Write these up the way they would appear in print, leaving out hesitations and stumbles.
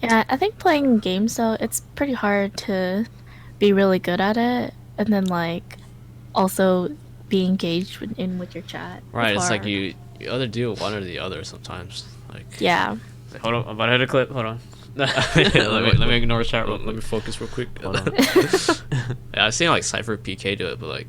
Yeah, I think playing games though, it's pretty hard to be really good at it and then like also be engaged with your chat. It's Right, it's like hard. you either do one or the other sometimes. Like, Yeah. like Hold on, I'm about to hit a clip. Hold on. let me ignore the chat real let me quick. focus real quick. Hold on. Yeah, I've seen like Cypher PK do it, but like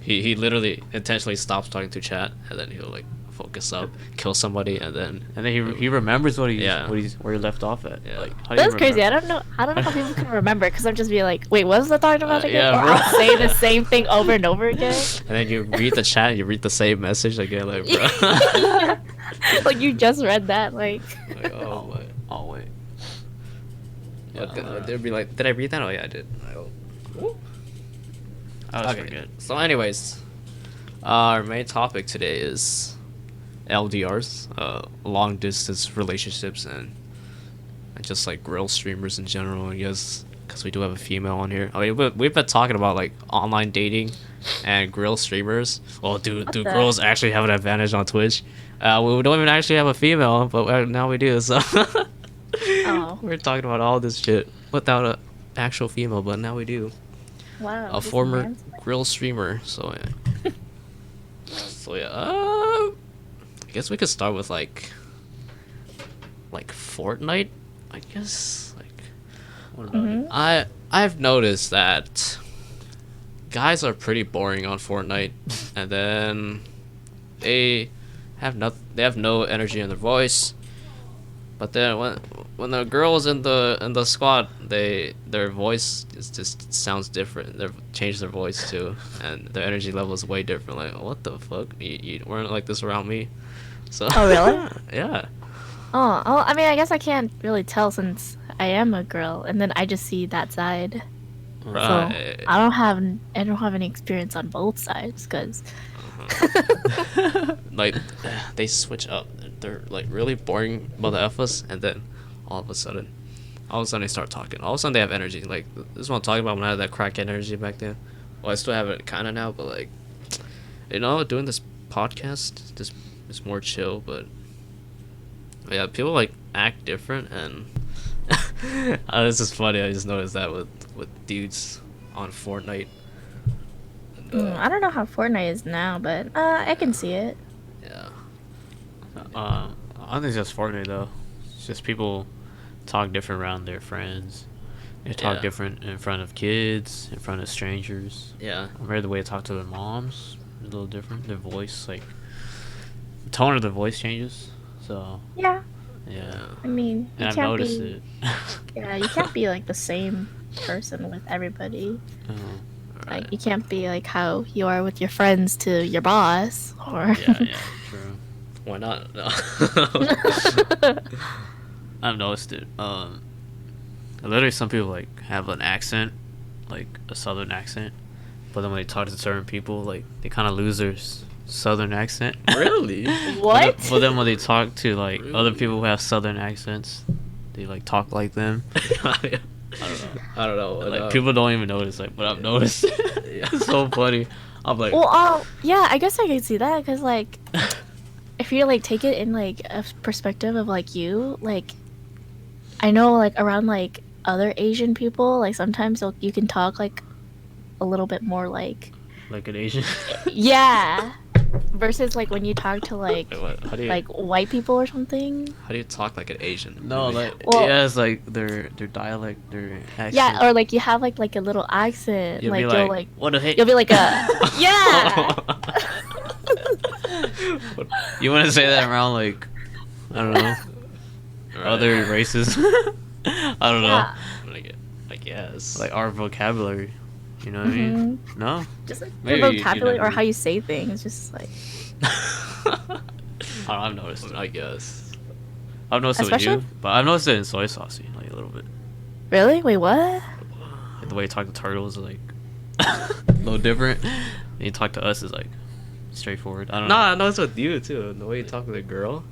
he literally intentionally stops talking to chat and then he'll like focus up, kill somebody, and then And then he remembers Yeah. where he left off at. Yeah. Like, how do you That's crazy. remember? I don't know how people can remember because I'm just be like, wait, what was I talking about again? yeah, Or bro. I'll say the same thing over and over again. And then you read the chat, and you read the same message again, like bro. Like you just read that, like. Like, oh my. Oh wait. They'd be like, did I read that? Oh yeah, I did. I was Okay. forget. So, anyways, our main topic today is LDRs, long distance relationships, and just like girl streamers in general. I guess because we do have a female on here. I mean, we've been talking about like online dating and girl streamers. Well, do What do the- girls actually have an advantage on Twitch? We don't even actually have a female, but now we do. So Oh, we're talking about all this shit without a actual female, but now we do. wow. A this former man's- grill streamer. So yeah. So yeah. I guess we could start with like Fortnite. I guess like What about it? I've noticed that guys are pretty boring on Fortnite, and then they they have no energy in their voice. But then when the girls in the squad, their voice just sounds different. They change their voice too, and their energy level is way different. Like what the fuck? You weren't like this around me. So Oh, really? yeah. Oh, I mean, I guess I can't really tell since I am a girl, and then I just see that side. Right. So I don't have any experience on both sides because Like they switch up. They're like really boring mother effers, and then all of a sudden they start talking. All of a sudden they have energy. Like this is what I'm talking about when I had that crack energy back then. Well, I still have it kind of now, but like doing this podcast just is more chill. But yeah, people like act different, and this is funny. I just noticed that with dudes on Fortnite. And, I don't know how Fortnite is now, but I can see it. yeah. I don't think it's just Fortnite though. It's just people talk different around their friends. They talk Yeah. different in front of kids, in front of strangers. Yeah. I heard the way they talk to their moms is a little different. Their voice, like the tone of their voice changes. So Yeah, yeah, I mean, and you I've can't noticed be. it. Yeah, you can't be like the same person with everybody. Like you can't be like how you are with your friends to your boss, or Yeah, true. Why not? No. I've noticed it. Literally, some people like have an accent, like a southern accent, but then when they talk to certain people, like they kind of lose their southern accent. Really? what? But then when they talk to like other Really? people who have southern accents, they like talk like them. I don't know. Like people don't even notice, like, but I've noticed. Yeah. It's so funny. I'm like, Well, yeah, I guess I can see that because like if you like take it in like a perspective of like like I know like around like other Asian people, like sometimes you can talk like a little bit more like like an Asian. yeah, versus like when you talk to like Wait, what? How do you like white people or something. talk like an Asian? No, like Well- yeah, it's like their dialect, their accent. Yeah, or like you have like a little accent, you'll like be you'll like, like what a hit. you'll be like a yeah. You want to say that around like, I don't know, other races. I don't know, Yeah. I guess. like our vocabulary. You know what I mean? No. Just like Maybe your you vocabulary or never- how you say things, just like I don't know, I've noticed it. I guess. I've noticed it with Especially- you, but I've noticed it in Soysaussy like a little bit. really. Wait, what? Like, the way you talk to turtles is like a little different. And you talk to us is like straightforward. I don't know. Nah, no, it's with you too. The way you talk with a girl,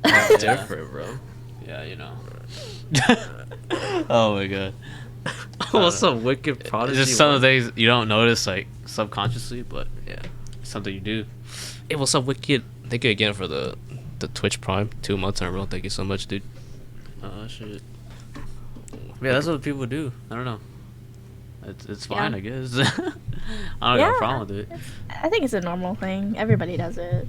it's different, bro. Yeah, you know. Oh my god. What's up, wicked prodigy? It's just some of the things you don't notice like subconsciously, but Yeah. it's something you do. Hey, what's up, wicked? Thank you again for the Twitch Prime 2 months in a row. Thank you so much, dude. Oh shit. Yeah, that's what people do. I don't know. It's fine, Yeah. I guess. I don't got a problem with it. I think it's a normal thing. Everybody does it.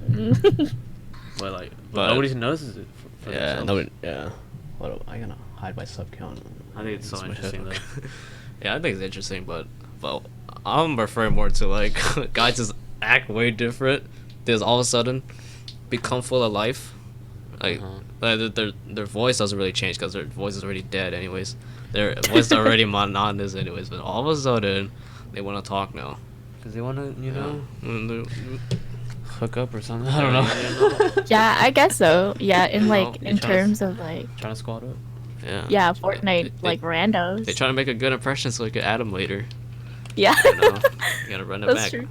But nobody notices it for Yeah, themselves. no, yeah. What am I gonna hide my sub count? I think it's so my interesting head. though. Yeah, I think it's interesting, but I'm referring more to like guys just act way different. There's all of a sudden become full of life. Like, their voice doesn't really change because their voice is already dead anyways. Their voice is already monotonous anyways. But all of a sudden, they want to talk now. Because they want to, you know, know. hook up or something. I don't know. Yeah, I guess so. Yeah, in like No, in terms of like Trying to squat up. Yeah. yeah, Fortnite like randos. They try to make a good impression so they can add them later. Yeah. You know, you gotta run it That's back. true.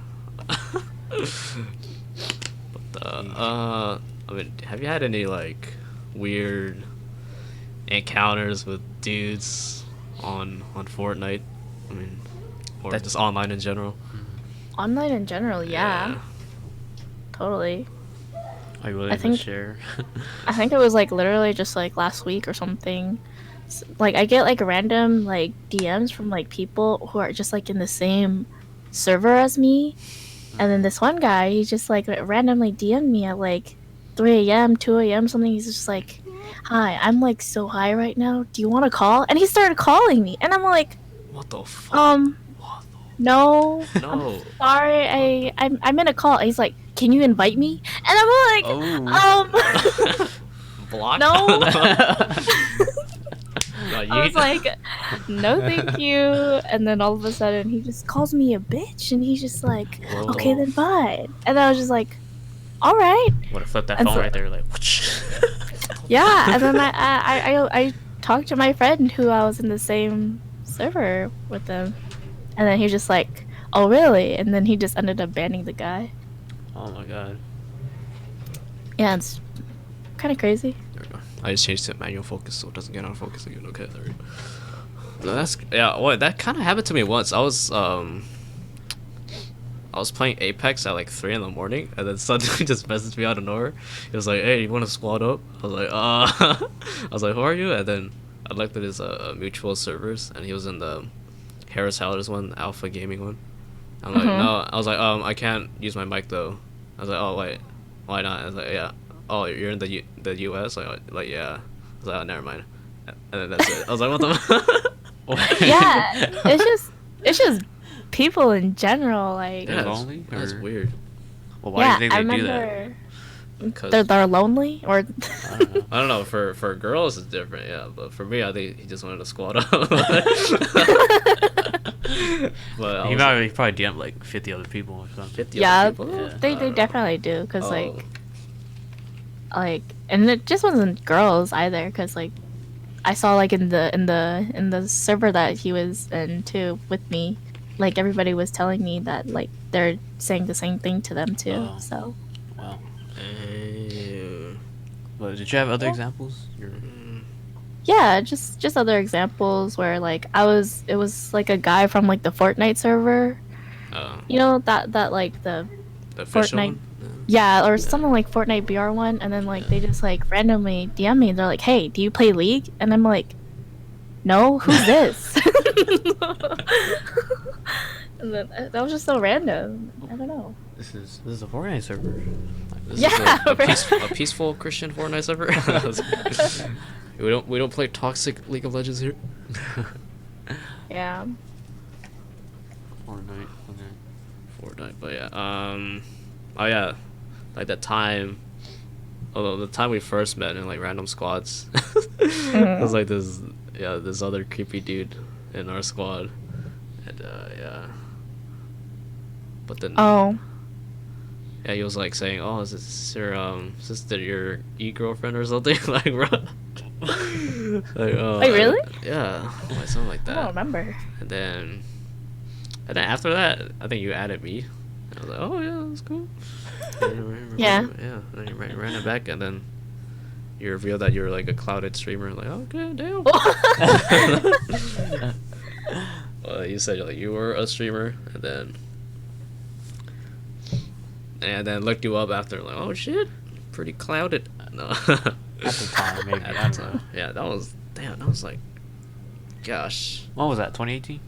But I mean, have you had any like weird encounters with dudes on Fortnite? I mean, or just online in general? Online in general, yeah. Totally. Are you willing I to think- share? I think it was like literally just like last week or something. Like I get like random like DMs from like people who are just like in the same server as me. And then this one guy, he just like randomly DM'd me at like 3 a.m., 2 a.m. something. He's just like, "Hi, I'm like so high right now. Do you want to call?" And he started calling me, and I'm like, What the fuck? no, No. sorry, I'm in a call. And he's like, "Can you invite me?" And I'm like, Block? no. No, I was like, no, thank you. And then all of a sudden, he just calls me a bitch, and he's just like, Whoa. okay, then bye. And I was just like, all right, Would have flipped that And phone so- right there, like. yeah. And then I talked to my friend who I was in the same server with them, and then he was just like, oh really? And then he just ended up banning the guy. Oh my god. Yeah, it's kind of crazy. There we go. I just changed to manual focus so it doesn't get on focus again. Okay, there we go. No, that's yeah. Well, that kind of happened to me once. I was playing Apex at like 3 in the morning, and then suddenly he just messaged me out of nowhere. He was like, "Hey, you want to squad up?" I was like, I was like, "Who are you?" And then I looked at his mutual servers, and he was in the Harris Howlers one, Alpha Gaming one. I'm like, no. I was like, I can't use my mic though. I was like, oh wait, why not? I was like, yeah. Oh, you're in the U.S. Like yeah. I was like, oh, never mind. And then that's it. I was like, what the? Yeah, it's just people in general. Like, They're Yeah, lonely, that's or- weird. Well, why yeah, do you I think they do that? remember Because they're lonely or. I don't know. I don't know. For girls, it's different. Yeah, but for me, I think he just wanted to squat up. But I He was probably DM'd like 50 other people or something. 50 Yeah, other people? Yeah. they definitely do because Oh. like and it just wasn't girls either because like I saw like in the server that he was in too with me, like everybody was telling me that like they're saying the same thing to them too. Oh. So Wow. Eh, But did you have other examples? yeah, just other examples where like it was like a guy from like the Fortnite server, you know that like the the official Fortnite. one? Yeah, or something like Fortnite BR one, and then like they just like randomly DM me. They're like, "Hey, do you play League?" And I'm like, "No, who's this?" And then that was just so random. I don't know. This is a Fortnite server. This Yeah, is a right. peaceful Christian Fortnite server. we don't play toxic League of Legends here. Yeah. Fortnite. Fortnite, but yeah. Oh yeah, like that time. Although the time we first met in like random squads, it was like this other creepy dude in our squad, and yeah. But then Oh. yeah, he was like saying, "Oh, is this your e-girlfriend or something?" Like, bro. Like, oh, Wait, really? Yeah, like something like I don't that. remember. And then after that, I think you added me. And I was like, oh yeah, that's cool. Yeah. Yeah. And then you ran it back, and then you revealed that you're like a clouded streamer. Like, okay, damn. You said like you were a streamer, and then looked you up after. Like, oh shit, pretty clouded. No. At the time, maybe. At I the don't know. time. Yeah, that was like gosh. What was that? 2018.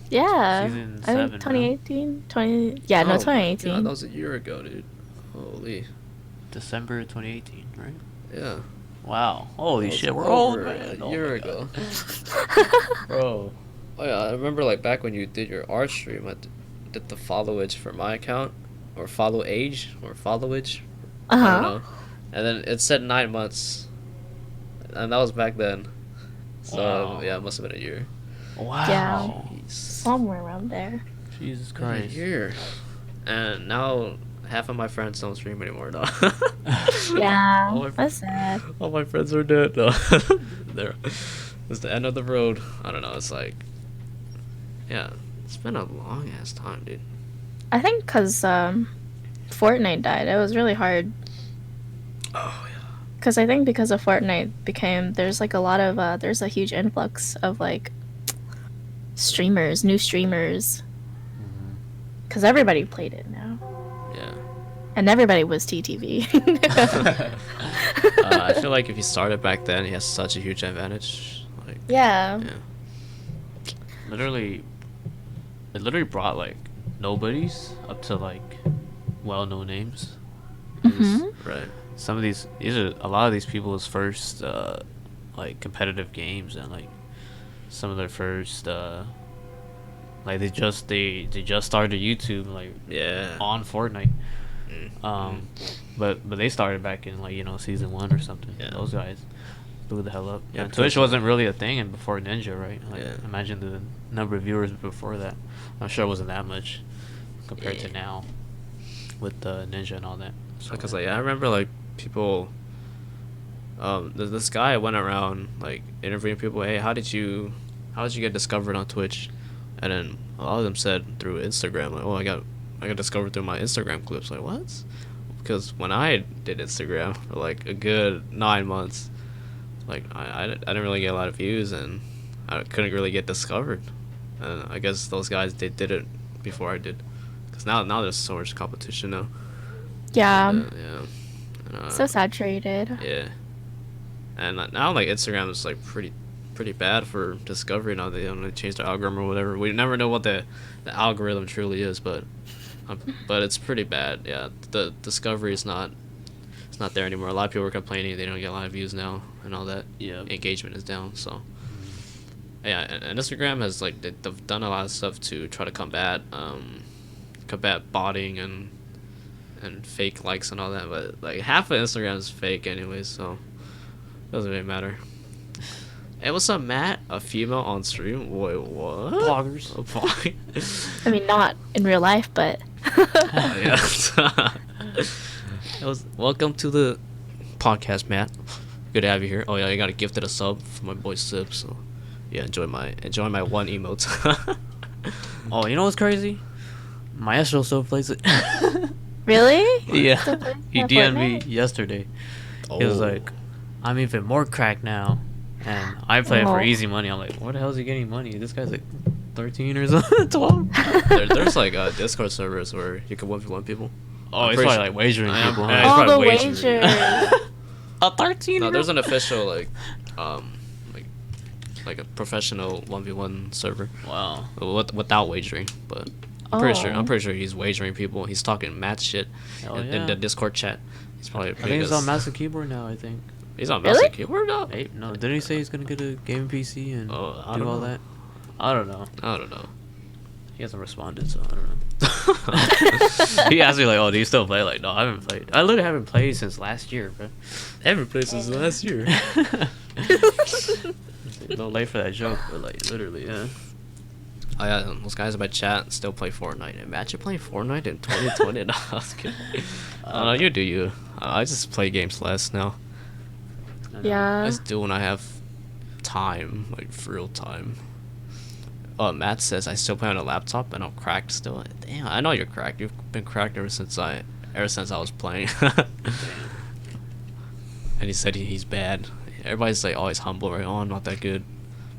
Yeah. Season I think 7, 2018, 20. Yeah, no, Oh my god, 2018. that was a year ago, dude. Holy. December 2018, right? Yeah. Wow. Holy That was shit, we're old, over man. a Oh year my ago. God. Bro. Oh yeah, I remember like back when you did your art stream, did the followage for my account, or follow age, or followage, Uh I don't huh. know, and then it said 9 months, and that was back then. So Wow. yeah, it must have been a year. Yeah, Wow. Jeez, somewhere around there. Jesus been a Christ. year, and now half of my friends don't stream anymore. No, Yeah, all my that's sad. all my friends are dead. No, there, it's the end of the road. I don't know. It's like, yeah, it's been a long ass time, dude. I think because Fortnite died, it was really hard. Oh yeah. Because I think because of Fortnite became there's like a lot of there's a huge influx of like streamers, new streamers, because everybody played it now, Yeah. and everybody was TTV. I feel like if you started back then, he has such a huge advantage. Like, Yeah. yeah, Literally, it literally brought like nobodies up to like well-known names. Mhm. right. Some of these are a lot of these people's first like competitive games, and like some of their first like they just started YouTube like Yeah. on Fortnite. Mm. But they started back in like season 1 or something. Yeah. Those guys blew the hell up. Yeah, Yeah, Twitch Twitch- wasn't really a thing and before Ninja, right? Like Yeah. imagine the number of viewers before that. I'm sure it wasn't that much compared to Yeah. now with Ninja and all that. So, Because like I remember like people, this guy went around like interviewing people. Hey, how did you get discovered on Twitch? And then a lot of them said through Instagram. Like, oh, I got discovered through my Instagram clips. Like what? Because when I did Instagram for like a good 9 months, like I didn't really get a lot of views and I couldn't really get discovered. And I guess those guys they did it before I did. Because now there's so much competition now. Yeah. Yeah. And, So saturated. yeah. And now like Instagram is like pretty bad for discovery now. They changed the algorithm or whatever. We never know what the algorithm truly is, but it's pretty bad. Yeah, the discovery is not it's not there anymore. A lot of people are complaining they don't get a lot of views now and all that. yeah. Engagement is down. So yeah, and Instagram has like they've done a lot of stuff to try to combat botting and fake likes and all that. But like half of Instagram is fake anyways, so doesn't really matter. Hey, what's up, Matt? A female on stream? Wait, what? Bloggers. A blog? I mean, not in real life, but. Yeah. Welcome to the podcast, Matt. Good to have you here. Oh yeah, I got a gifted a sub for my boy Sib, so yeah, enjoy my one emote. Oh, you know what's crazy? Maestro still plays it. Really? Yeah. Still plays He that DM'd me Fortnite? yesterday. He was like, I'm even more cracked now. And I play it for Oh. easy money. I'm like, where the hell is he getting money? This guy's like 13 or something, 12. There's like Discord servers where you can 1v1 people. Oh, I'm it's pretty probably sure- like wagering I am- people. yeah, Huh? it's All the probably wagering. wagers. A 13? No, there's an official um like a professional 1v1 server Wow. without wagering, but I'm pretty sure he's wagering people. He's talking mad shit Hell in yeah. the Discord chat. He's probably I think he's on mouse and keyboard now, I think. He's on Really? mouse and keyboard now. Hey, no, didn't he say he's gonna get a gaming PC and Oh, I do don't all know. that? I don't know. I don't know. He hasn't responded, so I don't know. He asked me like, "Oh, do you still play?" Like, no, I haven't played. I literally haven't played since last year, bro. Haven't played since last year. No late for that joke, but like literally, yeah. Oh yeah, those guys in my chat still play Fortnite. Imagine playing Fortnite in 2020. No, I was kidding. You do you. I just play games less now. I Yeah. just do when I have time, like real time. Matt says I still play on a laptop and I'm cracked still. Damn, I know you're cracked. You've been cracked ever since I was playing. And he said he's bad. Everybody's like always humble, right? Oh, I'm not that good.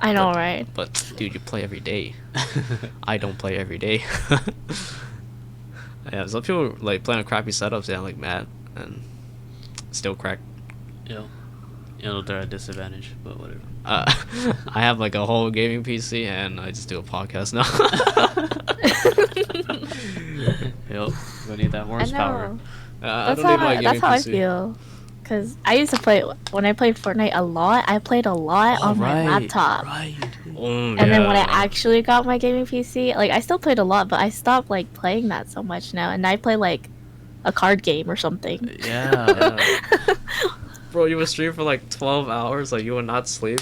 I know, But- right? But dude, you play every day. I don't play every day. Yeah, some people like play on crappy setups, yeah, like Matt, and still crack. Yeah. You know, they're at a disadvantage, but whatever. I have like a whole gaming PC and I just do a podcast now. Yep. We need that I horsepower. know. I don't need my That's gaming how I PC. feel. Cause I used to play when I played Fortnite a lot. I played a lot on my laptop. Right. Mm, And then when I yeah. actually got my gaming PC, like I still played a lot, but I stopped like playing that so much now. And I play like a card game or something. Yeah. Bro, you would stream for like 12 hours, like you would not sleep.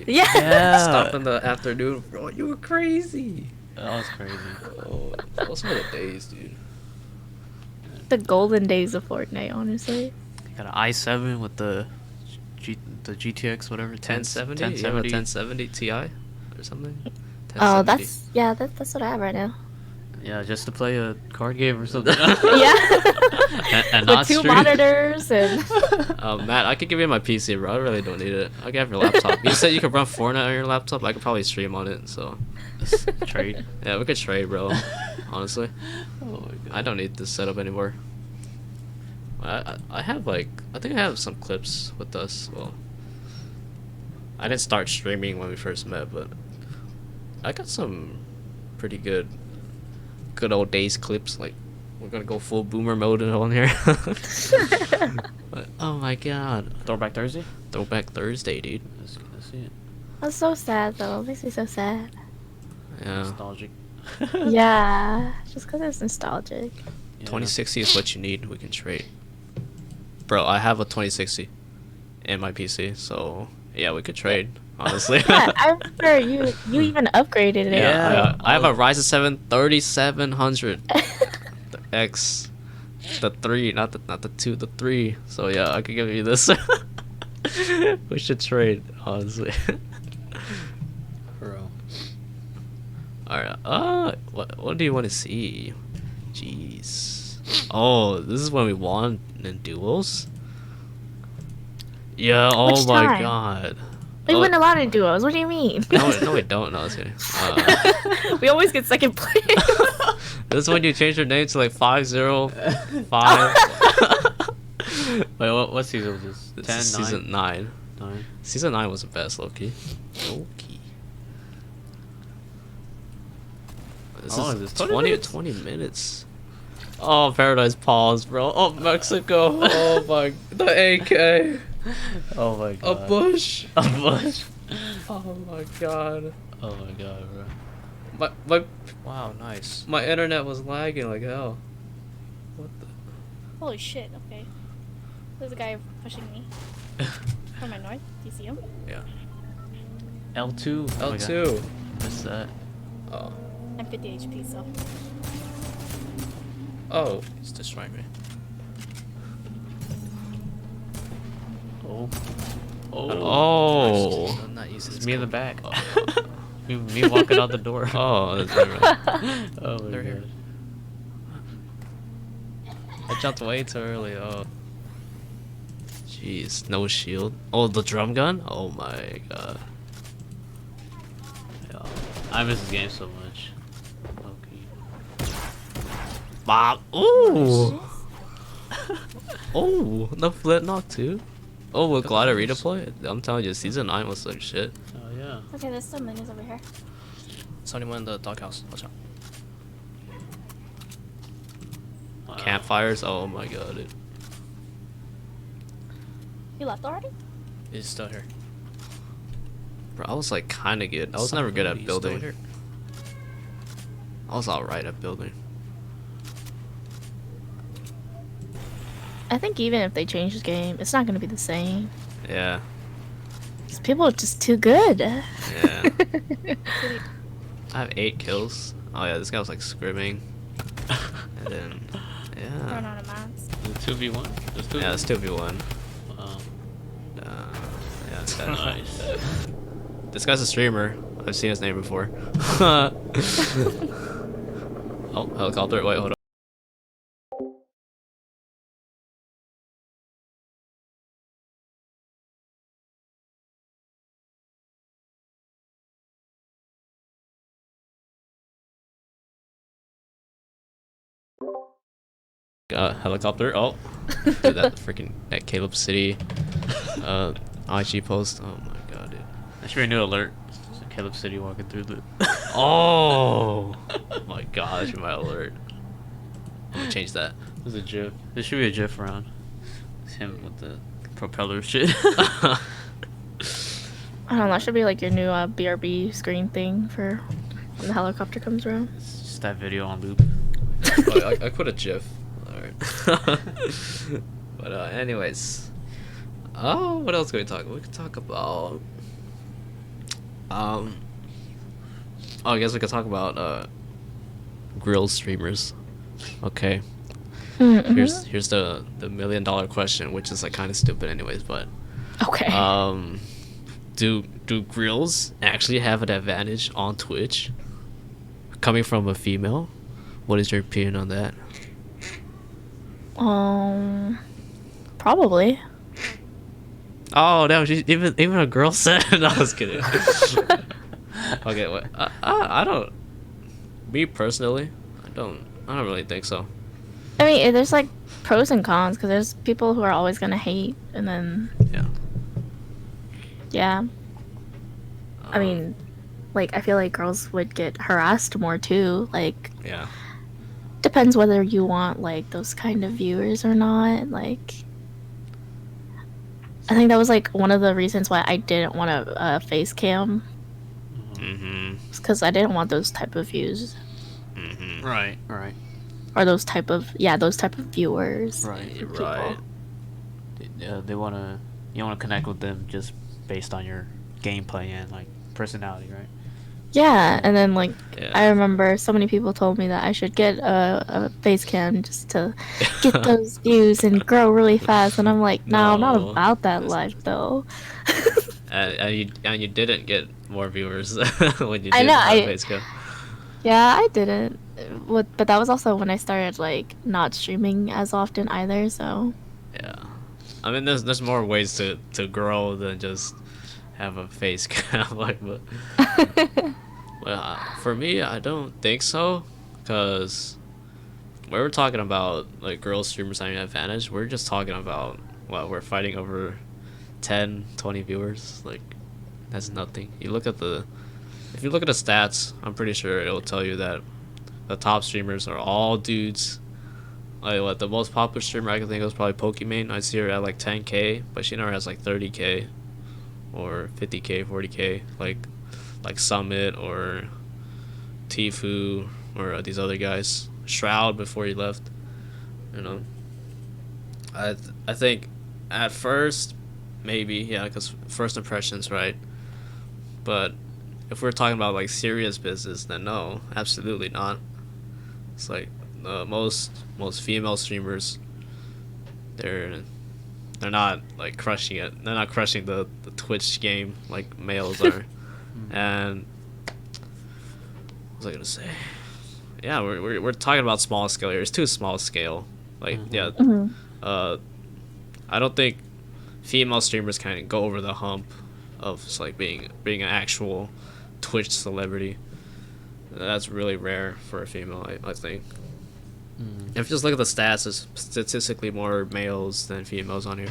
Yeah. Stop in the afternoon, bro. You were crazy. That was crazy. Oh, those were the days, dude. The golden days of Fortnite, honestly. Got an i7 with the GTX whatever 1070? You have a 1070 Ti or something? Oh, 1070. that's what I have right now. Yeah, just to play a card game or something. Yeah. and With not two stream. monitors and Matt, I could give you my PC, bro. I really don't need it. I can have your laptop. You said you could run Fortnite on your laptop. I could probably stream on it. So Trade. yeah, we could trade, bro. Honestly, Oh my god. I don't need this setup anymore. I have like I think I have some clips with us. Well, I didn't start streaming when we first met, but I got some pretty good old days clips. Like we're gonna go full boomer mode on here. But, oh my god, Throwback Thursday? Throwback Thursday, dude. Let's see it. that's so sad though. It makes me so sad. Yeah, Nostalgic. Yeah, just because it's nostalgic. Yeah. 2060 is what you need. We can trade, bro. I have a 2060 in my PC, so yeah, we could trade. Honestly. Yeah, I remember you even upgraded it. Yeah. I have a Ryzen 7 3700 the X, the 3, not the 2, the 3. So yeah, I could give you this. We should trade, honestly. Bro. All right. What do you want to see? Jeez. Oh, this is when we won in duels. Yeah. Oh Which my time? god. We Oh, win a lot in duos. What do you mean? no, we don't. No, I was kidding. We always get second place. This is when you change your name to like 505. Wait, what season was this? This 10, is season 9. 9? Season 9 was the best, low-key. This How long is is this? 20 20 minutes. Oh, Paradise Pause, bro. Oh, Mexico. Oh my. The AK. Oh my A god. bush. A bush. Oh my god. Oh my god, bro. My Wow, nice. my internet was lagging like hell. What the? Holy shit, okay. There's a guy pushing me from my north. Do you see him? Yeah. L2. Oh my god. L2. What's that? Oh. I'm 50 HP, so. Oh, he's destroying me. Oh. Oh. I'm not used to It's this me in the code. back. Oh. me walking out the door. Oh, that's right. Oh my They're god. here. I jumped way too early. Oh. Jeez, no shield. Oh, the drum gun? Oh my god. Yeah. I miss this game so much. Okay. Bob. Ooh. Oh, the flip knock too. Oh, with glider redeploy? I'm telling you, season 9 was like shit. Oh yeah. Okay, there's some minis over here. It's only one in the doghouse. Watch out. Wow. Campfires? Oh my god, dude. You left already? He's still here. Bro, I was like kinda good. I was never good at He's still building. here. I was alright at building. I think even if they change this game, it's not gonna be the same. Yeah. 'Cause people are just too good. Yeah. I have 8 kills. Oh yeah, this guy was like scrimming. And then, yeah. out of mats. Is it 2v1? There's 2v1. Yeah, it's 2v1. Wow. Yeah, this guy. Nice. This guy's a streamer. I've seen his name before. Oh, helicopter. Wait, hold on. Helicopter. Oh, dude, that freaking that Caleb City IG post. Oh my god, dude. That should be a new alert. So Caleb City walking through the. Oh my gosh, my alert. I'm gonna change that. There's a GIF. There should be a GIF around. It's him with the propeller shit. I don't know. That should be like your new BRB screen thing for when the helicopter comes around. It's just that video on loop. Oh, I put a GIF. Alright. But anyways. Oh, what else can we talk? We could talk about. Oh, I guess we could talk about grill streamers. Okay. Mm-hmm. Here's the $1,000,000 question, which is like kind of stupid, anyways. But Okay. do grills actually have an advantage on Twitch? Coming from a female, what is your opinion on that? Probably. Oh no, even a girl said. No, I was kidding. Okay, what? I don't. Me personally, I don't really think so. I mean, there's like pros and cons because there's people who are always gonna hate, and then Yeah. yeah. I mean, like I feel like girls would get harassed more too. Like Yeah. depends whether you want like those kind of viewers or not. Like I think that was like one of the reasons why I didn't want a face cam, Mhm. because I didn't want those type of views Mhm. Right. Right. or those type of viewers. Right. people. Right. They wanna. You wanna connect with them just based on your gameplay and like personality, right? Yeah, and then like Yeah. I remember so many people told me that I should get a face cam just to get those views and grow really fast, and I'm like, no, I'm not No, about that that's- life though. And you didn't get more viewers when you did I know, have I- face cam. Yeah, I didn't. But that was also when I started like not streaming as often either. So Yeah. I mean, there's more ways to grow than just have a face cam. Like, but well, for me, I don't think so, because when we're talking about like girl streamers having an advantage, we're just talking about, well, we're fighting over 10, 20 viewers. Like, that's nothing. If you look at the stats, I'm pretty sure it'll tell you that the top streamers are all dudes. Like, what, the most popular streamer I can think of is probably Pokimane. I see her at like 10K, but she never has like 30K or 50K, 40K, like Summit or Tifu or these other guys. Shroud before he left, you know. I think at first, maybe, yeah, because first impressions, right? But if we're talking about like serious business, then no, absolutely not. It's like most female streamers, they're not like crushing it. They're not crushing the Twitch game like males are. And what was I gonna say? Yeah, we're talking about small scale here. It's too small scale. Like, yeah, I don't think female streamers can go over the hump of just, like being an actual Twitch celebrity. That's really rare for a female, I think. If you just look at the stats, there's statistically more males than females on here.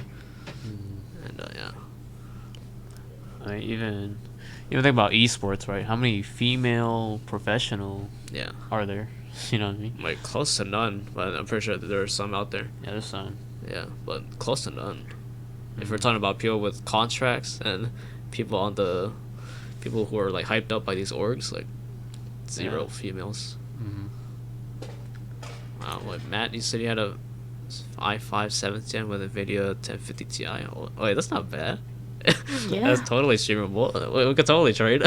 And yeah. I mean, even think about esports, right? How many female professional Yeah. are there? You know what I mean? Like close to none, but I'm pretty sure that there are some out there. Yeah, there's some. Yeah, but close to none. If we're talking about people with contracts and people who are like hyped up by these orgs, like zero Yeah. females. Mm-hmm. Wow, what, Matt, you said you had a i5 7th gen with a NVIDIA 1050 Ti. Oh, wait, that's not bad. Yeah. That's totally streamable. We could totally trade.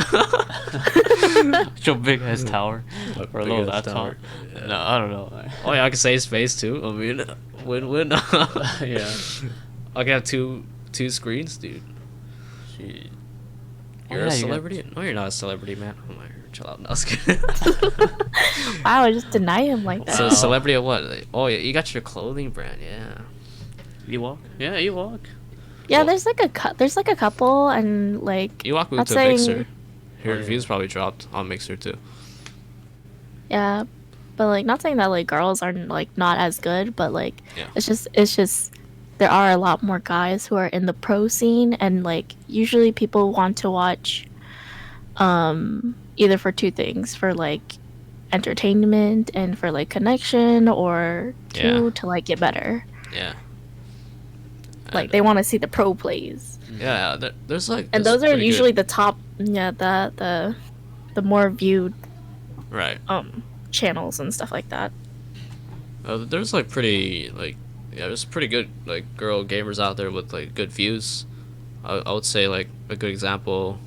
Your big ass tower My or a little big-ass laptop. tower. Yeah. No, I don't know. Oh yeah, I can save space too. I mean, win-win. Yeah. I can have two screens, dude. Shit. You're yeah, a you got- celebrity? No, you're not a celebrity, man. Oh my, chill out. No, I was kidding. wow, I just deny him like that. So celebrity of what? Like, oh yeah, you got your clothing brand, yeah. Ewok? Yeah, Ewok. Yeah, Well- there's like a couple, and like Ewok moved not to saying- Mixer. Her Oh, yeah. views probably dropped on Mixer too. yeah, but like not saying that like girls are like not as good, but like Yeah. it's just there are a lot more guys who are in the pro scene, and like usually people want to watch either for two things, for like entertainment and for like connection, or Yeah. two, to like get better. Yeah. Like And, they want to see the pro plays. yeah, there's like And this those are pretty usually good, the top, yeah, the more viewed right. channels and stuff like that. There's like pretty like yeah, there's pretty good like girl gamers out there with like good views. I would say like a good example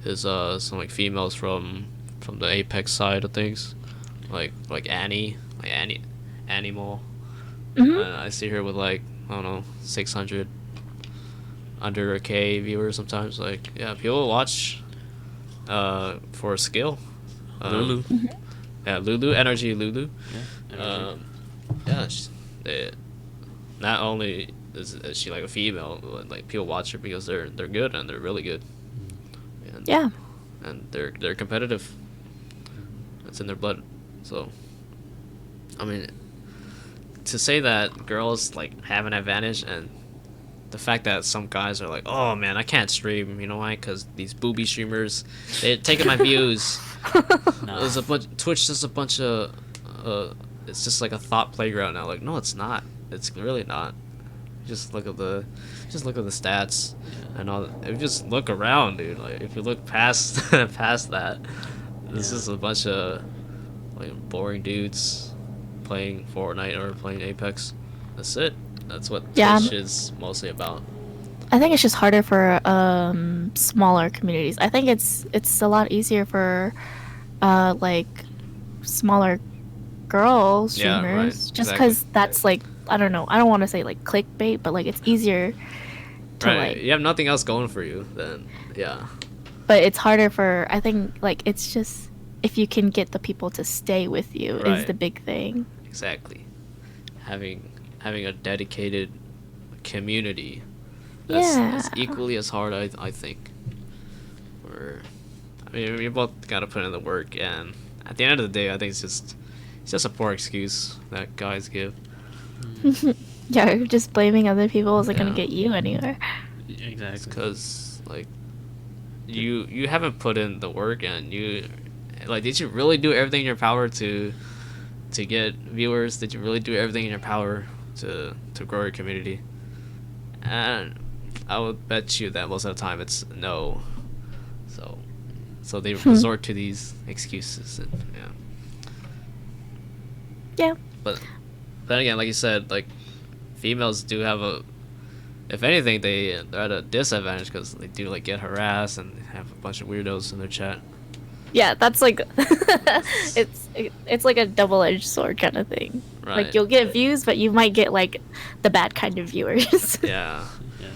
is some like females from the Apex side of things, like Annie, like Annie, Animal. I see her with like I don't know 600 under a K viewers sometimes. Like yeah, people watch for skill. Lulu. Yeah, Lulu Energy Lulu. Yeah. Um, yeah, they, not only is she like a female, but like people watch her because they're good and they're really good. And, Yeah. and they're competitive. It's in their blood. So, I mean, to say that girls like have an advantage, and the fact that some guys are like, oh man, I can't stream, you know why? Because these booby streamers, they're taking my views. There's a bunch. Twitch is a bunch of. It's just like a thought playground now. Like, no, it's not. It's really not. Just look at the stats, and all. If you just look around, dude. Like, if you look past past that, this is a bunch of like boring dudes playing Fortnite or playing Apex. That's it. That's what Yeah. Twitch is mostly about. I think it's just harder for smaller communities. I think it's a lot easier for like smaller girl Yeah, streamers, right, just exactly. because that's like, I don't know. I don't want to say like clickbait, but like it's easier to Right. like. You have nothing else going for you. Then yeah. But it's harder for, I think, like it's just if you can get the people to stay with you is Right. the big thing. Exactly. Having a dedicated community that's, Yeah. that's equally as hard, I think. I mean, we both gotta put in the work, and at the end of the day, I think it's just a poor excuse that guys give. Yeah, just blaming other people isn't gonna Yeah. get you anywhere. Exactly. Because like you haven't put in the work, and you like, did you really do everything in your power to get viewers? Did you really do everything in your power to grow your community? And I would bet you that most of the time it's no. So they resort to these excuses, and Yeah. But then again, like you said, like females do have a, if anything, they're at a disadvantage because they do like get harassed and have a bunch of weirdos in their chat. Yeah, that's like it's like a double-edged sword kind of thing. Right. Like you'll get views, but you might get like the bad kind of viewers. Yeah. Yeah.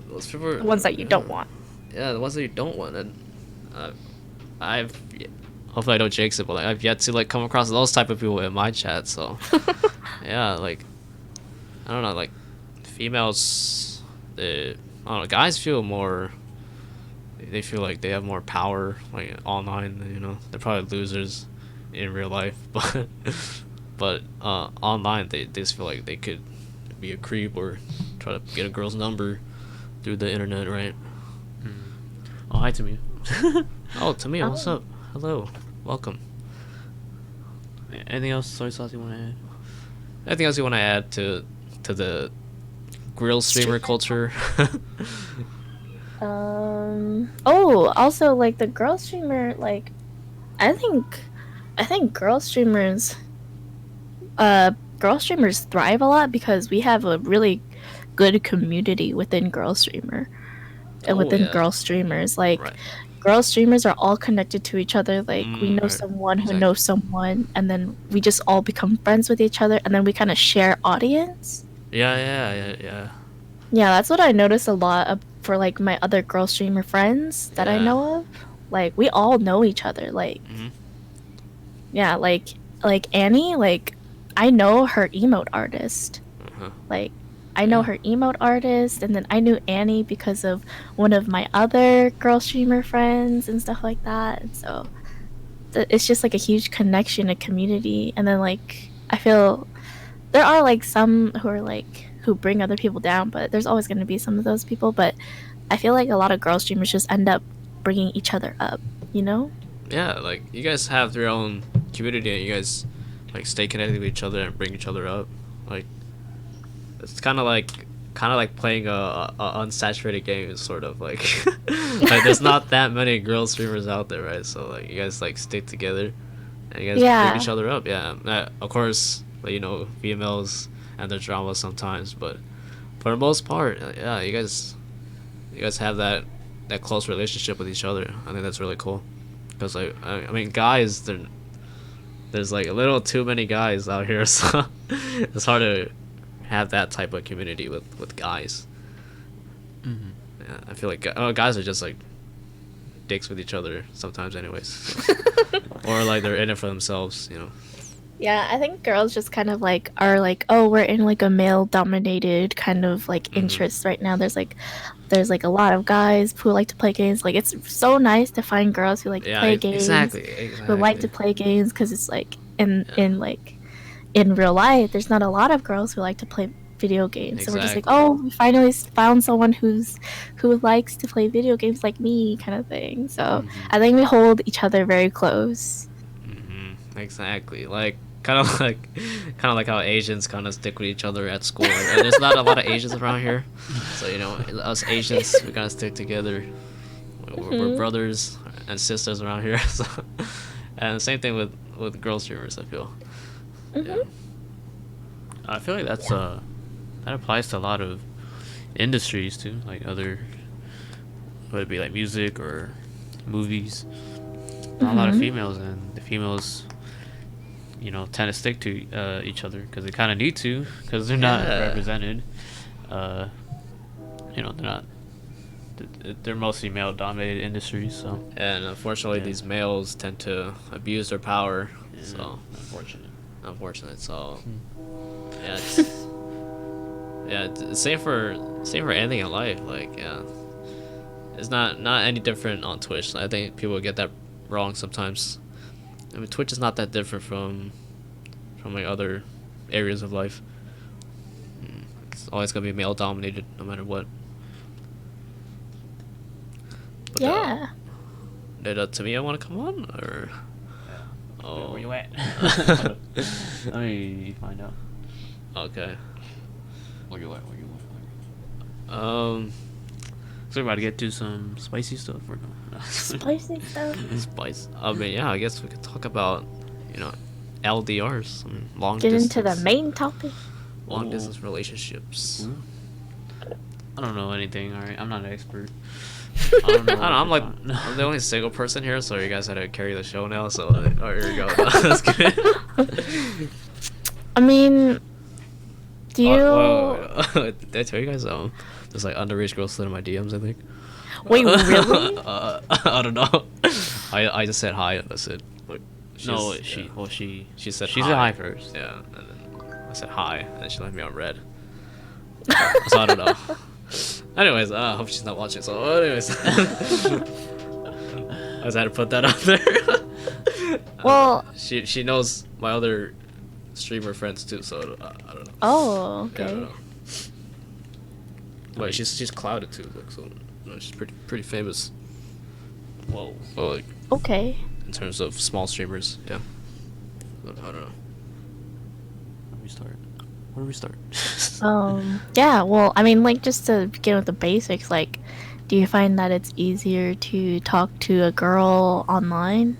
Those people are, The ones that you don't want. Yeah, the ones that you don't want. And I've hopefully I don't jinx it, but like, I've yet to like come across those type of people in my chat. So yeah, like I don't know, like females, I don't know, guys feel more. They feel like they have more power, like online. You know, they're probably losers in real life, but online they just feel like they could be a creep or try to get a girl's number through the internet, right? Oh, hi to me. Oh, Tamia, what's Oh. up? Hello, welcome. Anything else, Soysaussy, you want to add? Anything else you want to add to the grill streamer culture? Oh, also like the girl streamer, like I think girl streamers thrive a lot because we have a really good community within girl streamer and Oh, within yeah. girl streamers. Like Right. girl streamers are all connected to each other. Like we know Right. someone who Exactly. knows someone, and then we just all become friends with each other, and then we kind of share audience. Yeah. Yeah, that's what I noticed a lot for like my other girl streamer friends that I Yeah. know of. Like we all know each other. Like Mhm. yeah, like Annie, like I know her emote artist. Uh-huh. Like I know Yeah. her emote artist, and then I knew Annie because of one of my other girl streamer friends and stuff like that. And so it's just like a huge connection, a community. And then like I feel there are like some who are like who bring other people down, but there's always going to be some of those people. But I feel like a lot of girl streamers just end up bringing each other up, you know? Yeah, like you guys have your own community and you guys like stay connected with each other and bring each other up. Like it's kind of like playing a unsaturated game, is sort of like like there's not that many girl streamers out there, right? So like you guys like stick together and you guys Yeah. bring each other up. Yeah, of course, like, you know, females and their drama sometimes, but for the most part, yeah, you guys have that close relationship with each other. I think that's really cool because like I mean guys, there's like a little too many guys out here, so it's hard to have that type of community with guys. Mm-hmm. Yeah, I feel like guys are just like dicks with each other sometimes, anyways, or like they're in it for themselves, you know. Yeah, I think girls just kind of like are like, oh, we're in like a male dominated kind of like interest right now. There's like a lot of guys who like to play games. Like it's so nice to find girls who like to Yeah, play games, exactly. who like to play games because it's like in like in real life, there's not a lot of girls who like to play video games. So we're just like, Exactly. oh, we finally found someone who likes to play video games like me, kind of thing. So I think we hold each other very close. Exactly. Like kind of like how Asians kind of stick with each other at school. And there's not a lot of Asians around here, so you know, us Asians, we gotta stick together. We're brothers and sisters around here. So, and same thing with girl streamers, I feel. Yeah. I feel like that's that applies to a lot of industries too, like other, whether it be like music or movies. Not a lot of females, and the females, you know, tend to stick to each other because they kind of need to, because they're not Yeah. represented. You know, they're mostly male dominated industries, so And unfortunately, Yeah. these males tend to abuse their power. So unfortunate. So yeah, same for anything in life. Like yeah, it's not any different on Twitch. I think people get that wrong sometimes. I mean, Twitch is not that different from like other areas of life. It's always gonna be male dominated, no matter what. But, Yeah. did Tamia want to come on or? Oh. Where you at? Let me find out. Okay. Where you at? Um, So we're about to get to some spicy stuff or no? Spicy stuff. spice. I mean, yeah. I guess we could talk about, you know, LDRs, long Get distance. into the main topic. long distance relationships. I don't know anything. All right, I'm not an expert. I don't know. I'm like I'm the only single person here, so you guys had to carry the show now. So oh, here we go. That's good. I mean, do you Wait. Did I tell you guys there's like underage girls slid in my DMs, I think. wait really? I don't know. I just said hi. That's it. Like, No, she she said she hi. said hi first. Yeah, and then I said hi, and then she left me on red. So I don't know. Anyways, I hope she's not watching. So anyways, I just had to put that out there. Well, she knows my other streamer friends too, so I don't know. oh, Yeah, I okay. don't know. But she's clouded too, like, so you know, she's pretty famous. Whoa. Well, like Okay. in terms of small streamers, yeah. I don't know. Where do we start? Yeah, well, I mean, like, just to begin with the basics, like, do you find that it's easier to talk to a girl online?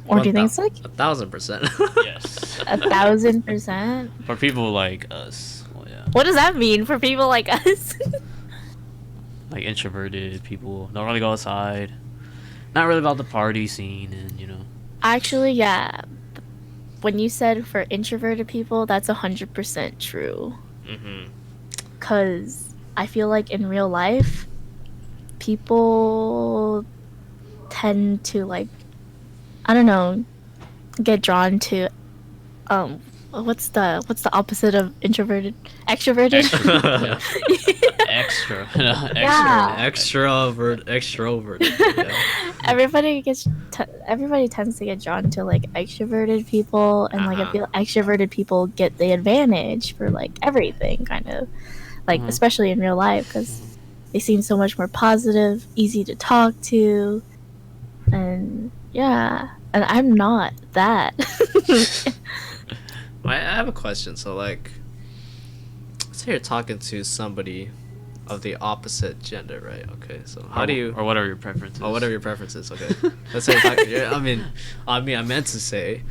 Or do you think it's like 1,000%? Yes. 1,000%? For people like us, well, yeah, What does that mean for people like us? like introverted people, don't really go outside, not really about the party scene, and you know. Actually, yeah. When you said for introverted people, that's 100% true. Mm-hmm. Because I feel like in real life, people tend to, like, I don't know, get drawn to, what's the opposite of introverted? Extroverted? extra, Yeah. Extrovert. Yeah. Everybody tends to get drawn to like extroverted people, and like I Uh-huh. feel extroverted people get the advantage for like everything, kind of like Mhm. especially in real life because they seem so much more positive, easy to talk to, and yeah, and I'm not that. I have a question. So, like, say you're talking to somebody of the opposite gender, right? Okay, so how do you, or whatever your preference is? or whatever your preference is? Okay, let's say you're talking, yeah, I meant to say,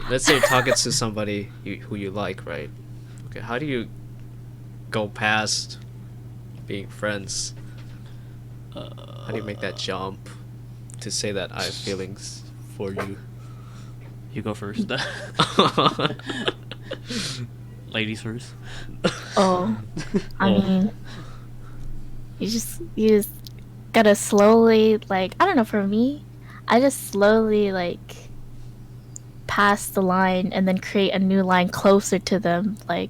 let's say you're talking to somebody who you like, right? Okay, how do you go past being friends? How do you make that jump to say that I have feelings for you? You go first. Ladies first. Oh, I Oh. mean, you just gotta slowly, like, I don't know, for me, I just slowly like pass the line and then create a new line closer to them, like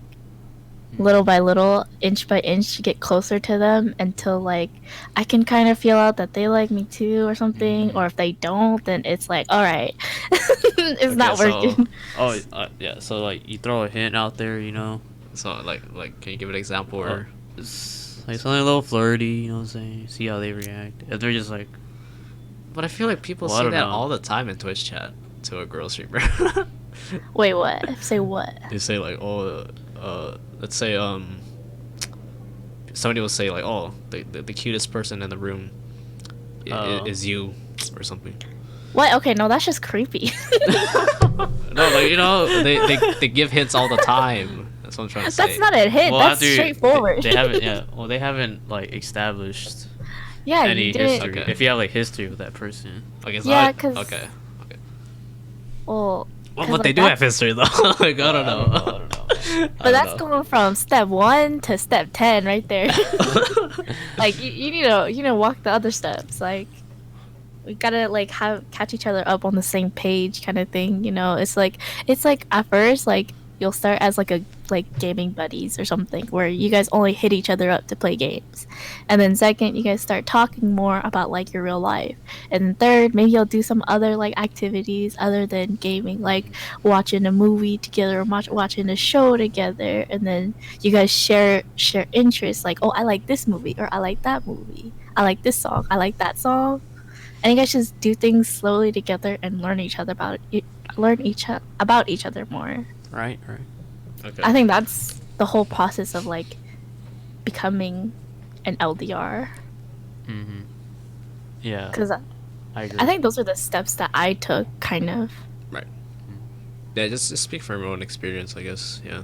little by little, inch by inch, to get closer to them until like I can kind of feel out that they like me too or something. Or if they don't, then it's like, all right, it's Okay, not so working. Oh, yeah. So like you throw a hint out there, you know. can you give an example or? It's like something a little flirty, you know what I'm saying? See how they react. If they're just like, But I feel like people well, I say don't that know. all the time in Twitch chat to a girl streamer. Wait, what? Say what? They say like, oh, let's say somebody will say like, oh, the cutest person in the room Oh. is you or something. What? Okay, no, that's just creepy. No, like they give hints all the time. That's what I'm trying to say. That's not a hit. well, That's after straightforward. they haven't, yeah. Well, they haven't like established Yeah, any you didn't. history. Okay. If you have like history with that person, Okay, so Yeah, I- 'cause- okay. Well, Well, 'cause, but they like, do that- have history though. Like I don't know. I don't know. But that's going from step 1 to step 10 right there. Like you need to walk the other steps. Like we gotta like catch each other up on the same page kind of thing. It's like at first like you'll start as like gaming buddies or something where you guys only hit each other up to play games, and then second you guys start talking more about like your real life, and then third maybe you'll do some other like activities other than gaming, like watching a movie together or watching a show together, and then you guys share interests like, oh, I like this movie, or I like that movie, I like this song, I like that song, and you guys just do things slowly together and learn about each other more. Right. Okay. I think that's the whole process of like becoming an LDR. Mm-hmm. Yeah. Because I agree. I think those are the steps that I took, kind of. Right. Yeah, just speak from your own experience, I guess. Yeah.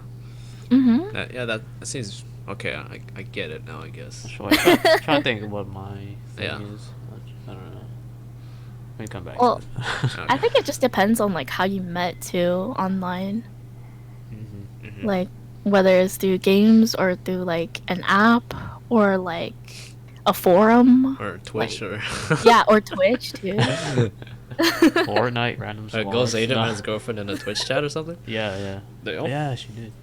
Mm-hmm. That seems okay. I get it now, I guess. So I'm trying to think of what my thing Yeah. is. I don't know. Let me come back. Well, to it. I think it just depends on like how you met too online. Mhm. Mhm. Like whether it's through games or through like an app or like a forum. Or Twitch or Yeah, or Twitch too. Fortnite random squads. Ghost Aiden No. and his girlfriend in a Twitch chat or something. Yeah. They all- Yeah, she did.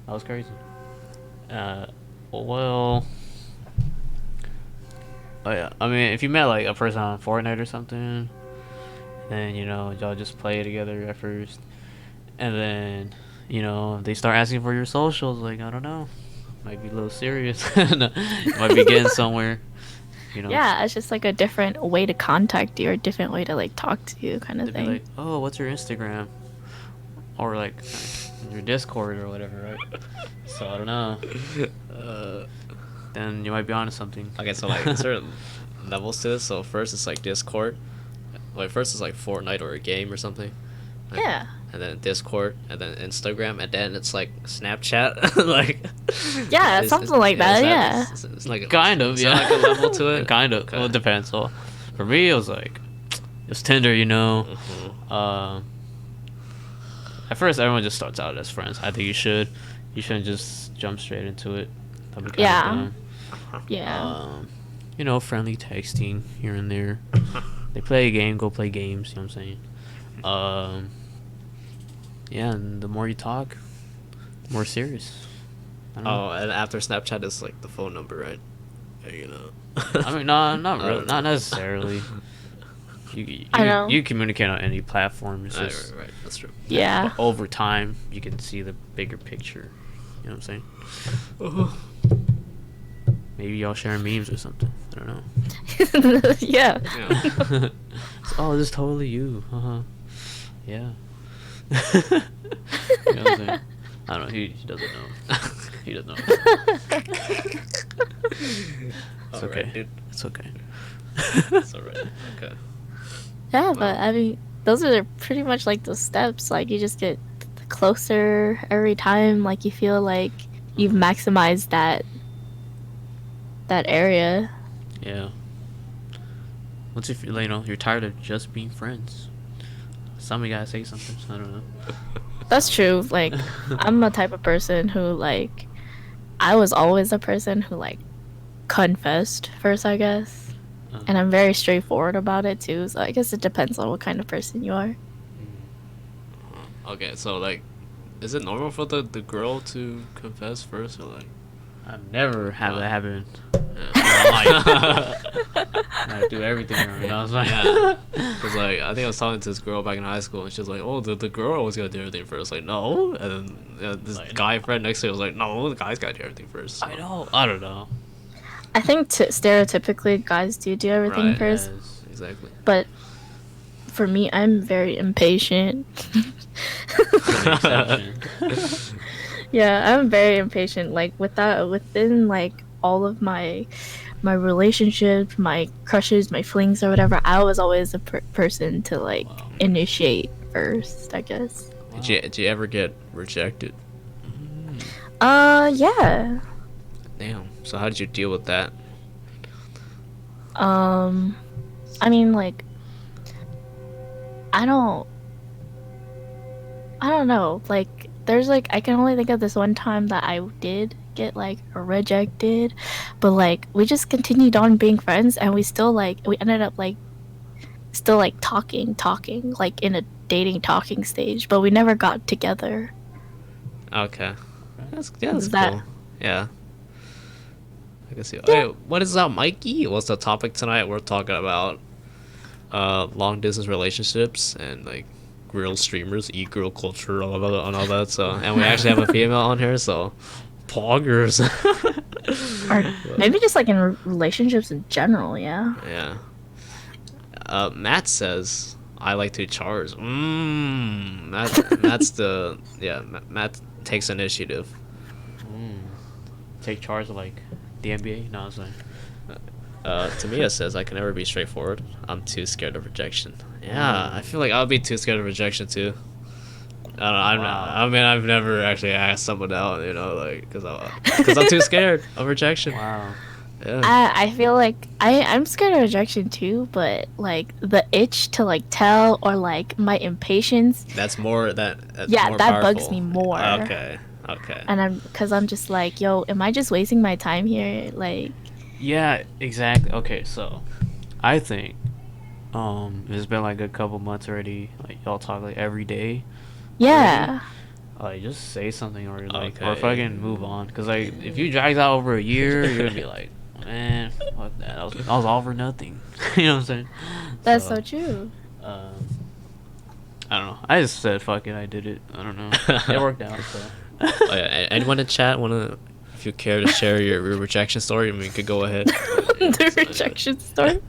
That was crazy. Well. Oh yeah. I mean, if you met like a person on Fortnite or something, then y'all just play together at first, and then they start asking for your socials. Like, I don't know, might be a little serious. Might be getting somewhere. Yeah, it's just like a different way to contact you or a different way to like talk to you, kind of They'd be thing. like, oh, what's your Instagram? Or like your Discord or whatever, right? So I don't know. Then you might be onto something. Okay, so like is there levels to this? So first it's like Discord. Like first it's like Fortnite or a game or something. Like, Yeah. And then Discord, and then Instagram, and then it's like Snapchat. Like Yeah, something like that, yeah. It's like Kind of, is yeah. there like a level to it. Kind of. Okay. Well, it depends. So for me, it was like it's Tinder, Mhm. At first, everyone just starts out as friends. I think you should. You shouldn't just jump straight into it. That'd be kinda Yeah. dumb. Yeah. Friendly texting here and there. They play a game, go play games. You know what I'm saying? Yeah, and the more you talk, the more serious. I don't know. Oh, and after Snapchat is like the phone number, right? you know. I mean, no, not I really, don't not know. necessarily. I know. You communicate on any platform. It's Right, just right, that's true. Yeah. but over time you can see the bigger picture. You know what I'm saying? Maybe y'all sharing memes or something. I don't know. Yeah. Yeah. Oh, this is totally you. Yeah. You know what I'm saying? I don't know. He doesn't know. He doesn't know. It's Alright, okay. dude. It's okay. It's alright. Okay. Yeah, but Well. I mean, those are pretty much like the steps. Like you just get closer every time. Like you feel like you've maximized that area. Yeah. Once you feel, you know, you're tired of just being friends. Somebody gotta say something. So I don't know. That's true. Like I'm a type of person who like I was always a person who like confessed first, I guess. And I'm very straightforward about it too. So I guess it depends on what kind of person you are. Okay, so like, is it normal for the girl to confess first, or like? I've never had that happen. Yeah. I do everything right now. It's like, Yeah. Cause like I think I was talking to this girl back in high school, and she was like, "Oh, the girl always gotta do everything first." Like, no, and then this Like, guy friend next to me was like, "No, the guy's gotta do everything first." So. I know. I don't know. I think stereotypically guys do everything Right. first, Yes. Exactly. but for me, I'm very impatient. Exception. Yeah, I'm very impatient. Like within like all of my relationships, my crushes, my flings or whatever, I was always the person to like Wow. initiate first, I guess. Wow. Did you ever get rejected? Yeah. Damn. So how did you deal with that? I mean, like, I don't know. Like, there's like I can only think of this one time that I did get like rejected, but like we just continued on being friends, and we ended up like still like talking, like in a dating talking stage, but we never got together. Okay. That's That- cool. Yeah. I can see. Hey, what is up, Mikey? What's the topic tonight? We're talking about long distance relationships and like real streamers, e-girl culture, all that. So, and we actually have a female on here, so poggers. Or maybe just like in relationships in general, yeah. Yeah. Matt says I like to charge. Matt's the Matt takes initiative. Take charge of like the NBA. No, it's like Tamia says I can never be straightforward. I'm too scared of rejection. Yeah, I feel like I'll be too scared of rejection too. I don't know. Wow. I mean, I've never actually asked someone out, you know, like because I'm too scared of rejection. wow. Yeah. I feel like I'm scared of rejection too, but like the itch to like tell or like my impatience, That's more that's yeah, more that bugs powerful. me more. Okay. Okay. And I'm just like, yo, am I just wasting my time here? Like, Yeah, exactly. Okay, so I think it's been like a couple months already. Like y'all talk like every day. yeah, Like just say something or like or Okay. fucking move on. Cause like if you drag out over a year, you're gonna be like, man, fuck that. I was all for nothing. You know what I'm saying? that's so true. I don't know. I just said fuck it. I did it. I don't know. It worked out. So. Oh, yeah. Anyone in chat wanna, if you care to share your rejection story, I mean, you could go ahead. The rejection story.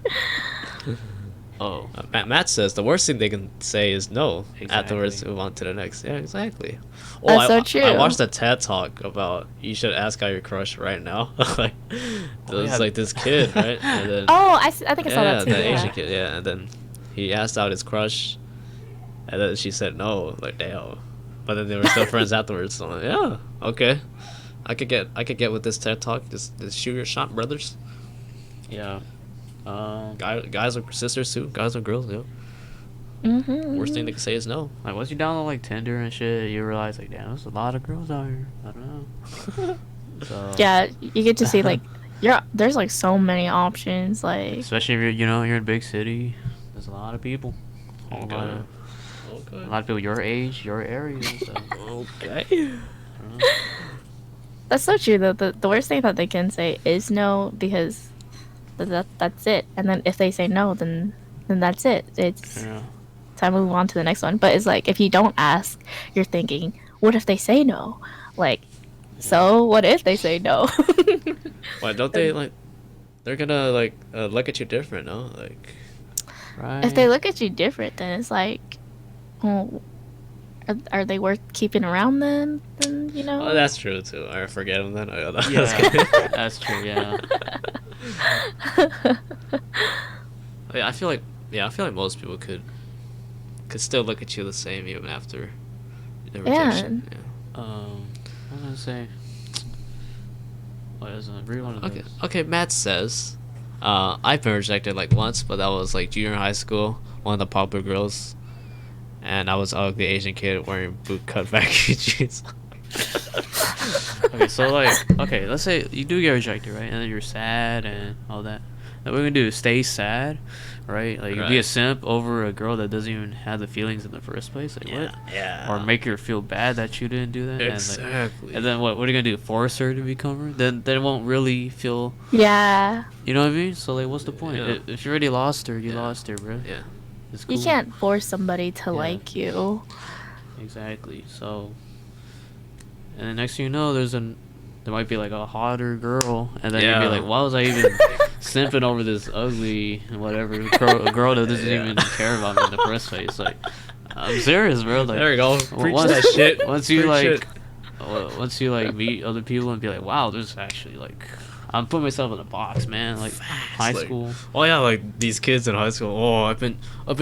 Oh. Matt says the worst thing they can say is no. Afterwards, Exactly. move on to the next. Yeah, exactly. That's so I true. watched a TED talk about you should ask out your crush right now. Like, there's yeah. like this kid, right? And then, Oh, I think I saw yeah, that too. the Yeah. Asian kid, yeah. And then he asked out his crush, and then she said no. Like, damn. But then they were still friends afterwards. So I'm like, yeah, okay. I could get with this TED talk. Just shoot your shot, brothers. Yeah. Guys are sisters too. Guys are girls. Yeah. Mm-hmm. Worst thing they can say is no. Like once you download like Tinder and shit, you realize like damn, there's a lot of girls out here. I don't know. So Yeah, you get to see like there's like so many options. Like, especially if you're in a big city, there's a lot of people. A lot of people your age, your area. So Okay. I don't know. That's so true though. The worst thing that they can say is no, because that's it. And then if they say no, then that's it. It's Yeah. time to move on to the next one. But it's like if you don't ask, you're thinking, what if they say no? Like, so what if they say no? Why don't they like? They're gonna like look at you different, no? Like, Right. If they look at you different, then it's like, well, are they worth keeping around then? Then you know. oh, that's true too. I forget them then. Oh, that's Yeah, good. that's true. Yeah. Yeah, I feel like most people could still look at you the same even after the rejection. Yeah. What was I gonna say? What is it? Read one of Okay. those. Okay. Matt says, I've been rejected like once, but that was like junior high school. One of the popular girls, and I was ugly Asian kid wearing bootcut baggy jeans. Okay, so like, okay, let's say you do get rejected, right? And then you're sad and all that. What we're gonna do is stay sad, right? Like, you be a Right. simp over a girl that doesn't even have the feelings in the first place. Like, what? Yeah. Or make her feel bad that you didn't do that. Exactly. And then what? What are you gonna do? Force her to become her? Then it won't really feel. Yeah, You know what I mean? So like, what's the point? Yeah. If you already lost her, you Yeah. lost her, bro. Yeah. It's cool. you can't force somebody to like you. Exactly. So, and the next thing you know, there might be like a hotter girl, and then you'd be Yeah. like, why was I even simping over this ugly whatever a girl that doesn't Yeah. even care about me in the first place? Like, I'm serious, bro. Like, There we go. Preach once- that shit. Once you Preach like, it. once you like meet other people and be like, wow, there's actually like, I'm putting myself in a box, man. Like high Like, school. Oh yeah, like these kids in high school. Oh, I've been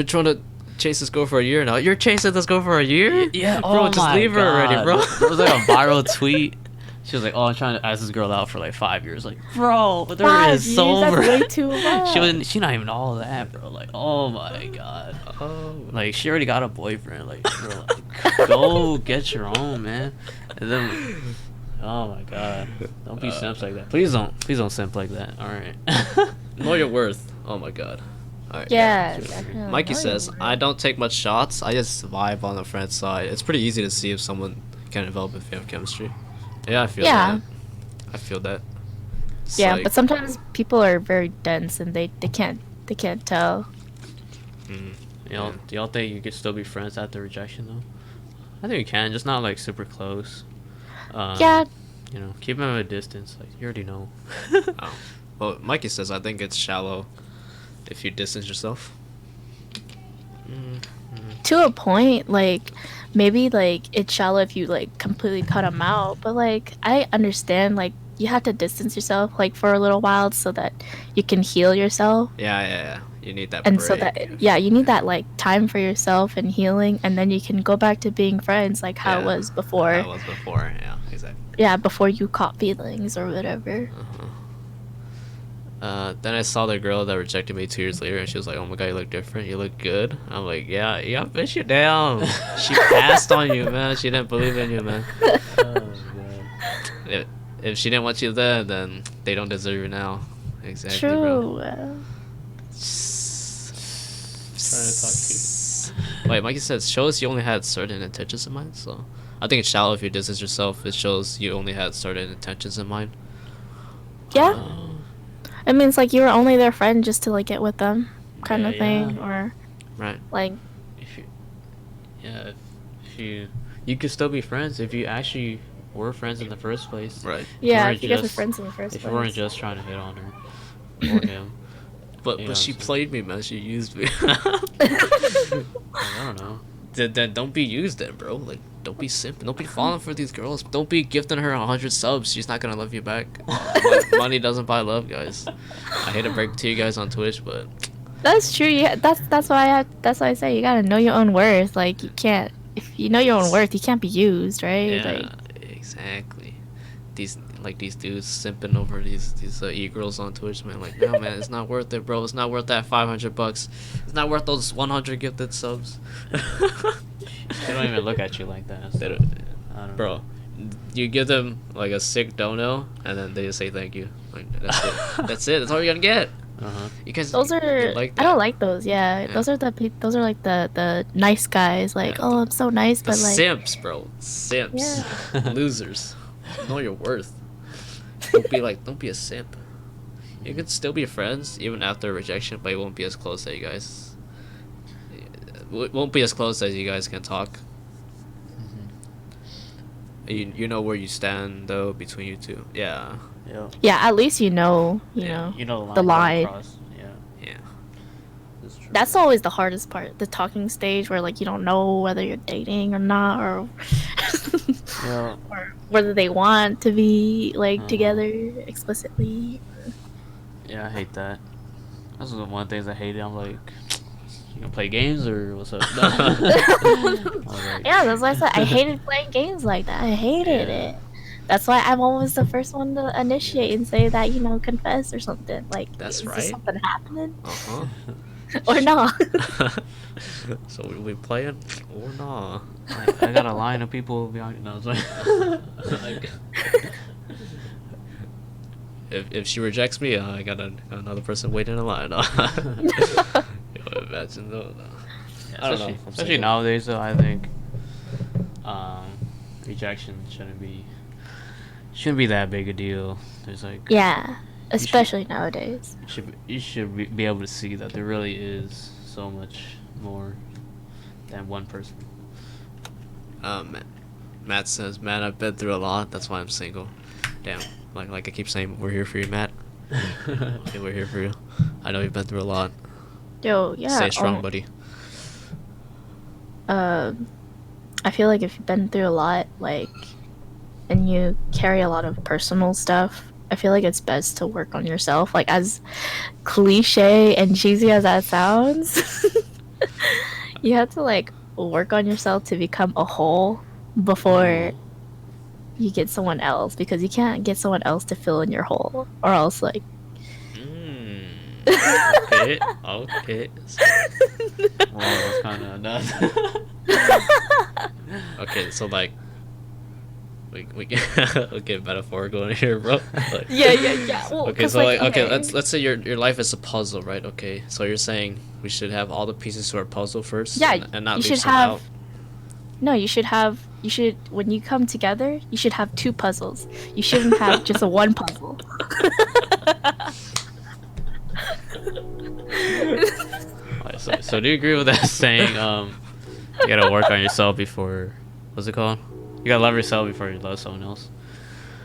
trying to chase this girl for a year now. You're chasing this girl for a year? Yeah, bro, just leave her already, bro. There was like a viral tweet. She was like, "Oh, I'm trying to ask this girl out for like 5 years." Like, bro, they're 5 years, sober. that's way too much. She not even all that, bro. Like, oh my god. Oh. Like, she already got a boyfriend. Like, bro, like, go get your own, man. And then, oh my god, don't be simps like that. Please don't simp like that. All right. Know your worth. Oh my god. All right. Yeah. Mikey says, I don't take much shots. I just vibe on the friend side. It's pretty easy to see if someone can develop if you have chemistry. Yeah, I feel Yeah. that. I feel that. It's Yeah, like- but sometimes people are very dense and they can't tell. Mm, Do y'all think you could still be friends after rejection though? I think you can, just not like super close. Yeah. You know, keep them at a distance. Like, you already know. oh. Well, Mikey says, I think it's shallow if you distance yourself. To a point, like maybe like it's shallow if you like completely cut them out, but like I understand like you have to distance yourself like for a little while so that you can heal yourself. Yeah. You need that And break. so that yeah, you need that like time for yourself and healing, and then you can go back to being friends like how it Yeah, was before. That was before, yeah, exactly. Yeah, before you caught feelings or whatever. Then I saw the girl that rejected me 2 years later, and she was like, "Oh my god, you look different. You look good." I'm like, "Yeah, bitch, you down." She passed on you, man. She didn't believe in you, man. If she didn't want you then they don't deserve you now. Exactly, bro. True. Trying to talk to Wait, Mikey says shows you only had certain intentions in mind. So I think it's shallow if you distance yourself. It shows you only had certain intentions in mind. Yeah. It means like you were only their friend just to like get with them, kind of Yeah, thing, yeah. or Right. like If you could still be friends if you actually were friends in the first place. Right. yeah, weren't if you guys were just- friends in the first If place. you weren't just trying to hit on her or him. But Yeah, but she so- played me, man. She used me. Like, I don't know. Then don't be used then, bro. Like, don't be simping. Don't be falling for these girls. Don't be gifting her 100 subs. She's not gonna love you back. Money doesn't buy love, guys. I hate to break it to you guys on Twitch, but That's true. Yeah, that's why I say you gotta know your own worth. Like you can't, if you know your own worth, you can't be used, right? yeah, Like, exactly. These dudes simping over these e-girls on Twitch, man. Like, no, man, it's not worth it, bro. It's not worth that $500. It's not worth those 100 gifted subs. They don't even look at you like that. They So, don't- I don't know. Bro, you give them like a sick dono, and then they just say thank you. Like, that's it. That's it. That's all you're gonna get. Uh-huh. You guys, those you are like I don't that. like those. Yeah, Yeah. those are those are like the nice guys. Like, Yeah. oh, I'm so nice, The but like, simps, bro. Simps. Yeah. Losers. Know your worth. don't be a simp. You can still be friends even after rejection, but it won't be as close as you guys. It won't be as close as you guys can talk. You know where you stand though between you two. Yeah. Yeah. Yeah, at least you know, You know the line. Across. Yeah. Yeah. That's true. That's always the hardest part, the talking stage where like you don't know whether you're dating or not, or Yeah. or whether they want to be like Uh-huh. together explicitly. Yeah, I hate that. That's one of the things I hated. I'm like, you gonna play games or what's up? I was like, Yeah, that's why I said I hated playing games like that. I hated Yeah. it. That's why I'm always the first one to initiate and say that, confess or something. Like, That's is right. this something happening Uh-huh. or not? So we playing or nah? I got a line of people behind. No, it's like, If she rejects me, I got another person waiting in line. Imagine though. I don't know. I'm especially single. nowadays, though. I think rejection shouldn't be that big a deal. There's like Yeah, especially nowadays. you should be able to see that there really is so much more than one person. Matt says, "Man, I've been through a lot. That's why I'm single." Damn. Like I keep saying, we're here for you, Matt. Okay, we're here for you. I know you've been through a lot. Yo, yeah. Stay strong, buddy. I feel like if you've been through a lot, like, and you carry a lot of personal stuff, I feel like it's best to work on yourself. Like, as cliche and cheesy as that sounds, you have to, like, work on yourself to become a whole before you get someone else, because you can't get someone else to fill in your hole, or else, like, Okay. Okay. Well, that's kind of nuts. Okay. So like, we get okay, metaphorical in here, bro. Like, yeah. Well, okay, 'cause, so like, okay, let's say your life is a puzzle, right? Okay, so you're saying we should have all the pieces to our puzzle first, Yeah, and not you leave should some have. out. No, you should, when you come together, you should have two puzzles. You shouldn't have just a one puzzle. Alright, so do you agree with that saying? You gotta work on yourself before. What's it called? You gotta love yourself before you love someone else.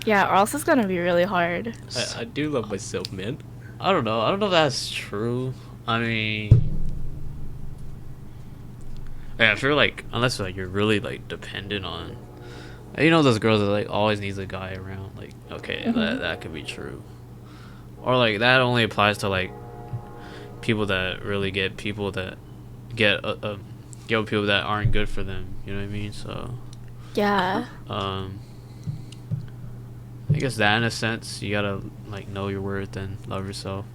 Yeah, or else it's gonna be really hard. I do love myself, man. I don't know. I don't know if that's true. I mean, yeah, I feel like unless like you're really like dependent on, those girls that like always needs a guy around. Like, okay, that could be true, or like that only applies to like people that really get people that get with people that aren't good for them. You know what I mean? So, Yeah. I guess that in a sense you gotta like know your worth and love yourself.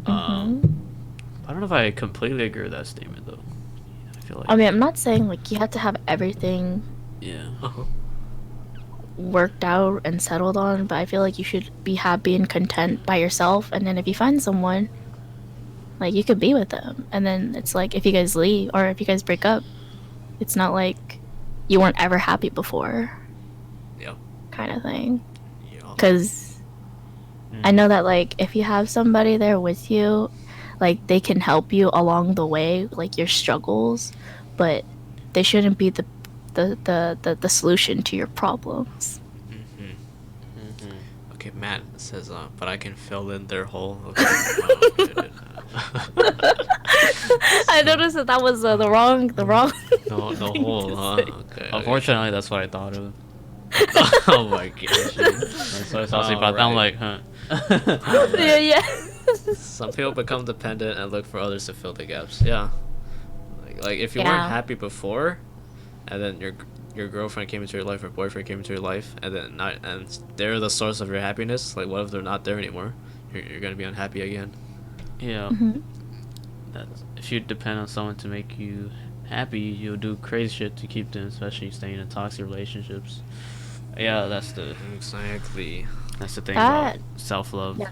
I don't know if I completely agree with that statement though. I feel like I mean, I'm not saying like you have to have everything yeah. worked out and settled on, but I feel like you should be happy and content by yourself, and then if you find someone, like, you could be with them, and then it's like if you guys leave or if you guys break up, it's not like you weren't ever happy before, Yep. kind of thing. Yeah. Because I know that like if you have somebody there with you, like they can help you along the way, like your struggles, but they shouldn't be the solution to your problems. Okay, Matt says, but I can fill in their hole. Okay. Okay. I noticed that was the wrong. No hole, huh? Okay. Unfortunately, that's what I thought of. Oh my gosh. That's what I was about that. I'm like, huh. Yeah. Some people become dependent and look for others to fill the gaps. Yeah. Like if you Yeah. weren't happy before, and then your girlfriend came into your life or boyfriend came into your life, and then they're the source of your happiness. Like, what if they're not there anymore? You're gonna be unhappy again. Yeah. That's, if you depend on someone to make you happy, you'll do crazy shit to keep them, especially staying in toxic relationships. Yeah, that's the Exactly. thing That- about self-love. Yeah.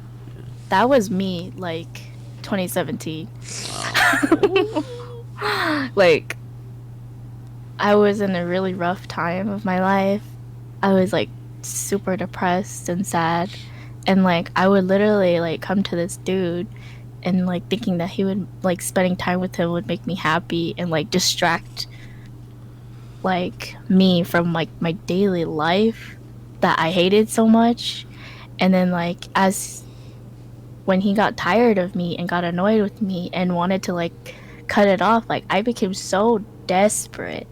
That was me, like 2017. Like, I was in a really rough time of my life. I was like super depressed and sad, and like I would literally like come to this dude and like thinking that he would like spending time with him would make me happy and like distract like me from like my daily life that I hated so much. And then like as when he got tired of me and got annoyed with me and wanted to like cut it off, like I became so desperate.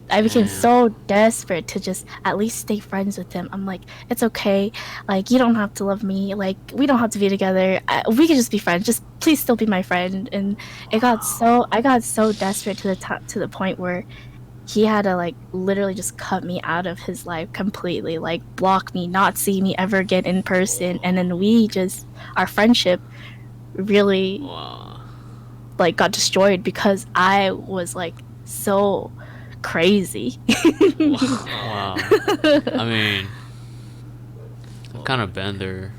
I became Damn. so desperate to just at least stay friends with him. I'm like, it's okay. Like, you don't have to love me. Like, we don't have to be together. We can just be friends. Just please still be my friend. And I got so desperate to the top, to the point where he had to like literally just cut me out of his life completely, like block me, not see me ever again in person. And then our friendship really Wow. like got destroyed because I was like so crazy. Wow. I mean, I've kind of been there,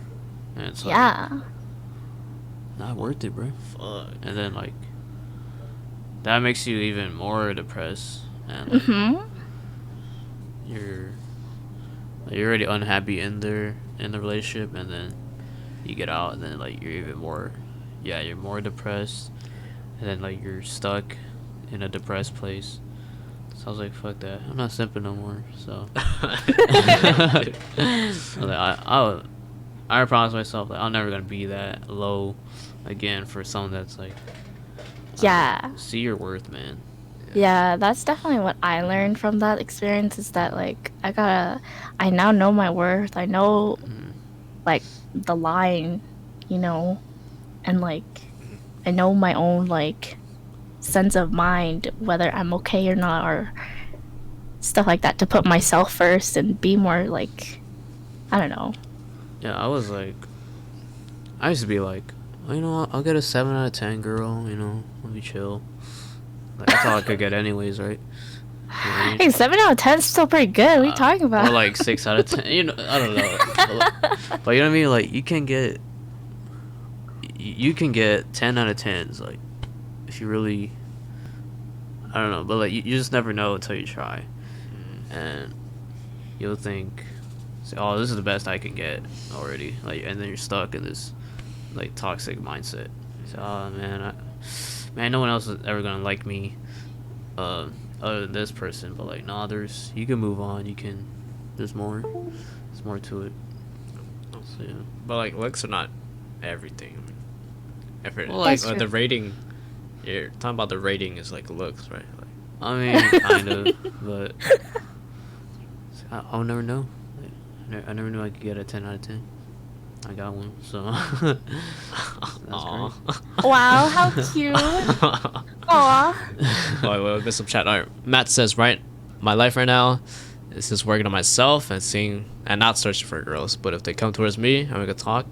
and it's like Yeah. not worth it, bro. Fuck. And then like that makes you even more depressed, and like Mhm. you're already unhappy in the relationship, and then you get out, and then like you're even more, yeah, you're more depressed, and then like you're stuck in a depressed place. So I was like, fuck that. I'm not simping no more. So I was like, I promised myself that I'm never gonna be that low again for someone that's like, Yeah. see your worth, man. Yeah, that's definitely what I learned from that experience is that like I now know my worth. I know like the line, you know, and like I know my own like sense of mind whether I'm okay or not or stuff like that to put myself first and be more like I don't know. Yeah, I was like, I used to be like, oh, you know, I'll get a 7 out of 10, girl. You know, I'll be chill. Like, that's all I could get, anyways, right? Yeah, Hey, 7 out of 10 is still pretty good. What are you talking about? or like 6 out of 10. You know, I don't know. But you know what I mean? Like, you can get 10 out of 10s. Like, if you really, I don't know. But like, you just never know until you try, and you'll think, oh, this is the best I can get already. Like, and then you're stuck in this like toxic mindset. So, oh man, no one else is ever gonna like me, other than this person. But like, nah, you can move on. There's more to it. So yeah. But like looks are not everything. I mean, if it, Well, like That's true. the rating, you're talking about the rating is like looks, right? Like, I mean, kind of, but I'll never know. Like, I never knew I could get a 10 out of 10. I got one, so that's aw. great. Wow, how cute. Aw. Wait, we missed some chat. All right, Matt says, right, my life right now is just working on myself and seeing and not searching for girls. But if they come towards me and we can talk,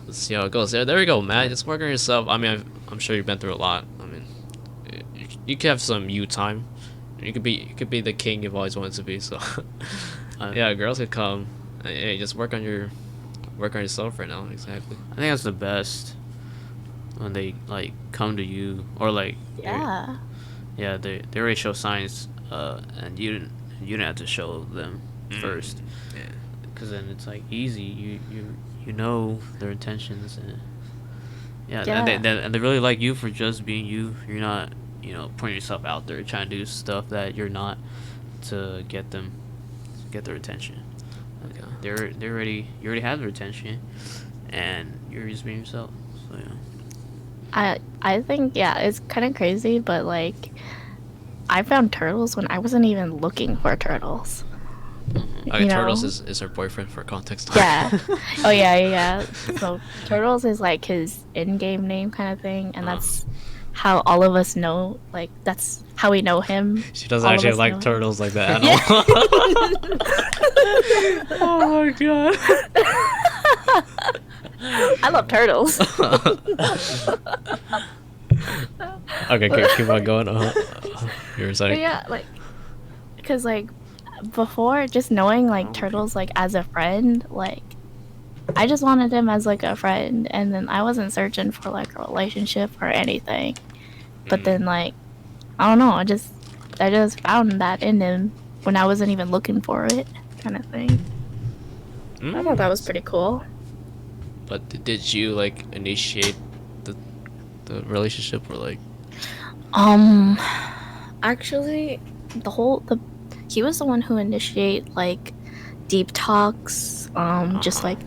let's see how it goes. There we go, Matt. Just work on yourself. I mean, I'm sure you've been through a lot. I mean, you could have some you time. You could be the king you've always wanted to be. So, yeah, girls could come. Hey, just work on yourself right now. Exactly. I think that's the best when they like come to you, or like Yeah. yeah, they already show signs, and you didn't have to show them first, Yeah. because then it's like easy. You know their intentions, and yeah, Yeah. and they really like you for just being you. You're not, putting yourself out there trying to do stuff that you're not to get their attention. Like, you already have their attention, and you're just being yourself. So yeah. I think yeah, it's kind of crazy, but like I found turtles when I wasn't even looking for turtles. Okay, You know? Turtles is her boyfriend for context. Yeah. Oh yeah. So turtles is like his in-game name kind of thing, and that's how all of us know. Like that's how we know him. She doesn't All of actually us like know him. turtles like that. Yeah. Oh my god. I love turtles. Okay, keep on going. You were But saying. yeah, like, because like before, just knowing like turtles like as a friend, like I just wanted him as like a friend, and then I wasn't searching for like a relationship or anything. But then like I don't know, I just found that in him when I wasn't even looking for it. kind of thing. I thought that was pretty cool. But did you like initiate the relationship or like? Actually, he was the one who initiate like deep talks, just like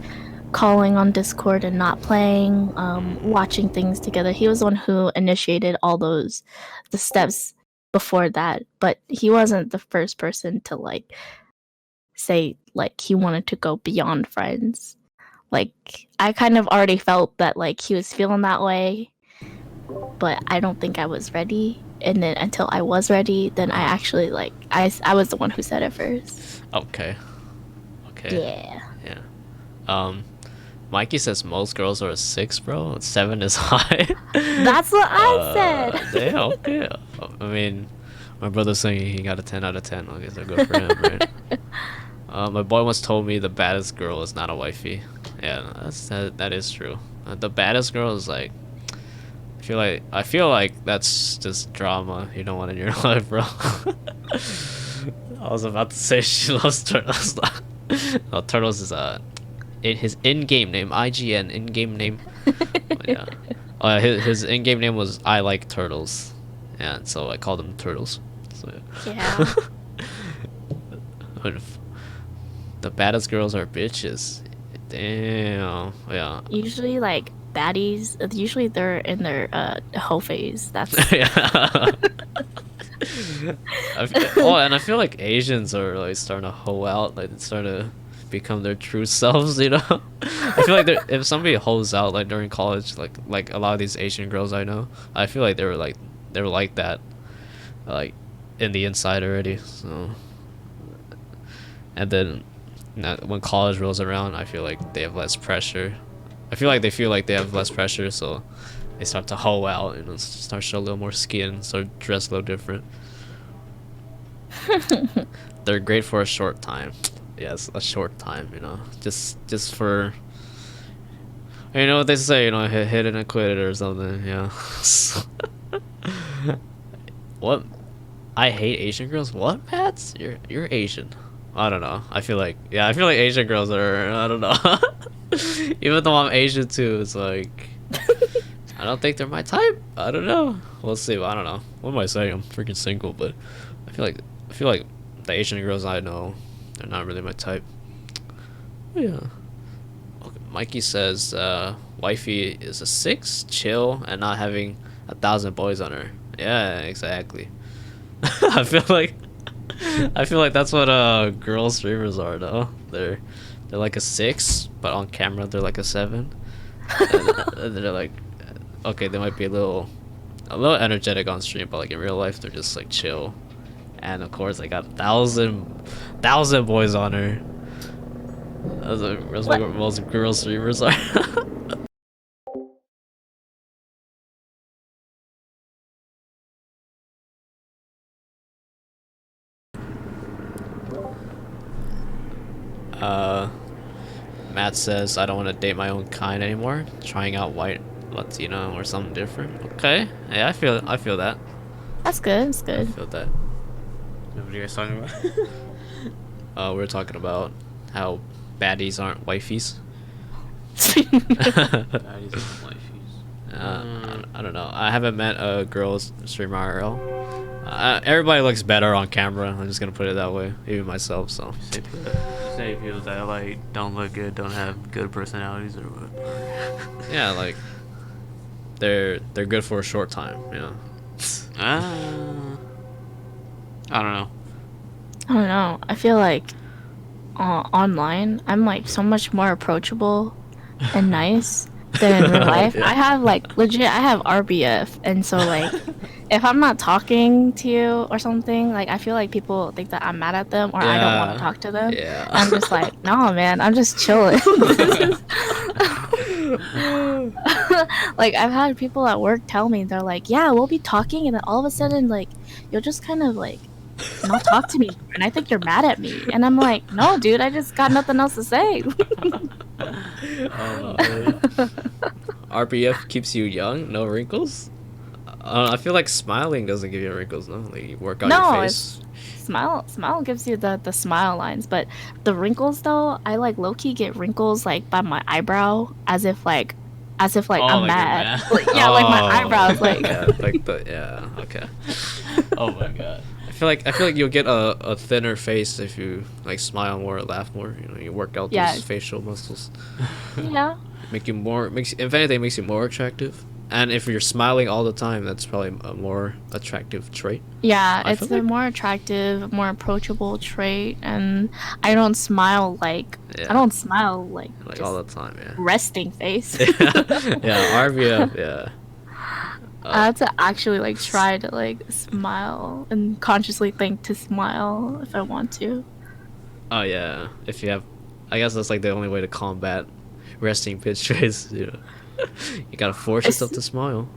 calling on Discord and not playing, watching things together. He was the one who initiated all the steps before that, but he wasn't the first person to like say like he wanted to go beyond friends. Like I kind of already felt that like he was feeling that way, but I don't think I was ready. And then until I was ready, then I actually like I was the one who said it first. Okay. Yeah. Yeah. Mikey says most girls are a 6, bro. 7 is high. That's what I said. Yeah, okay. I mean, my brother's saying he got a 10 out of 10. I guess I'll go for him, right? My boy once told me the baddest girl is not a wifey. Yeah, that is true. The baddest girl is like, I feel like that's just drama you don't want in your life, bro. I was about to say she loves turtles. No, turtles is his in-game name, IGN in-game name. Yeah. His in-game name was I like turtles, and so I called him Turtles. So Yeah. The baddest girls are bitches. Damn. Yeah. Usually like baddies, usually they're in their hoe phase. That's Yeah. And I feel like Asians are like starting to hoe out, like it's starting to become their true selves, you know. I feel like if somebody hoes out like during college, like a lot of these Asian girls I know, I feel like they were like that, like in the inside already. So, and then when college rolls around, I feel like they have less pressure. I feel like they have less pressure, so they start to hoe out, start show a little more skin, start dress a little different. They're great for a short time. Yes, a short time, just for, you know what they say, hit it and quit it or something. Yeah. What? I hate Asian girls. What, Pats? You're Asian. I don't know. I feel like Asian girls are, I don't know. Even though I'm Asian too, it's like I don't think they're my type. I don't know. We'll see. I don't know. What am I saying? I'm freaking single, but I feel like the Asian girls I know, they're not really my type. Yeah. Okay. Mikey says wifey is a 6, chill, and not having 1,000 boys on her. Yeah, exactly. I feel like that's what girl streamers are though. They're like a 6, but on camera they're like a 7. And they're like, okay, they might be a little energetic on stream, but like in real life they're just like chill. And of course they got 1,000 boys on her. That's like what most girl streamers are. Matt says I don't want to date my own kind anymore. Trying out white Latino or something different. Okay, yeah, I feel that. That's good. That's I good. feel that. What are you guys talking about? We were talking about how baddies aren't wifeys. Baddies and wifeys. I don't know. I haven't met a girl streamer IRL. Everybody looks better on camera. I'm just gonna put it that way, even myself. So. Say people that like don't look good, don't have good personalities, or what? Yeah, like they're good for a short time. I don't know. I don't know. I feel like online I'm like so much more approachable and nice than in real life. Yeah. I have like legit I have RBF, and so like if I'm not talking to you or something, like I feel like people think that I'm mad at them or I don't want to talk to them. Yeah. I'm just like, no man, I'm just chilling. Like I've had people at work tell me, they're like, yeah, we'll be talking, and then all of a sudden like you'll just kind of like not talk to me, and I think you're mad at me, and I'm like, no dude, I just got nothing else to say. RBF keeps you young, no wrinkles. I feel like smiling doesn't give you wrinkles, no? Like you work out No, your it's face. smile gives you the smile lines, but the wrinkles though, I like low key get wrinkles like by my eyebrow as if like Oh, I'm like you're mad. mad. Like, yeah, like my eyebrows like Yeah, like the okay. Oh my god. I feel like you'll get a thinner face if you like smile more or laugh more. You know, you work out Yeah. those facial muscles. yeah. Make you more makes if anything makes you more attractive. And if you're smiling all the time, that's probably a more attractive trait. Yeah, I it's feel a like more attractive, more approachable trait, and I don't smile like Yeah. I don't smile like like just all the time, yeah. resting face. Yeah, RBF, yeah. I have to actually like try to like smile and consciously think to smile if I want to. Oh yeah. If you have I guess that's like the only way to combat resting bitch face, you know. You gotta force It's, yourself to smile.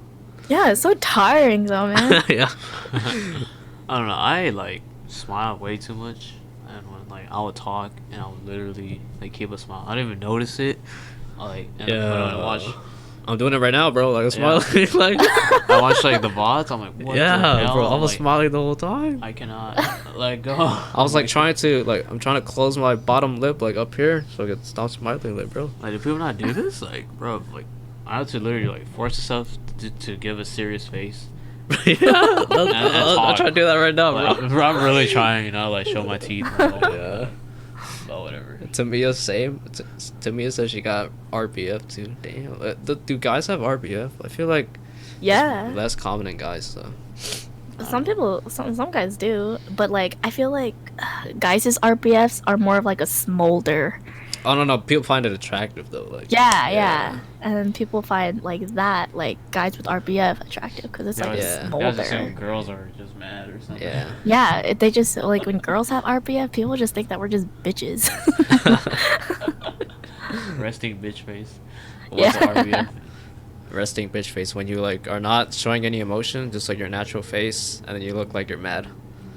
yeah, it's so tiring though, man. Yeah. I don't know. I like smile way too much, and when like I would talk and I would literally like keep a smile. I didn't even notice it. And when I watch, I'm doing it right now, bro. Like I'm Yeah. smiling like I watch like the VODs. I'm like, what the yeah, hell? bro. I was Like, smiling the whole time. I cannot let go. I was like trying to like I'm trying to close my bottom lip like up here so I could stop smiling, like bro. Like, do people not do this? Like, bro, like, I have to literally like force yourself to give a serious face. Yeah, I'll talk. try to do that right now, Like, bro. I'm really trying, you know, like show my teeth. And, like, Yeah. but whatever. To me, it's same. To me, it says she got RBF too. Damn. Do guys have RBF? I feel like Yeah. it's less common in guys, so. Some people, some guys do, but like I feel like guys' RBFs are more of like a smolder. Oh no, people find it attractive though. Like. Yeah. And people find like that, like guys with RBF attractive because it's like Yeah. a I was smolder. assuming girls are just mad or something. Yeah. Yeah, they just like when girls have RBF, people just think that we're just bitches. Resting bitch face. Yeah. What's RBF? Resting bitch face when you like are not showing any emotion, just like your natural face, and then you look like you're mad.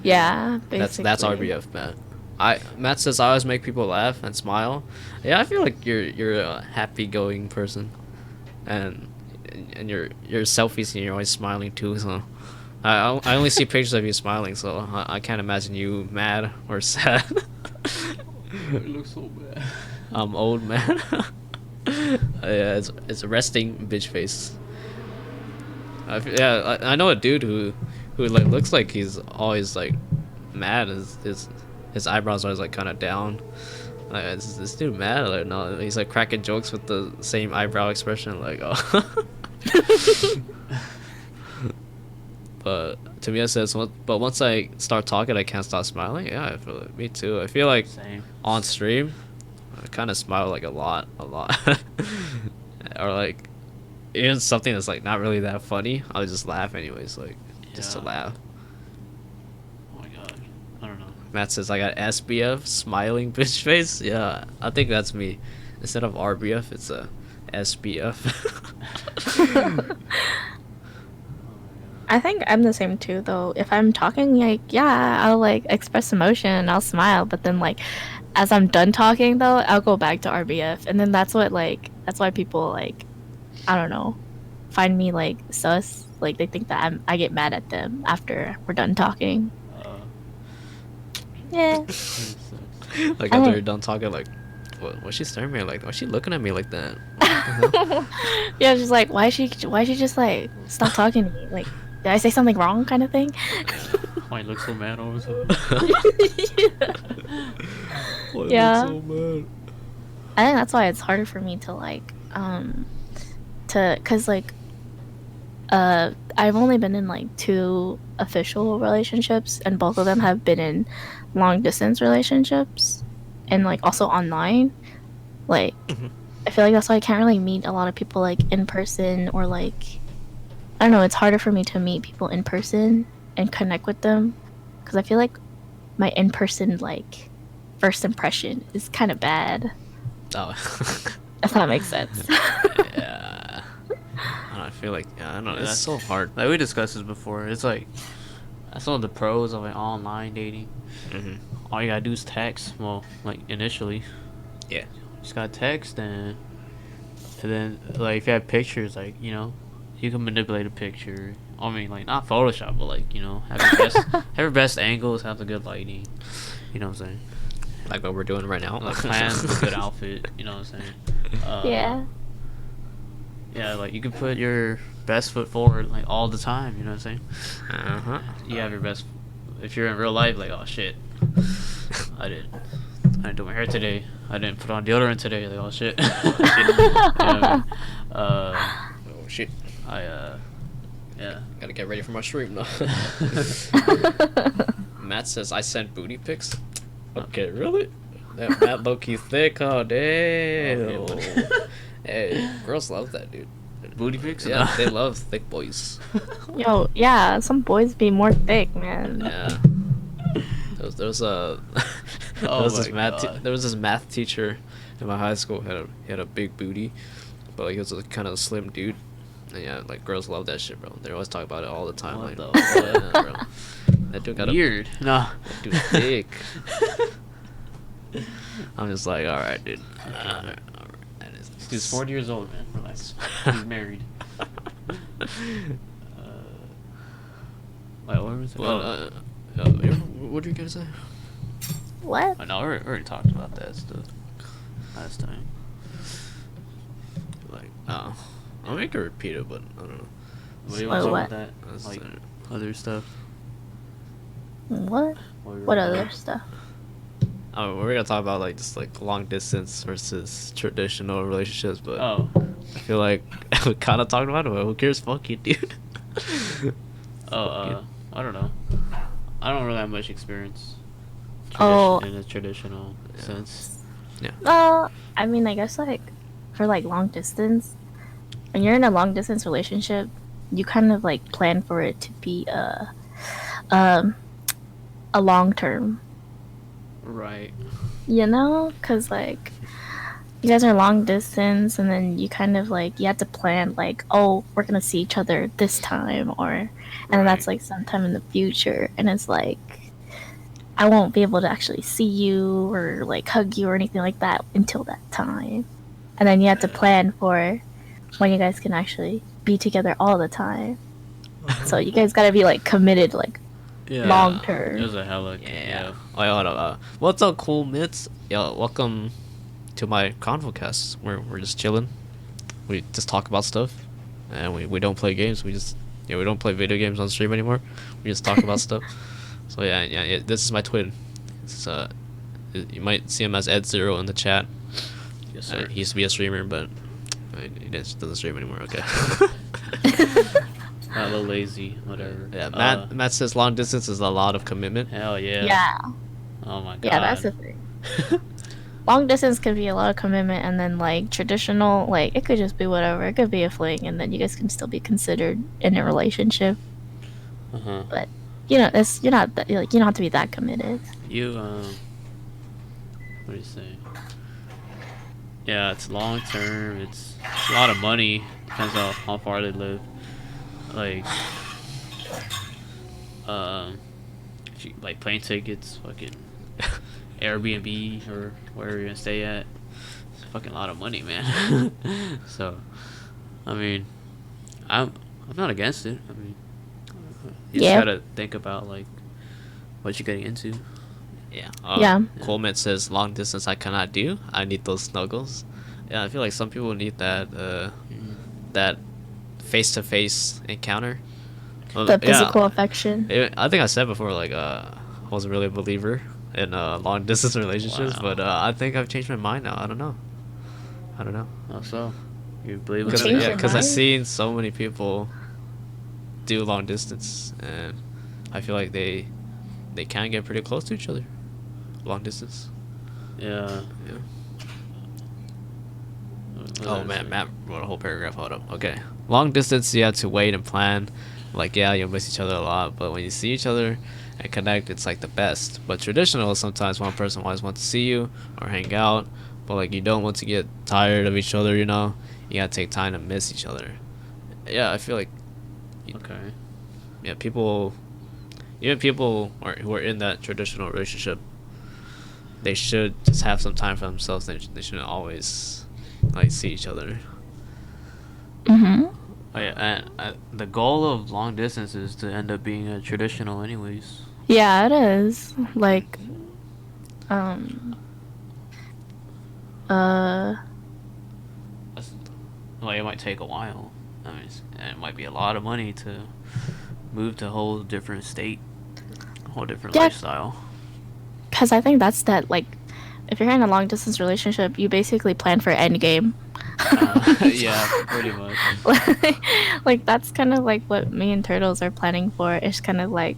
Yeah, basically. That's RBF, Matt. Matt says I always make people laugh and smile. Yeah, I feel like you're a happy going person, and your selfies and you're always smiling too. So I only see pictures of you smiling, so I can't imagine you mad or sad. It looks so bad. I'm old, man. Yeah, it's a resting bitch face. I know a dude who like looks like he's always like mad. His eyebrows are always like kind of down. Like, is this dude mad or no? He's like cracking jokes with the same eyebrow expression, like oh. But to me, it says, but once I start talking, I can't stop smiling. Yeah, I feel it. Me too. I feel like Same. on stream, I kind of smile like a lot, or like even something that's like not really that funny. I'll just laugh anyways, like just to Yeah. laugh. Oh my god. I don't know. Matt says I got SBF, smiling bitch face. Yeah, I think that's me. Instead of RBF, it's a SBF. I think I'm the same too, though. If I'm talking, like, yeah, I'll like express emotion, I'll smile, but then like, as I'm done talking, though, I'll go back to RBF, and then that's why people like, I don't know, find me like sus. Like they think that I get mad at them after we're done talking. Yeah. Like I after don't- you're done talking, like, what's she staring at me like? Why's she looking at me like that? Yeah, just like why she just like stop talking to me? Like, did I say something wrong, kind of thing? Why you look so mad all the time? Why Yeah. so mad? I think that's why it's harder for me to like cause like I've only been in like 2 official relationships, and both of them have been in long distance relationships and like also online. Like I feel like that's why I can't really meet a lot of people like in person, or like I don't know, it's harder for me to meet people in person and connect with them because I feel like my in person like first impression is kind of bad, Oh. if that makes sense. Yeah. I feel like I don't know. It's That's- so hard. Like we discussed this before. It's like that's one of the pros of like online dating. Hmm. All you gotta do is text. Well, like initially, Yeah. just gotta text and then like if you have pictures, like you know, you can manipulate a picture I mean, like not Photoshop, but like have your best angles, have the good lighting. You know what I'm saying? Like what we're doing right now. Like plan a good outfit. You know what I'm saying? Yeah. Yeah, like you can put your best foot forward like all the time. You know what I'm saying? You have your best. If you're in real life, like, oh shit, I didn't do my hair today. I didn't put on deodorant today. Like, oh shit. Shit. You know what I mean? Oh shit! Yeah. Gotta get ready for my stream now. Matt says I sent booty pics. Okay, really? That Matt low-key thick, oh damn. Okay, Hey, girls love that, dude. Booty pics? Yeah, they love thick boys. Yo, yeah, some boys be more thick, man. Yeah. There was Oh this my God. there was this math teacher in my high school he had a big booty, but like he was a kind of slim dude. And yeah, like girls love that shit, bro. They always talk about it all the time. What like, the fuck? yeah, bro. That dude got Weird. Nah. that dude thick. I'm just like, all right, dude. All right. That is, He's 40 years old, man. Relax. He's married. Wait, what was it? Well, what are you gonna say? What? I know, we already talked about that stuff last time. Like, I'll make her repeat it, but I don't know. What do you Wait, want to what? talk about that? That's, Like, other stuff? What? What other stuff? We're gonna talk about like just like long distance versus traditional relationships, but Oh. I feel like we kind of talked about it. But who cares? Fuck you, dude. I don't know. I don't really have much experience Oh. in a traditional sense. I mean, I guess like for like long distance, when you're in a long distance relationship, you kind of like plan for it to be a long term, Right. you know? Because like you guys are long distance, and then you kind of like you have to plan like, oh, we're gonna see each other this time, and that's like sometime in the future, and it's like I won't be able to actually see you or like hug you or anything like that until that time. And then you have to plan for when you guys can actually be together all the time. So you guys gotta be like committed, like Yeah. long It term. was a hella. Yeah. Oh, yeah, hold up. What's up, cool mitts? Yo, welcome to my ConvoCast. We're just chilling. We just talk about stuff, and we don't play games. We don't play video games on stream anymore. We just talk about stuff. So yeah. This is my twin. It's, you might see him as Ed0 in the chat. Yes, sir. He used to be a streamer, but he doesn't stream anymore. Okay. A little lazy, whatever. Yeah, Matt says long distance is a lot of commitment. Hell yeah. Yeah. Oh my god. Yeah, that's the thing. Long distance could be a lot of commitment, and then like traditional, like it could just be whatever. It could be a fling, and then you guys can still be considered in a relationship. Uh-huh. But you know, you're not like you don't have to be that committed. You what do you say? Yeah, it's long term. It's a lot of money. Depends on how far they live. Like, if you, like plane tickets, fucking Airbnb or wherever you're gonna stay at. It's a fucking lot of money, man. So, I mean, I'm not against it. I mean, you just Yeah. gotta think about like what you're getting into. Yeah. Yeah. Coleman says long distance I cannot do. I need those snuggles. Yeah, I feel like some people need that that face to face encounter. Well, The physical affection. I think I said before like I wasn't really a believer in long distance relationships, Wow. but I think I've changed my mind now. I don't know. Oh, so you believe in Because Change it? your I've mind? seen so many people do long distance, and I feel like they can get pretty close to each other. Long distance. Yeah. Yeah. What Oh did I man, say? Matt wrote a whole paragraph. Hold up. Okay. Long distance, you have to wait and plan. Like, yeah, you'll miss each other a lot, but when you see each other and connect, it's like the best. But traditional, sometimes one person always wants to see you or hang out, but like you don't want to get tired of each other. You know, you gotta take time to miss each other. Yeah, I feel like Okay. yeah, people, even people who are in that traditional relationship, they should just have some time for themselves. They shouldn't always like see each other. Mm-hmm. Oh, yeah, and the goal of long distance is to end up being a traditional, anyways. Yeah, it is. Like, um, uh, That's, like it might take a while. I mean, and it might be a lot of money to move to a whole different state, a whole different yeah, lifestyle. because I think that's that. Like, if you're in a long distance relationship, you basically plan for end game. Yeah, pretty much. Like that's kind of like what me and Turtles are planning for. It's kind of like,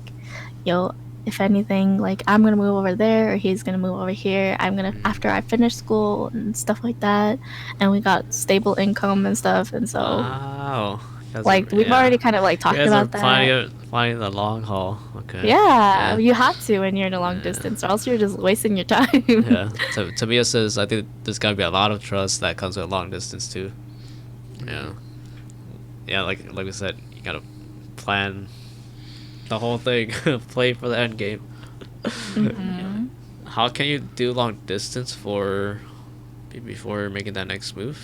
yo, if anything, like I'm gonna move over there or he's gonna move over here. I'm gonna Mm. after I finish school and stuff like that, and we got stable income and stuff, and so Wow. You guys are, like we've yeah. already kind of like You talked guys are about that. planning the long haul. Okay. Yeah, Yeah. you have to when you're in a long Yeah. distance, or else you're just wasting your time. Yeah. To me, it says I think there's gonna be a lot of trust that comes with long distance too. Yeah. Yeah. Like we said, you gotta plan the whole thing, play for the end game. Hmm. How can you do long distance before making that next move?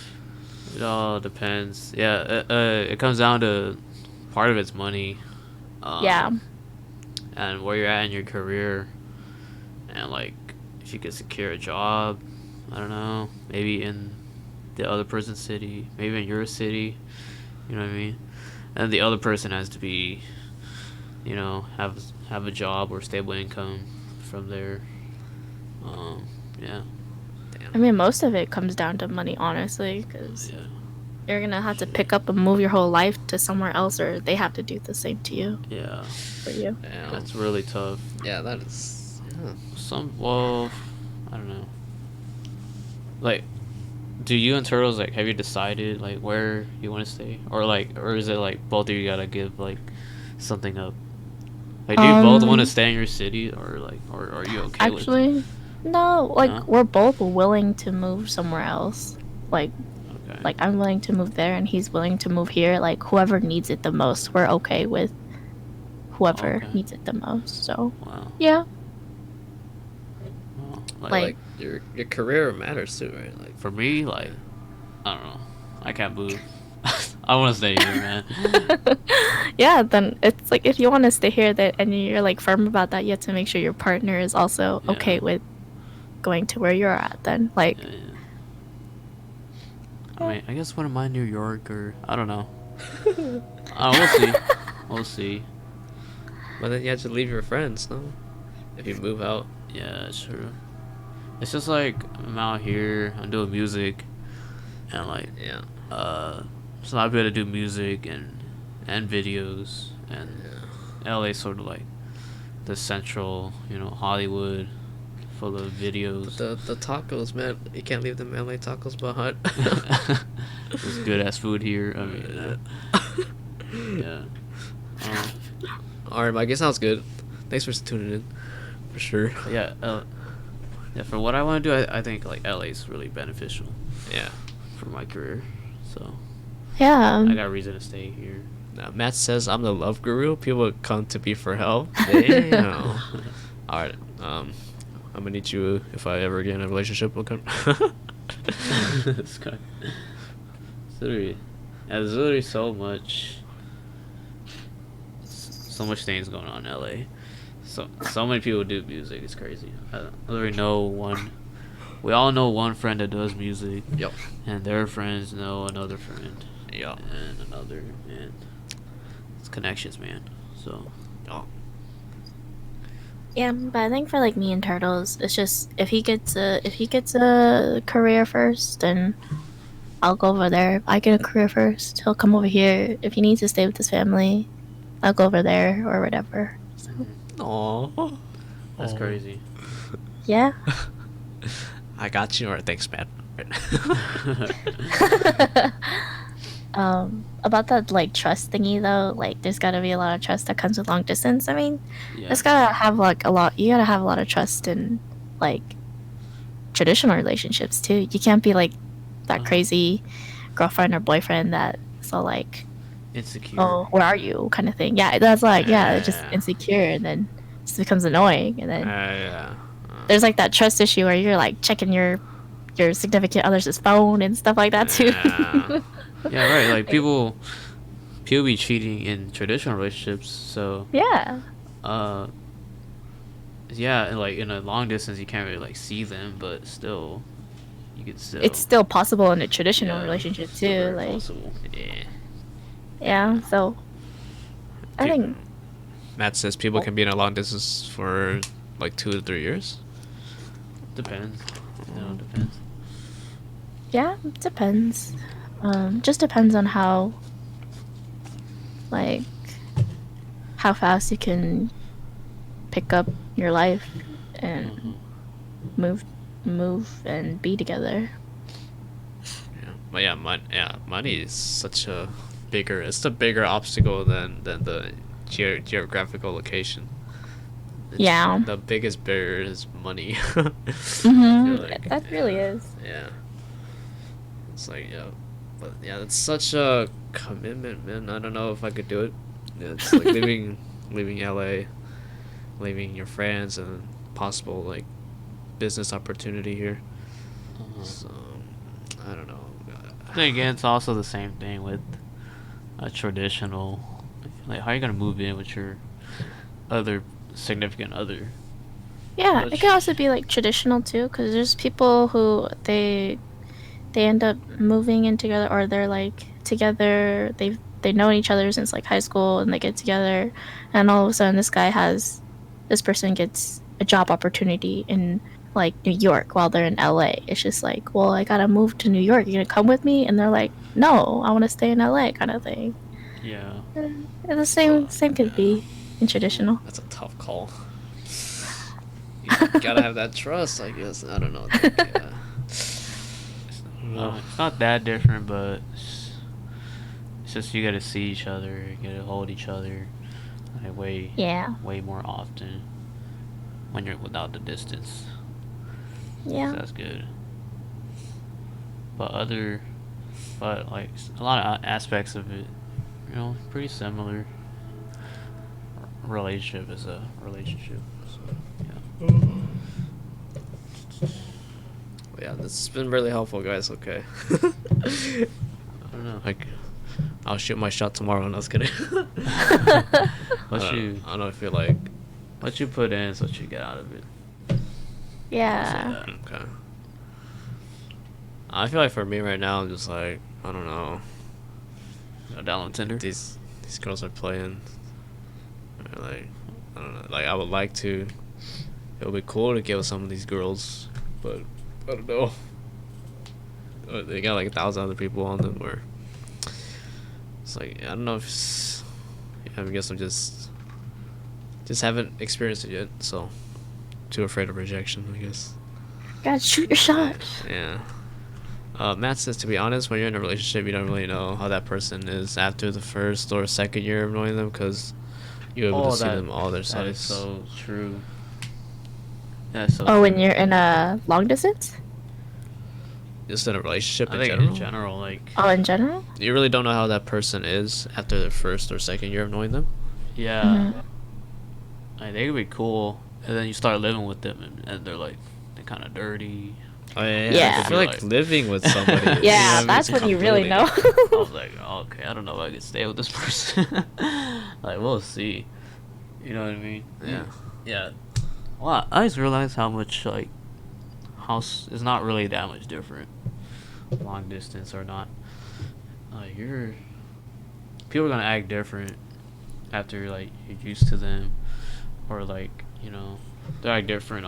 It all depends. Yeah, it comes down to part of it's money, Yeah. and where you're at in your career, and like if you could secure a job. I don't know, maybe in the other person's city, maybe in your city. You know what I mean? And the other person has to be, have a job or stable income from there. Yeah, I mean, most of it comes down to money, honestly, because yeah, you're gonna have to pick up and move your whole life to somewhere else, or they have to do the same to you yeah. for you. Yeah. That's really tough. Yeah. That is. Yeah. Well, I don't know. Like, do you and Turtles like have you decided like where you want to stay, or is it like both of you gotta give like something up? Like, do you both want to Um, stay in your city, or are you okay with? actually, no. No? Like we're both willing to move somewhere else. Like, Okay. like I'm willing to move there, and he's willing to move here. Like whoever needs it the most, we're okay with whoever Okay. needs it the most. So Wow. yeah, Wow. like Your career matters too, right? Like for me, like I don't know, I can't move. I want to stay here, man. yeah. Then it's like if you want to stay here, that and you're like firm about that, you have to make sure your partner is also okay Yeah. with going to where you're at. Then like Yeah, yeah. I mean, I guess when am I New York or I don't know. We'll see. We'll see. but then you have to leave your friends, no? If you move out. Yeah, it's true. It's just like I'm out here, I'm doing music, and like Yeah. it's not good to do music and videos, and LA sort of like the central, Hollywood, full of videos. The tacos, man. You can't leave them LA tacos behind. There's good ass food here. I mean, yeah. Alright, I guess sounds good. Thanks for tuning in. For sure. Yeah. Yeah. For what I want to do, I think like LA is really beneficial Yeah. for my career. So yeah. I got a reason to stay here. Now, Matt says I'm the love guru. People come to me for help. Damn. Alright. I'm gonna need you if I ever get in a relationship. Okay. It's kind literally, yeah, there's literally so much things going on in LA. So many people do music. It's crazy. I literally know one. We all know one friend that does music, Yep. and their friends know another friend, Yep. and another, and it's connections, man. So Yep. Yeah, but I think for like me and Turtles, it's just if he gets a career first, then I'll go over there. If I get a career first, he'll come over here. If he needs to stay with his family, I'll go over there or whatever. So, Aww. that's Aw. crazy. yeah. I got you. Alright, thanks, Matt. About that like trust thingy though, like there's gotta be a lot of trust that comes with long distance. I mean, Yeah. it's gotta have like a lot. You gotta have a lot of trust in like traditional relationships too. You can't be like that Uh-huh. crazy girlfriend or boyfriend that so like, Insecure. oh, where are you kind of thing. Yeah, that's like yeah, it's just Yeah. insecure and then it just becomes annoying and then Yeah. there's like that trust issue where you're like checking your significant other's phone and stuff like that too. Yeah. Yeah, right. Like people, people be cheating in traditional relationships. So Yeah. uh, yeah, and like in a long distance, you can't really like see them, but still, you could still. It's still possible in a traditional Yeah, relationship still too. very Like, possible. Yeah. yeah. So I Pe- think Matt says people can be in a long distance for like 2 to 3 years. Depends. Depends. yeah, it depends. Just depends on like how fast you can pick up your life and move and be together. Yeah, but yeah, money is such a bigger. It's the bigger obstacle than the geographical location. Yeah. The biggest barrier is money. I feel Mm-hmm. like, That really is. yeah. It's like, yeah, but yeah, it's such a commitment, man. I don't know if I could do it. Yeah, it's like leaving LA, leaving your friends, and possible like business opportunity here. So I don't know. Then again, it's also the same thing with a traditional. Like, how are you gonna move in with your other significant other? Yeah, it Which, could also be like traditional too, because there's people who they end up moving in together, or they're like together. They know each other since like high school, and they get together, and all of a sudden this person gets a job opportunity in like New York while they're in LA. It's just like, well, I gotta move to New York. You gonna come with me? And they're like, no, I want to stay in LA, kind of thing. yeah. And the same could be in traditional. That's a tough call. You gotta have that trust, I guess. I don't know. Like, It's not that different, but it's just you gotta see each other, you gotta hold each other, like Yeah, way more often when you're without the distance. So yeah. that's good. But like a lot of aspects of it, pretty similar. Relationship is a relationship. So yeah. yeah, this has been really helpful, guys. Okay. I don't know. Like, I'll shoot my shot tomorrow. No, I was kidding. What I don't feel like. what you put in is what you get out of it. Yeah. Okay. I feel like for me right now, I'm just like, I don't know. Download Tinder. These girls are playing. Like, I don't know. Like, I would like to. It would be cool to get with some of these girls, but I don't know. They got like 1,000 other people on them, where it's like, I don't know if I guess I'm just haven't experienced it yet, so too afraid of rejection, I guess. Gotta shoot your shot. Yeah. Matt says, to be honest, when you're in a relationship, you don't really know how that person is after the first or second year of knowing them, because you're able to see them all their That is sides. so true. That's so Oh, true. when you're in a long distance? Just in a relationship I in think general. in general, like, Oh, in general? You really don't know how that person is after their first or second year of knowing them. yeah, Mhm. like, they could be cool, and then you start living with them, and they're kind of dirty. Oh yeah. Yeah. I feel like living with somebody. is- Yeah, you know what I mean? that's It's when you really know. I was like, oh, okay, I don't know if I can stay with this person. Like, we'll see. You know what I mean? Yeah. Yeah. Well, I just realized how much, like, house is not really that much different, long distance or not. People are gonna act different after, like, you're used to them, or, like, they act different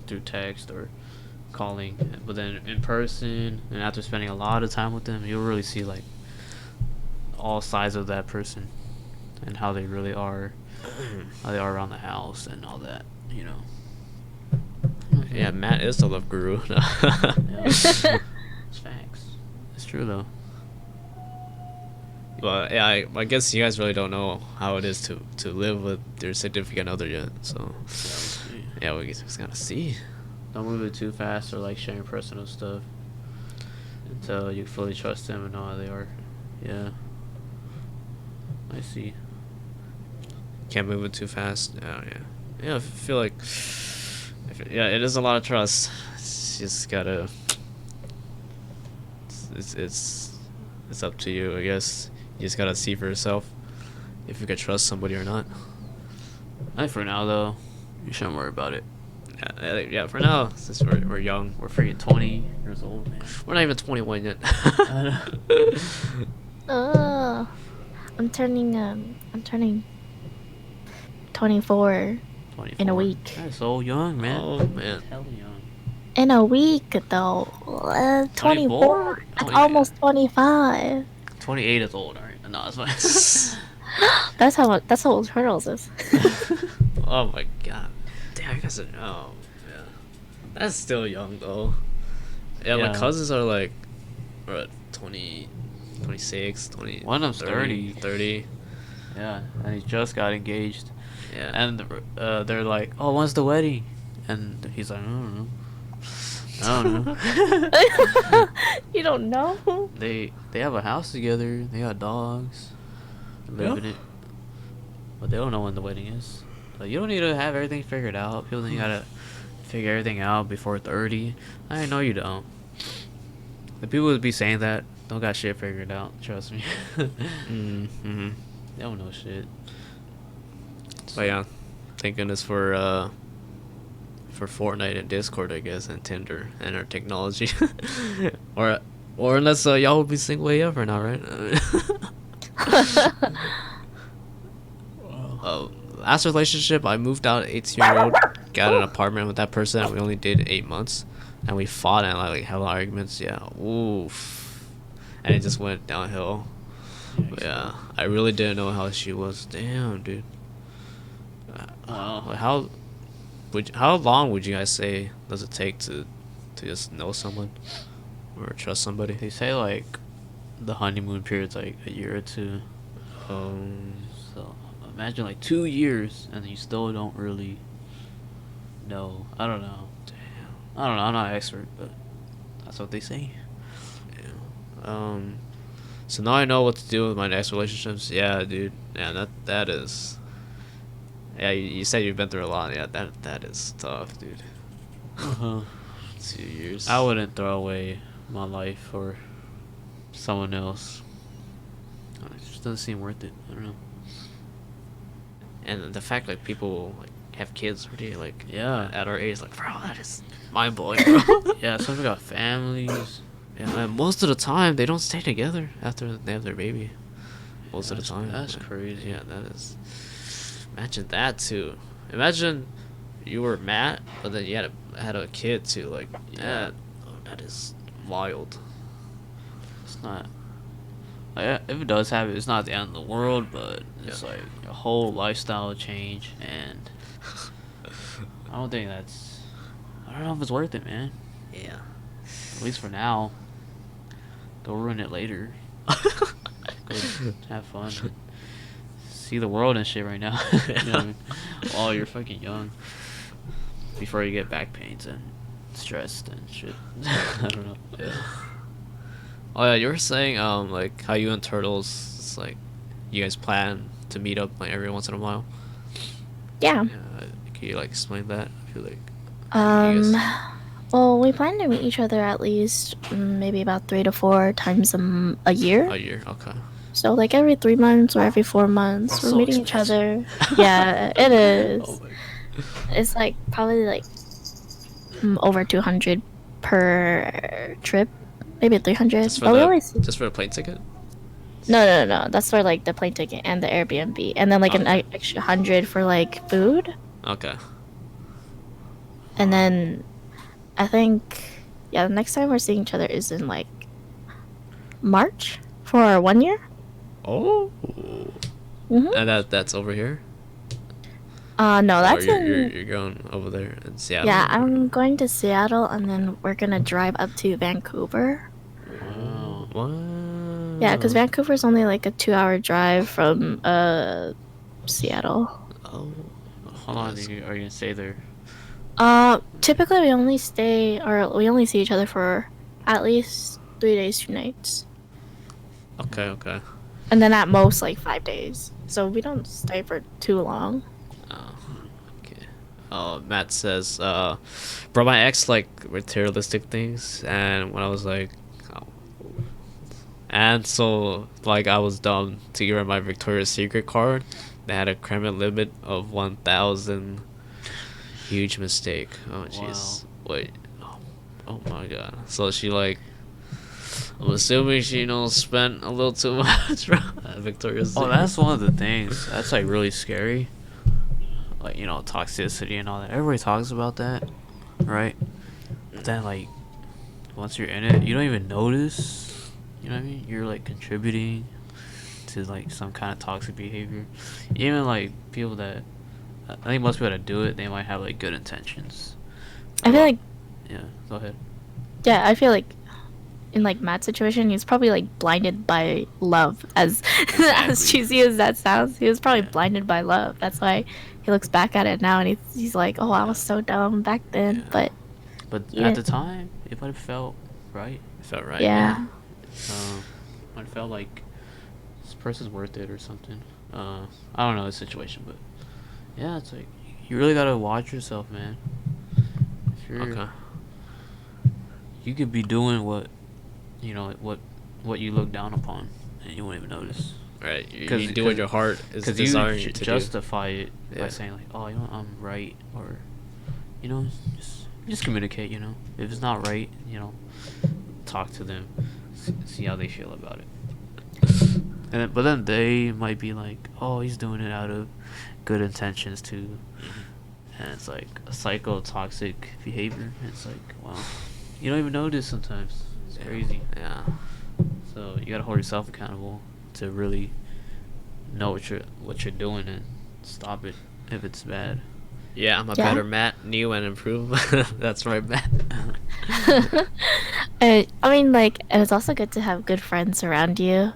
through text or calling, but then in person, and after spending a lot of time with them, you'll really see, like, all sides of that person and how they really are, how they are around the house and all that. Yeah, Matt is the love guru. Yeah. It's facts. It's true though. But yeah, I guess you guys really don't know how it is to live with your significant other yet. So yeah, we just gotta see. Don't move it too fast or like sharing personal stuff until you fully trust them and know how they are. Yeah. I see. Can't move it too fast. Yeah. I feel like yeah, it is a lot of trust. It's just gotta. It's up to you, I guess. You You just gotta see for yourself if you could trust somebody or not. I think for now though, you shouldn't worry about it. Yeah, for now, since we're young, We're freaking 20 years old, man. we're not even 21 yet. Oh, I'm turning 24 24. in a week. That's so young, man. Oh man. Hell young. In a week though. 24. That's Oh, yeah. almost 25. 28 is old, alright? No, it's fine. That's how old Turtles is. Oh my god. Damn, you guys are. Oh, yeah. That's still young, though. Yeah, my Yeah. cousins are like, what, 20, 26, 20. One of them's 30. 30. Yeah, and he just got engaged. Yeah. And they're like, "Oh, when's the wedding?" And he's like, "I don't know. I don't know." You don't know? They have a house together. They got dogs. They live in it, but they don't know when the wedding is. So you don't need to have everything figured out. People think you gotta figure everything out before 30. I know you don't. The people would be saying that don't got shit figured out. Trust me. Mm-hmm. They don't know shit. But yeah, thank goodness for Fortnite and Discord, I guess, and Tinder and our technology. or unless y'all would be single way ever now, right? Last relationship, I moved out at 18-year-old, got an apartment with that person, and we only did 8 months, and we fought and like hella arguments. Yeah, oof, and it just went downhill. But yeah, I really didn't know how she was. Damn, dude. Like, how long would you guys say does it take to just know someone or trust somebody? They say like the honeymoon period's like a year or two. So imagine like 2 years and you still don't really know. I don't know. Damn. I don't know. I'm not an expert, but that's what they say. Yeah. So now I know what to do with my next relationships. Yeah, dude. Yeah, that is. Yeah, you said you've been through a lot. Yeah, that is tough, dude. Uh-huh. 2 years. I wouldn't throw away my life for someone else. It just doesn't seem worth it. I don't know. And the fact like people like have kids already like Yeah. at our age, like, bro, that is mind blowing, bro. Yeah, some people got families. Yeah, and most of the time they don't stay together after they have their baby. Most of the time. That's crazy. Yeah, that is. Imagine that too. Imagine you were Matt, but then you had a kid too. Like, yeah, that is wild. It's not. Like, if it does happen, it's not the end of the world, but it's like a whole lifestyle change, and I don't think that's. I don't know if it's worth it, man. Yeah. At least for now. Go ruin it later. Go have fun. And see the world and shit right now. You know what I mean? While you're fucking young. Before you get back pains and stressed and shit. I don't know. Yeah. Oh yeah, you were saying like how you and Turtles, it's like you guys plan to meet up like every once in a while. Yeah. Yeah. Can you like explain that? I feel like. Well, we plan to meet each other at least maybe about 3 to 4 times a year. A year. Okay. So like every 3 months or every 4 months, That's we're so meeting each other. Yeah, it is. Oh my. It's like probably like over 200 per trip, maybe 300. Just for But we the always just for the plane ticket. no. That's for like the plane ticket and the Airbnb, and then like an Okay. extra 100 for like food, Okay. and then I think the next time we're seeing each other is in like March for 1 year. Oh. Mhm. And that's over here. No, Or that's you're in. you're going over there in Seattle. Yeah, I'm going to Seattle, and then we're gonna drive up to Vancouver. Wow. What? Yeah, because Vancouver's only like a 2-hour drive from Seattle. Oh. How long are you gonna stay there? Typically we only see each other for at least 3 days, 2 nights, Okay. Okay. and then at most like 5 days. So we don't stay for too long. Oh. Okay. Oh, Matt says, bro, my ex like materialistic things, and when I was like, oh. And so, like, I was dumb to give her my Victoria's Secret card. They had a credit limit of 1,000. Huge mistake. Oh, jeez. Wow. Wait. Oh my god. So she, like, I'm assuming she, spent a little too much at Victoria's Oh, Secret. that's one of the things. That's like really scary. Like, toxicity and all that. Everybody talks about that, right? But then, like, once you're in it, you don't even notice. You know what I mean? You're like contributing to like some kind of toxic behavior. Even like people that I think most people that do it, they might have like good intentions. I feel like, Yeah, go ahead. yeah, I feel like in like Matt's situation, he was probably like blinded by love. As as Exactly. cheesy as that sounds, he was probably Yeah. blinded by love. That's why he looks back at it now and he's like, oh, I was so dumb back then. Yeah. But But he at the didn't. time, it might have felt right. It felt right, Yeah. Might have felt like this person's worth it or something. I don't know the situation, but yeah, it's like you really gotta watch yourself, man. If yeah. you're, Okay. you could be doing what you look down upon, and you won't even notice. Right. You 'Cause- do what 'cause- your heart is Because you desiring you to do. justify it Yeah. by saying like, "Oh, I'm right," or just communicate. If it's not right, talk to them, see how they feel about it. But then they might be like, "Oh, he's doing it out of good intentions too," and it's like a psychotoxic behavior. It's like, wow, you don't even notice sometimes. It's Yeah. crazy. Yeah. So you gotta hold yourself accountable to really know what you're doing and stop it if it's bad. Yeah, I'm a Yeah. better Matt, new and improved. That's right, Matt. And I mean, like, and it's also good to have good friends around you,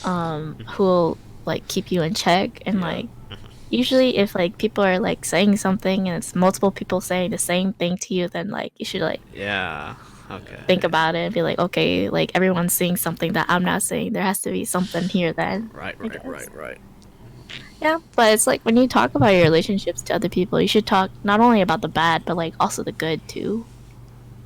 who will like keep you in check. And Yeah. like, usually, if like people are like saying something and it's multiple people saying the same thing to you, then like you should like Yeah. Okay. think about it and be like, okay, like everyone's seeing something that I'm not seeing. There has to be something here then. Right, I right, guess. right, right. Yeah, but it's like when you talk about your relationships to other people, you should talk not only about the bad, but like also the good too.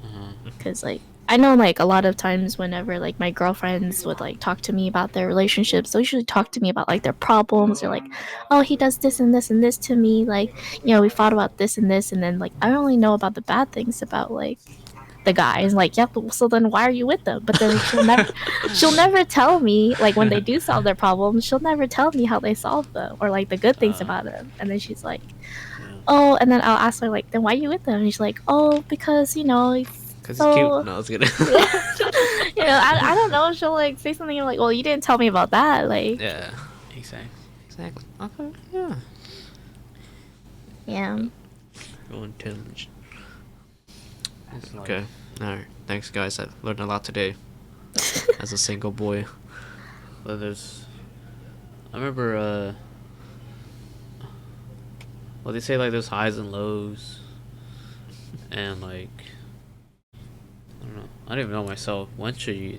Uh-huh. Because like I know like a lot of times whenever like my girlfriends would like talk to me about their relationships, they'll usually talk to me about like their problems. They're like, oh, he does this and this and this to me. Like, we fought about this and this, and then like I only know about the bad things about like the guy. And like, yeah, but so then why are you with them? But then like, she'll never tell me like when they do solve their problems. She'll never tell me how they solve them or like the good things about them. And then she's like, Yeah. oh, and then I'll ask her like, then why are you with them? And she's like, oh, because Because so, he's cute. No, I was kidding. I don't know. She'll like say something like, well, you didn't tell me about that. Like, Yeah. Exactly. Exactly. Okay. Yeah. yeah. Real intelligent. It's like- Okay. Alright. Thanks, guys. I learned a lot today as a single boy. But I remember, well, they say like there's highs and lows, and like, I don't know. I don't even know myself. When should you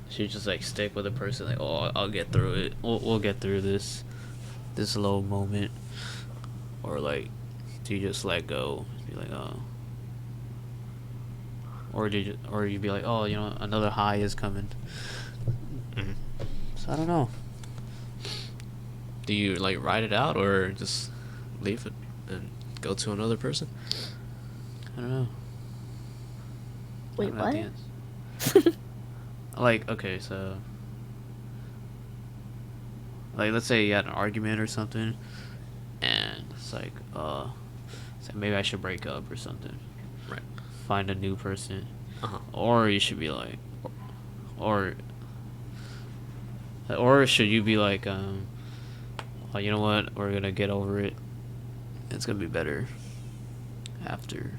just like stick with a person? Like, oh, I'll get through it. We'll get through this low moment, or like, do you just let go? Be like, oh. Or you be like, oh, another high is coming. Mhm. So I don't know. Do you like ride it out or just leave it and go to another person? I don't know. Wait, I don't know what? the answer. Like, okay, so like let's say you had an argument or something, and it's like, so maybe I should break up or something. Right. Find a new person, Uh-huh. or you should be like, or should you be like, oh, you know what? We're gonna get over it. It's gonna be better after.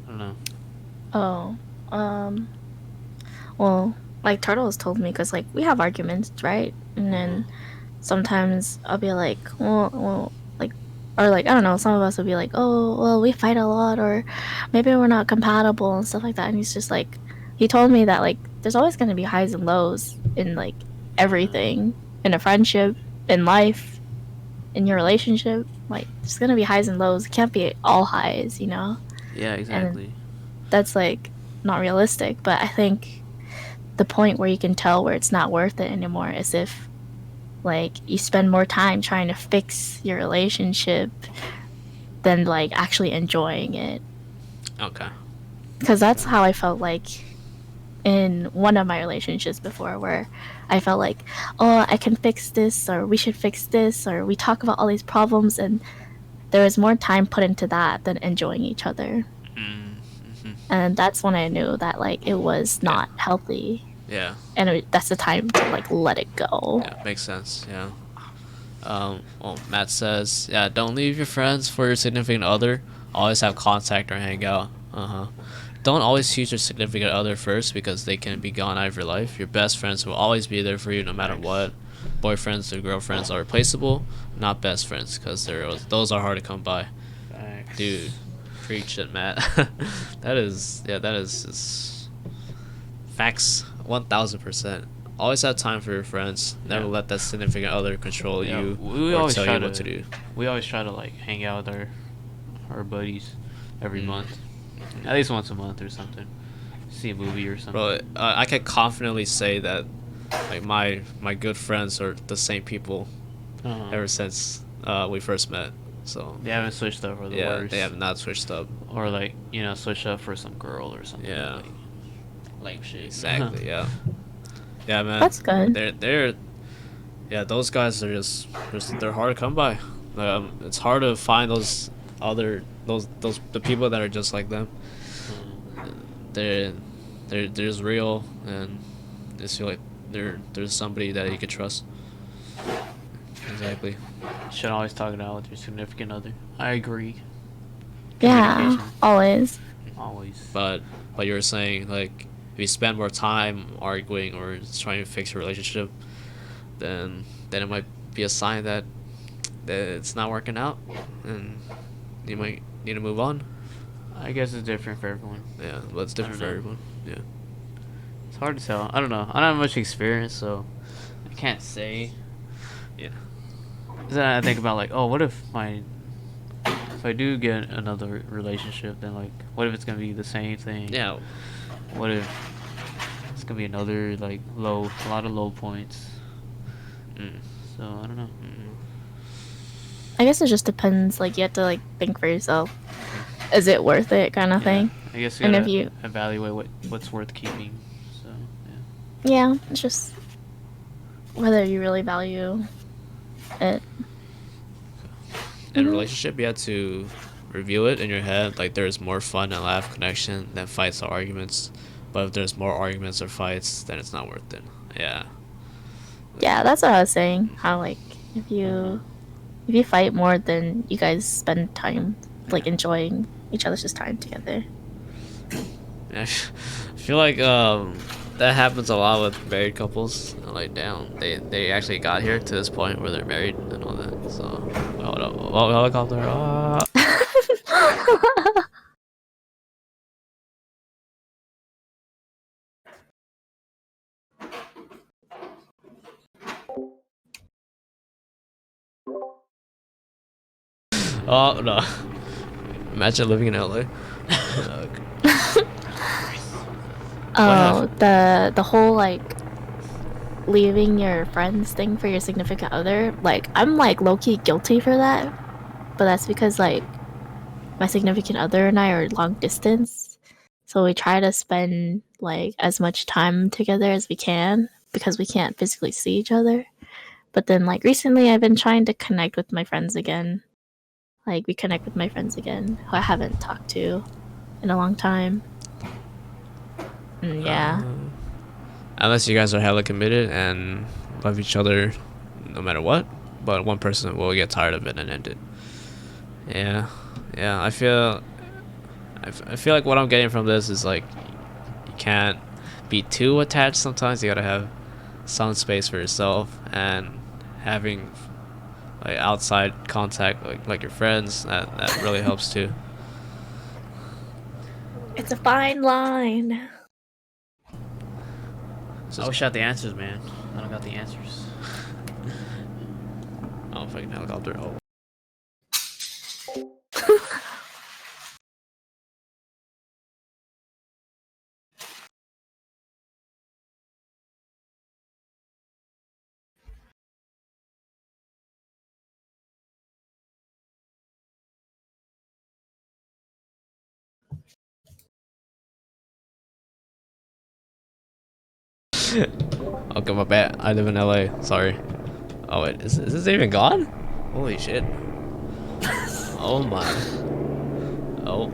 I don't know. Oh, well, like Turtles told me, because like we have arguments, right? And then sometimes I'll be like, well, like, or like I don't know, some of us will be like, oh, well, we fight a lot, or maybe we're not compatible and stuff like that. And he's just like, he told me that like there's always gonna be highs and lows in like everything, in a friendship, in life, in your relationship. Like there's gonna be highs and lows. It can't be all highs, Yeah, exactly. that's like not realistic. But I think the point where you can tell where it's not worth it anymore is if like you spend more time trying to fix your relationship than like actually enjoying it. Okay. Because that's how I felt like in one of my relationships before, where I felt like, oh, I can fix this, or we should fix this, or we talk about all these problems, and there was more time put into that than enjoying each other. Mm-hmm. And that's when I knew that like it was Yeah. not healthy, Yeah. and that's the time to like let it go. Yeah. Makes sense. Yeah. Well, Matt says, yeah, don't leave your friends for your significant other. Always have contact or hang out. Don't always choose your significant other first because they can be gone out of your life. Your best friends will always be there for you no matter what. Boyfriends or girlfriends are replaceable, not best friends, because those are hard to come by. Facts. Dude, preach it, Matt. that is just facts 1000%. Always have time for your friends. Never Yeah. let that significant other control Yeah, you we or always tell try you to what to do. we always try to like hang out with our buddies every Mm. month, at least once a month or something. See a movie or something. Bro, I can confidently say that like my good friends are the same people ever since we first met. So They haven't switched up for the yeah, worst. they have not switched up. Or like switch up for some girl or something. Yeah. Like, lame shit. Exactly. Yeah. Yeah, man. That's good. They're yeah. Those guys are they're hard to come by. It's hard to find those the people that are just like them. They're they're just real and they feel like there's somebody that you can trust. Exactly. Should always talk it out with your significant other. I agree. Yeah, Communication. always. Always. But you were saying like if you spend more time arguing or trying to fix your relationship, then it might be a sign that it's not working out, and you might need to move on. I guess it's different for everyone. Yeah, but it's different for know. everyone. Yeah. It's hard to tell. I don't know. I don't have much experience, so I can't say. Yeah. Then I think about like, oh, what if I do get another relationship, then like, what if it's gonna be the same thing? Yeah. What if it's gonna be another like a lot of low points? Mm. So I don't know. I guess it just depends. Like you have to like think for yourself. Is it worth it, kind of thing? I guess you And gotta if you, evaluate what's worth keeping. So yeah, it's just whether you really value it. In a relationship, you have to review it in your head. Like there's more fun and laugh connection than fights or arguments. But if there's more arguments or fights, then it's not worth it. Yeah. Yeah, that's what I was saying. How like if you fight more, then you guys spend time like enjoying each other's just time together. I feel like that happens a lot with married couples. Like, damn, they actually got here to this point where they're married and all that. So, hold up, oh, helicopter. Ah. Oh no! Imagine living in LA. Oh, the whole like leaving your friends thing for your significant other. Like I'm like low key guilty for that, but that's because like my significant other and I are long distance, so we try to spend like as much time together as we can because we can't physically see each other. But then like recently, I've been trying to connect with my friends again. Like reconnect with my friends again who I haven't talked to in a long time. Yeah. Unless you guys are hella committed and love each other no matter what, but one person will get tired of it and end it. Yeah, yeah. I feel like what I'm getting from this is like you can't be too attached. Sometimes you gotta have some space for yourself and having like outside contact, like your friends. That really helps too. It's a fine line. I wish I had the answers, man. I don't got the answers. Oh, fucking helicopter. Oh. Okay, my bad. I live in LA. Sorry. Oh wait, is this even gone? Holy shit. Oh my. Oh.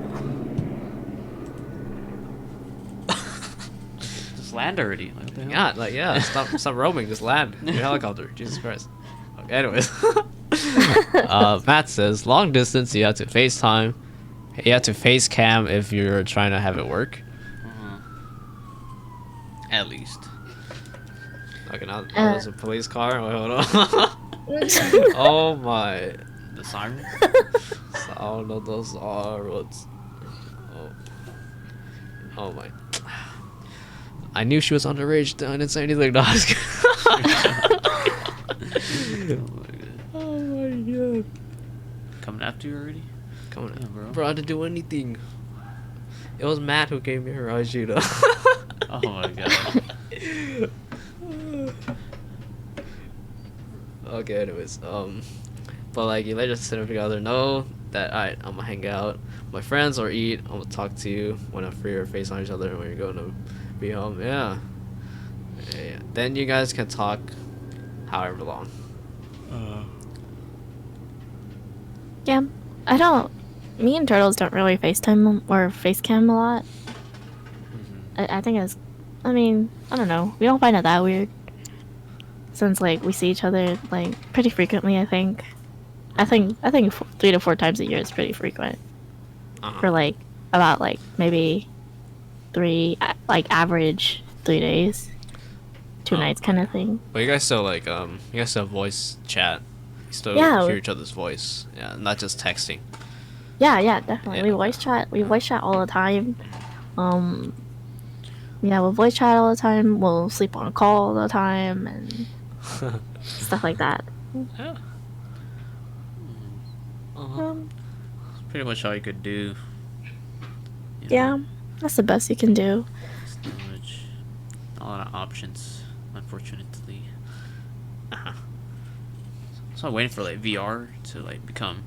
Just land already. Like, what the hell? Yeah, like yeah. Stop roaming. Just land. Your helicopter. Jesus Christ. Okay, anyways. Matt says long distance. You have to FaceTime. You have to face cam if you're trying to have it work. At least. Okay, now there's a police car. Wait, hold on. Oh my. The siren? I don't know those are what's. Oh. Oh my. I knew she was underage. I didn't say anything. No, I was kidding. Oh my god. Coming after you already? Come on, Yeah, bro. bro. I didn't do anything. It was Matt who gave me her IG though. Oh my god. Okay, anyways, but like you let your significant other know that alright, I'm gonna hang out with my friends or eat. I'm gonna talk to you when I'm free or face on each other when you're going to be home. Yeah. Yeah. Then you guys can talk however long. Yeah, I don't. Me and Turtles don't really FaceTime or FaceCam a lot. I think it's. I mean, I don't know. We don't find it that weird. Since like we see each other like pretty frequently, I think. I think 3 to 4 times a year is pretty frequent. For like about like maybe 3 like average 3 days, 2 nights kind of thing. But you guys still like you guys still voice chat. You still Yeah, hear each other's voice. Yeah, not just texting. Yeah, definitely. Yeah. We voice chat. We voice chat all the time. Yeah, we'll voice chat all the time. We'll sleep on a call all the time and stuff like that. Yeah. Pretty much all you could do. You know, Yeah, that's the best you can do. there's not much. Not a lot of options, unfortunately. So I'm waiting for like VR to like become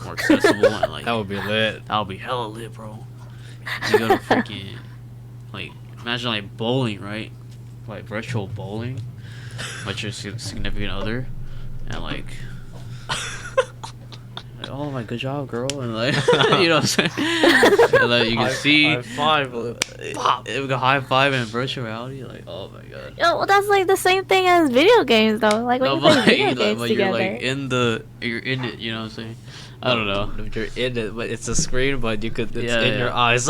more accessible and like That would be lit. that'll be hella lit, bro. You go to freaking like imagine like bowling, right? Like virtual bowling, with your significant other, and like, oh my good job, girl, and like you know what I'm saying, and like you can see high five. Pop. it would high five in virtual reality, like oh my god. Yo, well, that's like the same thing as video games, though. Like when No, you play but video like, games but together. you're like you're in it, you know what I'm saying? I don't know. If you're in it, but it's a screen, but you could. It's Yeah, in yeah. your eyes.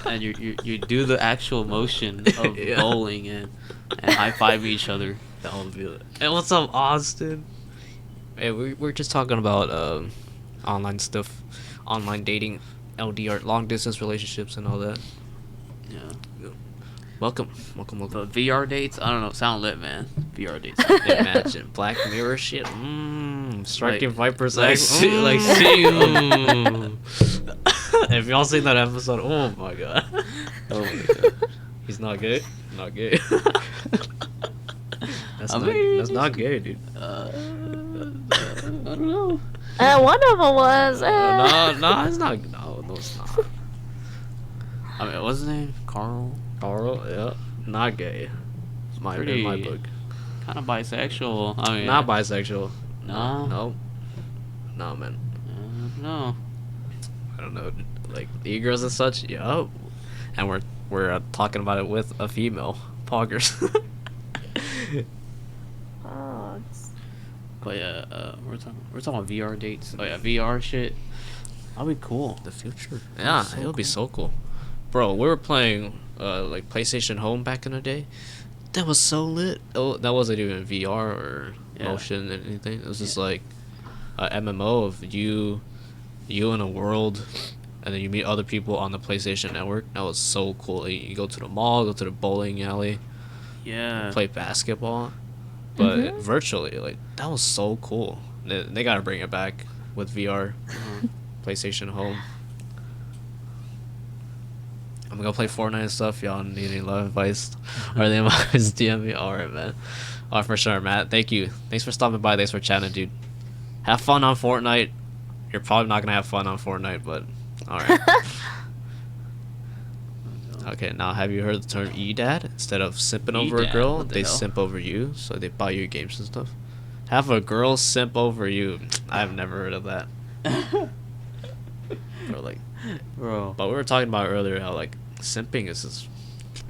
And you do the actual motion of Yeah. bowling and high five each other. That would be lit. Hey, what's up, Austin? Hey, we're just talking about online stuff, online dating, LDR, long distance relationships, and all that. Yeah. Welcome. But VR dates, I don't know, sound lit, man. VR dates. Imagine Black Mirror shit. Striking Like- Vipers. like X. see- like seeing- If y'all seen that episode, oh my god. Oh my god. He's not gay. Not gay. I mean, that's not gay, dude. I don't know. One of them was. No, it's not. No, it's not. I mean, what's his name? Carl? Carl, yeah, not gay. In my Pretty- book. Kind of bisexual. I mean, Not bisexual. No? No, man. No. I don't know. Like e-girls and such. Yeah. And we're talking about it with a female poggers. Oh, it's- But yeah, we're talking about VR dates. Oh yeah, VR shit. That'll be cool. The future. Yeah, so it'll be so cool. Bro, we were playing like PlayStation Home back in the day. That was so lit. Oh, that wasn't even VR or Yeah. motion or anything. It was just like a MMO of you in a world, and then you meet other people on the PlayStation Network. That was so cool. You go to the mall, go to the bowling alley, Yeah. play basketball, but virtually. Like that was so cool. They gotta bring it back with VR. PlayStation Home. I'm gonna play Fortnite and stuff. Y'all need any love advice or any advice? DM me. All right, man. All right, for sure, Matt. Thank you. Thanks for stopping by. Thanks for chatting, dude. Have fun on Fortnite. You're probably not gonna have fun on Fortnite, but all right. Okay, now have you heard the term E-dad? Instead of simping over a E-dad? girl, What the they hell? simp over you, so they buy you games and stuff. Have a girl simp over you. I've never heard of that. Bro, like, Bro. but we were talking about earlier how like simping is just,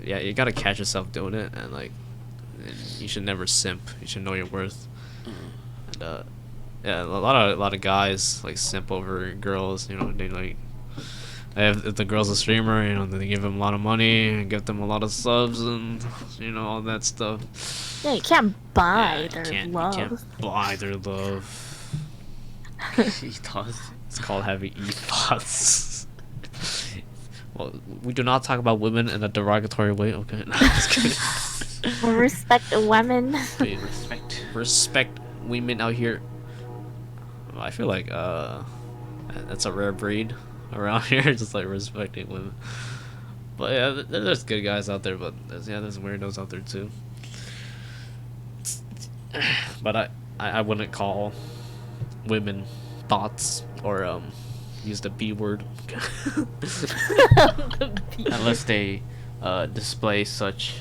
yeah, you gotta catch yourself doing it, and like you should never simp. You should know your worth. And yeah, a lot of guys like simp over girls. You know, they like if the girl's a streamer, you know, they give them a lot of money and give them a lot of subs and you know all that stuff. Yeah, you can't buy Yeah, their you love. can't buy their love. He does. It's called having ethos. Well, we do not talk about women in a derogatory way. Okay, no, just kidding. Respect women. We Respect. respect women out here. I feel like that's a rare breed around here, just like respecting women. But yeah, there's good guys out there, but there's weirdos out there too. But I wouldn't call women thoughts or use the B word. Unless they display such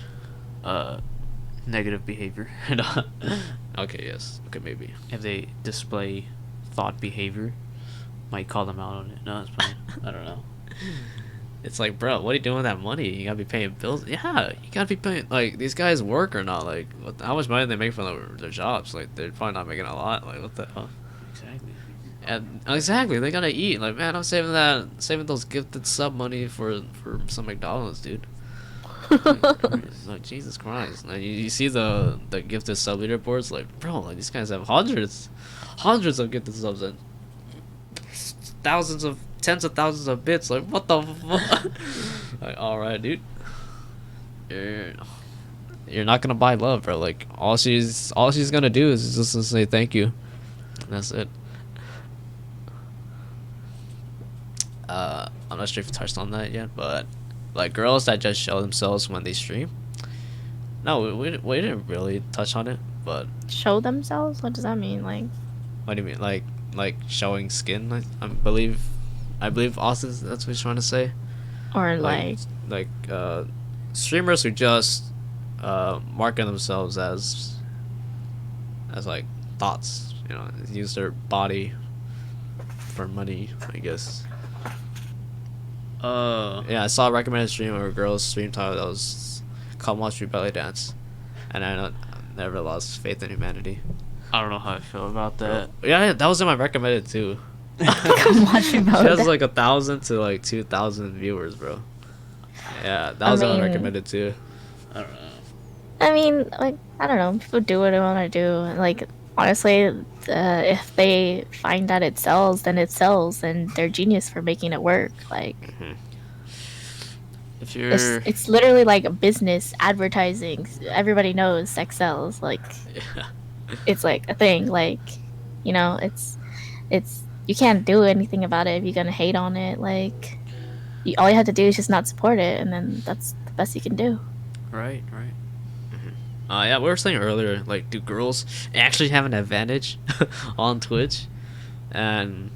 negative behavior. Okay, yes. Okay, maybe. If they display thought behavior, might call them out on it. No, it's fine. I don't know. It's like, bro, what are you doing with that money? You gotta be paying bills. Yeah, you gotta be paying. Like, these guys work or not? Like, how much money do they make from their jobs? Like, they're probably not making a lot. Like, what the hell? Exactly. And exactly, they gotta eat. Like, man, I'm saving those gifted sub money for some McDonald's, dude. Like Jesus Christ. Like, you see the gifted sub leaderboards, like, bro, like these guys have hundreds of gifted subs and tens of thousands of bits. Like, what the fuck? Like, all right, dude. You're not gonna buy love, bro. Like, all she's gonna do is just to say thank you. And that's it. I'm not sure if you touched on that yet, but like girls that just show themselves when they stream. No, we didn't really touch on it, but Show themselves? What does that mean? Like, what do you mean? Like showing skin? I believe Austin. That's what he's trying to say. or like, Like streamers who just market themselves as like thoughts. You know, use their body for money, I guess. Yeah, I saw a recommended stream of a girl's stream title that was called Watch Me Belly Dance, and I never lost faith in humanity. I don't know how I feel about that. Yeah, that was in my recommended too. I'm watching She about has that. like 1,000 to like 2,000 viewers, bro. Yeah, that was in my mean- recommended too. I don't know. I mean, like, I don't know. People do what they want to do. Like, honestly, if they find that it sells, then it sells, and they're genius for making it work. Like, If you're it's literally like a business advertising. Everybody knows sex sells. Like, Yeah. it's like a thing. Like, you know, it's you can't do anything about it if you're gonna hate on it. Like, all you have to do is just not support it, and then that's the best you can do. right. Yeah, we were saying earlier, like, do girls actually have an advantage on Twitch? And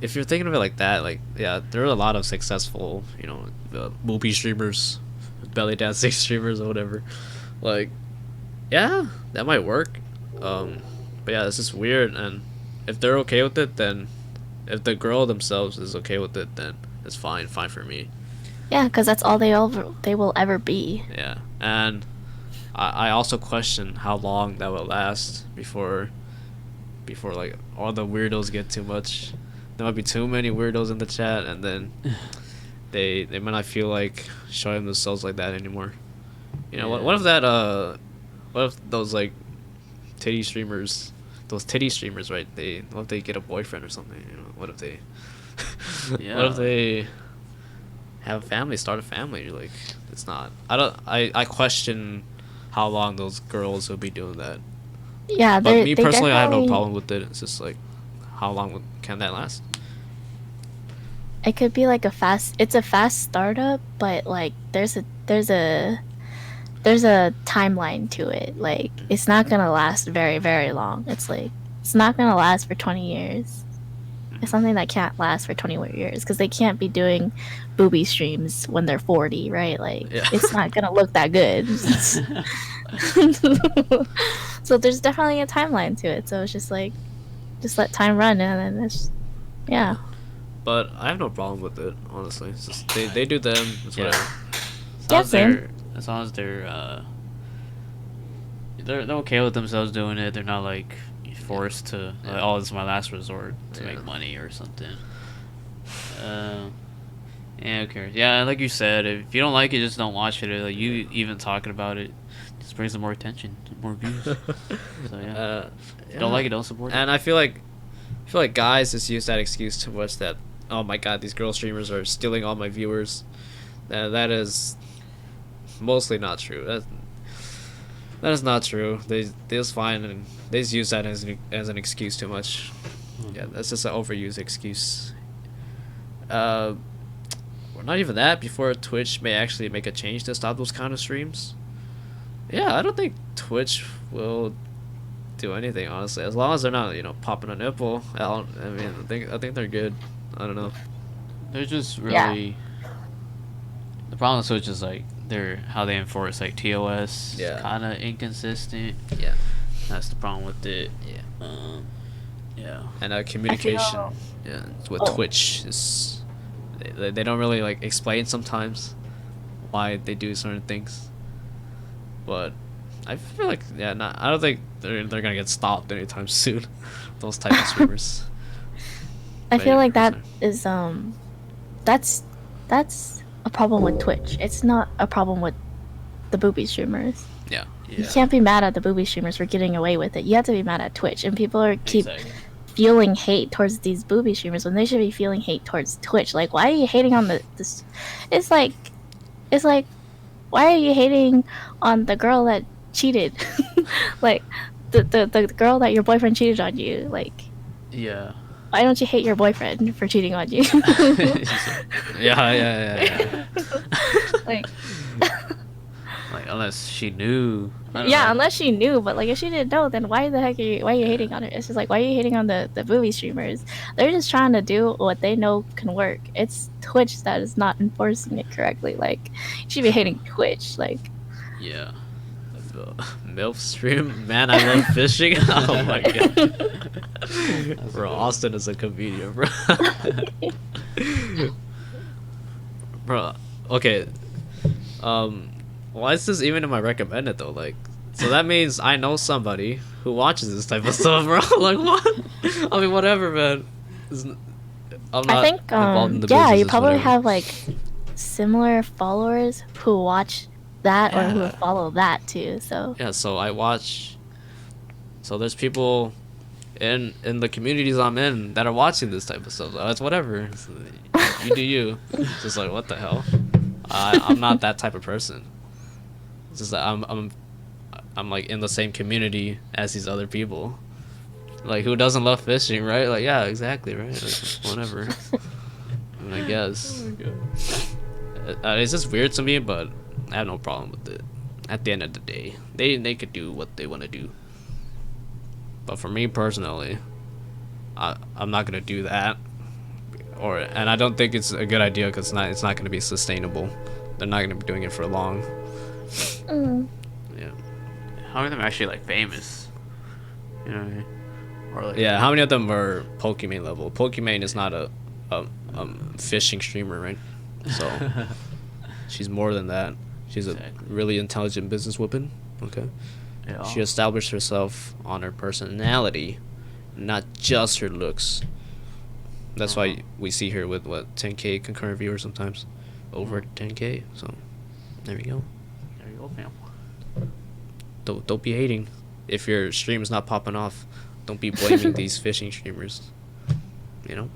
if you're thinking of it like that, like, yeah, there are a lot of successful, you know, movie streamers, belly dancing streamers, or whatever. Like, yeah, that might work. But yeah, it's just weird. And if they're okay with it, then if the girl themselves is okay with it, then it's fine for me. Yeah, because that's all they will ever be. Yeah, and I also question how long that will last before like all the weirdos get too much. There might be too many weirdos in the chat, and then they might not feel like showing themselves like that anymore. You know, what if that what if those like titty streamers, right? What if they get a boyfriend or something? You know, what if they what if they have a family, start a family? Like, it's not. I question how long those girls will be doing that. Yeah, But me they personally, I have no definitely- problem with it. It's just like, how long can that last? It could be like it's a fast startup, but like there's a timeline to it. Like, it's not gonna last very, very long. It's like, it's not gonna last for 20 years. It's something that can't last for 20 more years because they can't be doing booby streams when they're 40, right? Like, Yeah. it's not gonna look that good. So there's definitely a timeline to it. So it's just like, just let time run, and then it's, yeah. But I have no problem with it, honestly. It's just they do them. It's Yeah. whatever. As long Yeah, as they're they're okay with themselves doing it. They're not like forced to like, Yeah. oh, this is my last resort to Yeah. make money or something. Yeah, who cares? Yeah, like you said, if you don't like it, just don't watch it. Like, you even talking about it just brings some more attention, more views. So yeah, if you don't like it, don't support it. And I feel like guys just use that excuse to watch that. Oh my god, these girl streamers are stealing all my viewers. That is mostly not true. That is not true. They just find and they just use that as an excuse too much. Yeah, that's just an overused excuse. Well, not even that. Before Twitch may actually make a change to stop those kind of streams. Yeah, I don't think Twitch will do anything, honestly, as long as they're not, popping a nipple. I think they're good. I don't know. They're just Yeah. really the problem with Switch is like how they enforce like TOS. Yeah. Kind of inconsistent. Yeah. That's the problem with it. Yeah. Yeah. And communication, feel- yeah, with Oh. Twitch is they don't really like explain sometimes why they do certain things. But I feel like I don't think they're gonna get stopped anytime soon. Those type of streamers. I But feel yeah, like that sorry. is that's a problem with Twitch. It's not a problem with the booby streamers. Yeah. You can't be mad at the booby streamers for getting away with it. You have to be mad at Twitch, and people keep Exactly. feeling hate towards these booby streamers when they should be feeling hate towards Twitch. Like, why are you hating on this? It's like, why are you hating on the girl that cheated? Like, the girl that your boyfriend cheated on you. Like, Yeah. why don't you hate your boyfriend for cheating on you? Yeah. Like, Like unless she knew. I don't yeah, know. unless she knew, but like if she didn't know, then why the heck why are you hating on it? It's just like, why are you hating on the booby streamers? They're just trying to do what they know can work. It's Twitch that is not enforcing it correctly. Like, you should be hating Twitch. Like, Yeah. MILF stream, man. I love fishing. Oh my god, bro. Austin is a comedian, bro. Bro, okay. Why is this even in my recommended though? Like, so that means I know somebody who watches this type of stuff, bro. Like, what? I mean, whatever, man. I'm not I think, involved in the yeah, you businesses, probably whatever. have like similar followers who watch that or who Yeah. follow that too. So Yeah, so I watch. So there's people in the communities I'm in that are watching this type of stuff. It's whatever. You do you. It's just like, what the hell? I'm not that type of person. It's just that I'm like in the same community as these other people. Like, who doesn't love fishing, right? Like, yeah, exactly, right? Like, whatever. I mean, I guess. It's just weird to me, but I have no problem with it. At the end of the day, they could do what they want to do. But for me personally, I'm not gonna do that. And I don't think it's a good idea because it's not gonna be sustainable. They're not gonna be doing it for long. Yeah. How many of them are actually like famous? You know what I mean? Or like Yeah. How many of them are Pokimane level? Pokimane is not a fishing streamer, right? So she's more than that. She's a Exactly. really intelligent businesswoman. Okay. Yeah. She established herself on her personality, not just her looks. That's why we see her with 10K concurrent viewers sometimes, over 10K. So there we go. There you go, fam. Don't be hating if your stream is not popping off. Don't be blaming these fishing streamers. You know.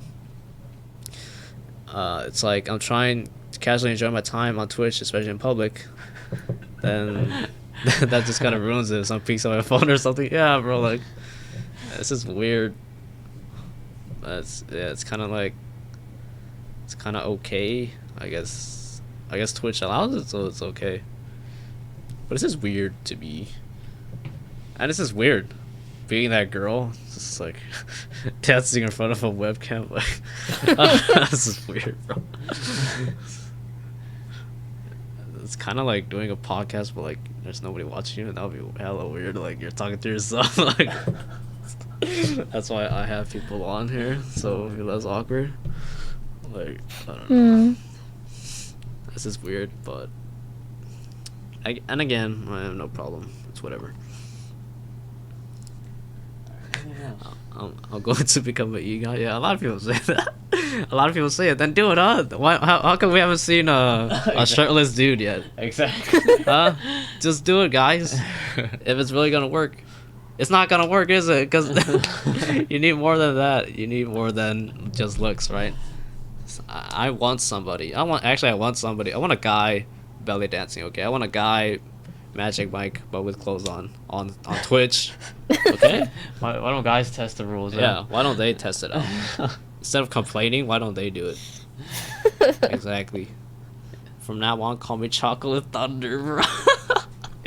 It's like I'm trying to casually enjoy my time on Twitch, especially in public. Then that just kind of ruins it. If someone peeks on my phone or something. Yeah, bro. Like, this is weird. It's kind of like, it's kind of okay. I guess Twitch allows it, so it's okay. But it's just weird to be. And it's just weird being that girl. It's just like dancing in front of a webcam. Like, this is weird, bro. It's kind of like doing a podcast, but like there's nobody watching you. That would be hella weird. Like you're talking to yourself. Like that's why I have people on here, so it'll be less awkward. Like I don't know. This is weird, but and again, I have no problem. It's whatever. I'm going to become an e-guy. Yeah, a lot of people say that. A lot of people say it. Then do it, huh? Why? How come we haven't seen a shirtless dude yet? Exactly. Huh? Just do it, guys. If it's really gonna work, it's not gonna work, is it? Because you need more than that. You need more than just looks, right? I want somebody. I want somebody. I want a guy belly dancing. Okay, I want a guy Magic Mike, but with clothes on Twitch. Okay. Why don't guys test the rules? Yeah. Why don't they test it out? Instead of complaining, why don't they do it? Exactly. From now on, call me Chocolate Thunder, bro.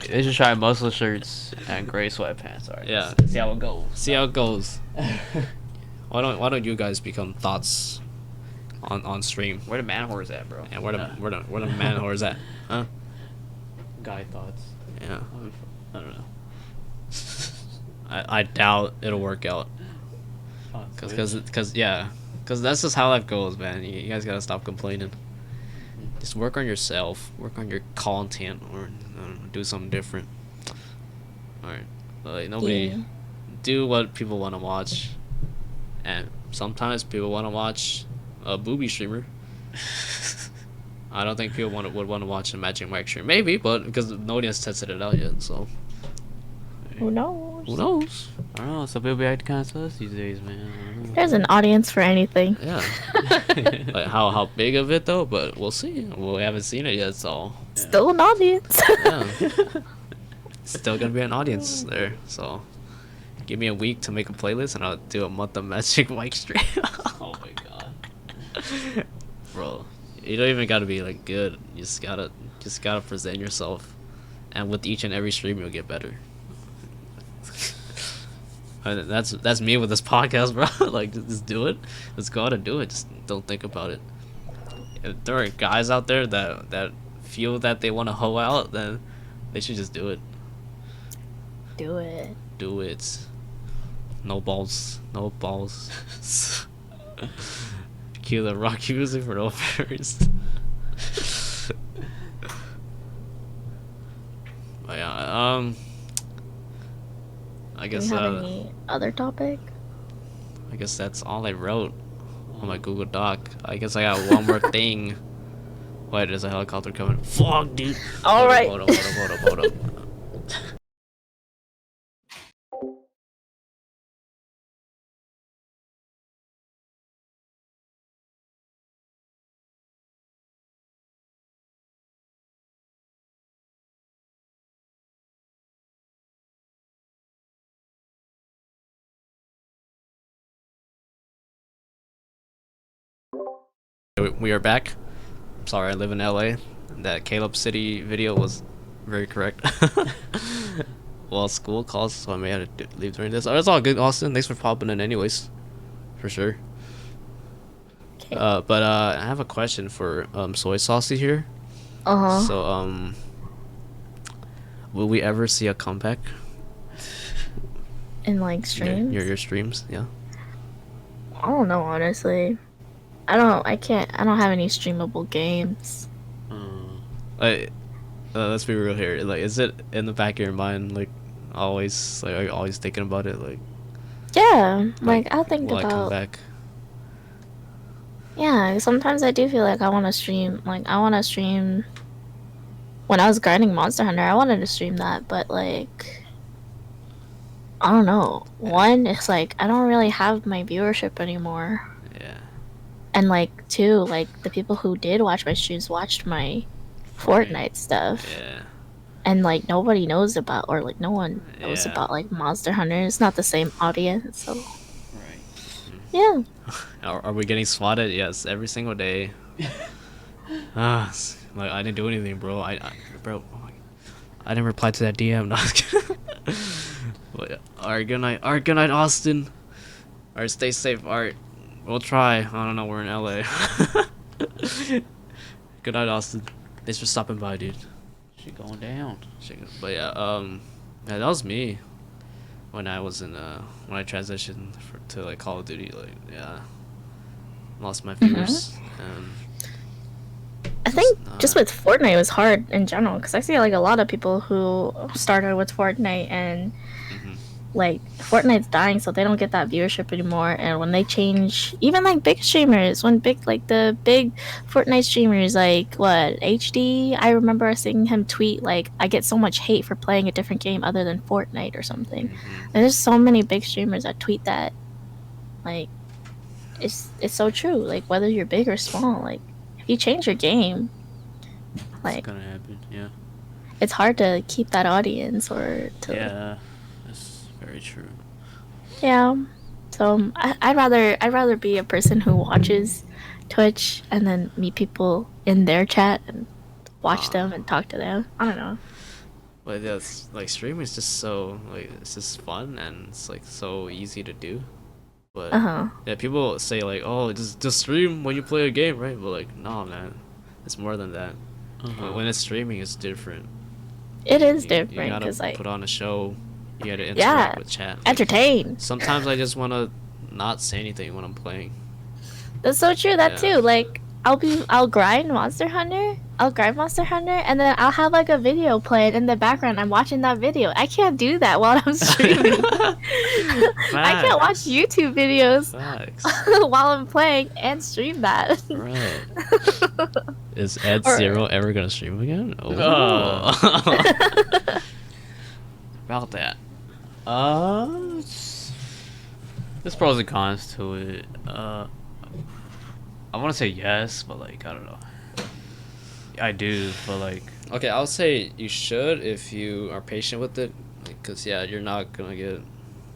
They should try muscle shirts and gray sweatpants. Alright. Yeah. See how it goes. See how it goes. Why don't you guys become thoughts on stream? Where the man whores at, bro? And where the man whores at? Huh? Guy thoughts. Yeah. I don't know. I doubt it'll work out. Cause that's just how life goes, man. You guys gotta stop complaining. Just work on yourself, work on your content, or I don't know, do something different. All right, like nobody do what people want to watch, and sometimes people want to watch a booby streamer. I don't think people would want to watch a Magic Mike stream. Maybe, but because nobody has tested it out yet, so Who knows? who knows? I don't know. Some people be acting kind of sus these days, man. There's an audience for anything. Yeah. Like how big of it though, but we'll see. We haven't seen it yet, so Still an audience. yeah. Still gonna be an audience there. So give me a week to make a playlist, and I'll do a month of Magic Mike stream. Oh my god. Bro, you don't even gotta be like good. You just gotta present yourself, and with each and every stream you'll get better. And that's me with this podcast, bro. Like just do it. Let's go out and do it. Just don't think about it. If there are guys out there that feel that they want to hoe out, then they should just do it. Do it. Do it. No balls. No balls. Cue the rock music for no fairies. But yeah, I Do guess we have any other topic? I guess that's all I wrote on my Google Doc. I guess I got one more thing. Wait, there's a helicopter coming. Fuck, dude. All right. Hold up. We are back. Sorry, I live in LA. That Caleb City video was very correct. Well, school calls, so I may have to leave during this. Oh, it's all good, Austin. Thanks for popping in, anyways. For sure. Okay. But I have a question for Soysaussy here. So will we ever see a comeback In like in streams? your streams? Yeah. I don't know, honestly. I don't have any streamable games. Let's be real here. Like, is it in the back of your mind, like, always, like, are you always thinking about it, like? Yeah, like I'll think will I come about. back? Yeah, sometimes I do feel like I want to stream. Like I want to stream. When I was grinding Monster Hunter, I wanted to stream that, but like, I don't know. One, it's like I don't really have my viewership anymore. Yeah. And like two, like the people who did watch my streams watched my Fortnite stuff. Yeah. And like nobody knows about, or like no one knows Yeah. about like Monster Hunter. It's not the same audience, so Right. yeah. Are we getting swatted? Yes, every single day. Like I didn't do anything, bro. Bro, I didn't reply to that DM. No, but, alright, good night, Austin. Alright, stay safe. Alright, we'll try. I don't know. We're in LA. Good night, Austin. Thanks for stopping by, dude. Shit going down. But yeah, that was me when I was in when I transitioned to like Call of Duty. Like, yeah, lost my viewers. And I think not- just with Fortnite it was hard in general because I see like a lot of people who started with Fortnite and like Fortnite's dying, so they don't get that viewership anymore. And when they change, even like big streamers, when the big Fortnite streamers like what HD, I remember seeing him tweet like, "I get so much hate for playing a different game other than Fortnite or something." And there's so many big streamers that tweet that. Like, it's so true. Like whether you're big or small, like if you change your game, like It's gonna happen. Yeah. it's hard to keep that audience or to Yeah. That's very true. Yeah. So I'd rather be a person who watches Twitch and then meet people in their chat and watch them and talk to them. I don't know. But yeah, it's, like streaming is just so like it's just fun and it's like so easy to do. But yeah, people say like, oh, just stream when you play a game, right? But like, no, man, it's more than that. But when it's streaming, it's different. It is You different gotta because like put on a show. You gotta interact yeah, with chat. Like, entertain. sometimes I just wanna not say anything when I'm playing. That's so true. That Yeah. too. Like I'll grind Monster Hunter. And then I'll have like a video playing in the background. I'm watching that video. I can't do that while I'm streaming. I can't watch Facts. YouTube videos Facts. while I'm playing and stream that. Right. Is Ed Or- Zero ever gonna stream again? About that. There's pros and cons to it. I want to say yes, but like I don't know. I do, but like Okay, I'll say you should if you are patient with it, because yeah, you're not gonna get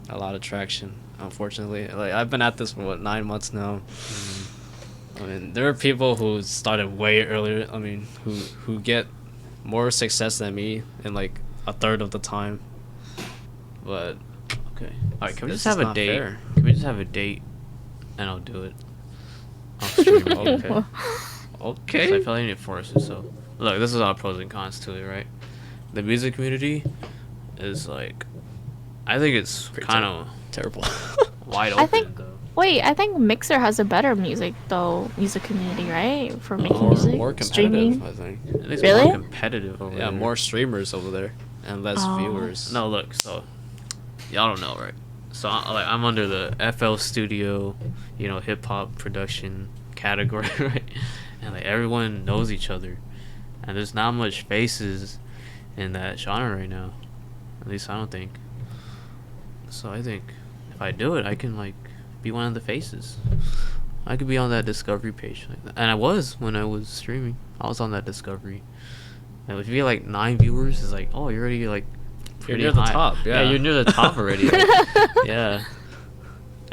a lot of traction, unfortunately. Like I've been at this for what 9 months now. I mean, there are people who started way earlier. I mean, who get more success than me in like a third of the time. But okay. All right, can we This just have is a not date? fair. Can we just have a date, and I'll do it. I'll stream it. Okay. So I okay. feel like I need to force it. So look, this is all pros and cons to it, right? The music community is like, I think it's Pretty kind of Terrible. wide I open. think- Though. Wait, I think Mixer has a better music community, right? For making more, music, more competitive, streaming. I think. I think it's Really? more competitive over Yeah, there. more streamers over there and less Oh. viewers. No, look, so y'all don't know, right? So I'm under the FL Studio, hip hop production category, right? And like everyone knows each other, and there's not much faces in that genre right now. At least I don't think. So I think if I do it, I can like be one of the faces. I could be on that discovery page, like that. And I was when I was streaming. I was on that discovery. And if you get like 9 viewers, it's like, oh, you're already like pretty near the high. top, yeah. You're near the top already. Like, yeah,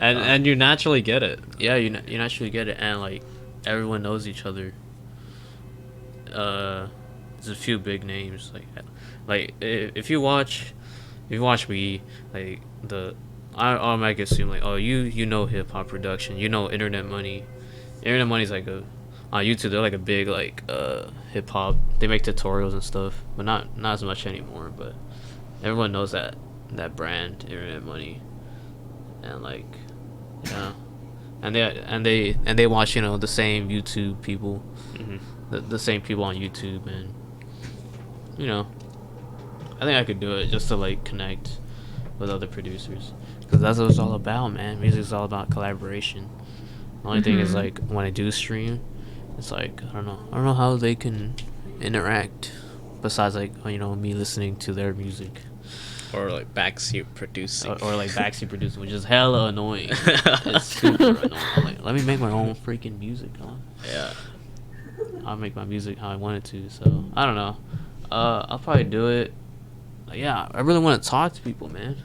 And you naturally get it. yeah. You naturally get it, and like everyone knows each other. There's a few big names like if you watch me, like I automatically assume like, oh, you know hip hop production, Internet Money. Internet Money's like on YouTube, they're like a big like hip hop. They make tutorials and stuff, but not as much anymore. But everyone knows that brand, Internet Money, and like yeah, and they watch the same YouTube people, the same people on YouTube, and I think I could do it just to like connect with other producers, because that's what it's all about, man. Music's all about collaboration. The only thing is like when I do stream, it's like I don't know how they can interact besides like me listening to their music, Or like backseat producing. or like backseat producing, which is hella annoying. It's super annoying. Like, let me make my own freaking music, huh? Yeah. I'll make my music how I want it to. So I don't know. I'll probably do it. Yeah, I really want to talk to people, man.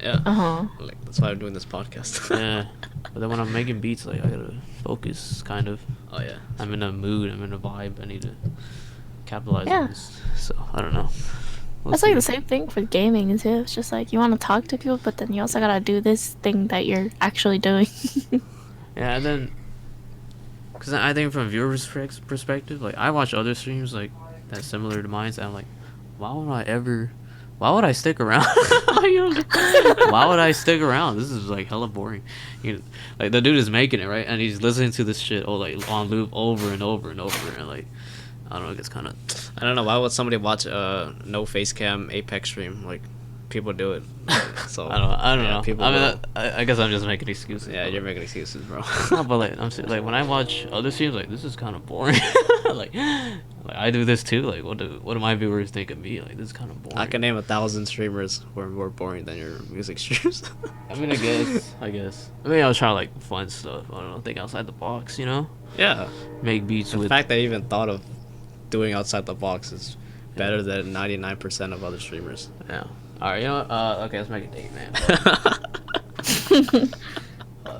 Yeah. Uh-huh. Like that's why I'm doing this podcast. Yeah, but then when I'm making beats, like I gotta focus, kind of. Oh yeah. I'm in a mood. I'm in a vibe. I need to capitalize Yeah. on this. So I don't know. We'll That's like see. the same thing for gaming too. It's just like you want to talk to people, but then you also gotta do this thing that you're actually doing. Yeah, and then because I think from viewers' perspective, like I watch other streams like that's similar to mine, so I'm like, why would I ever? Why would I stick around? You know, why would I stick around? This is like hella boring. You know, like the dude is making it right, and he's listening to this shit like on loop over and over and over, and like I don't know, it's kind of I don't know why would somebody watch a no face cam Apex stream? Like people do it. So I don't yeah, know. People I mean, will. I guess I'm just making excuses. Yeah, but, you're making excuses, bro. no, but like like when I watch other streams, like this is kind of boring. like I do this too. Like what do my viewers think of me? Like this is kind of boring. I can name 1,000 streamers who are more boring than your music streams. I mean, I guess. I mean, I was trying like fun stuff. I don't know, think outside the box. You know, Yeah. make beats The with. fact that I even thought of doing outside the box is better than 99% of other streamers. Yeah. All right. You know what? Okay, let's make a date, man.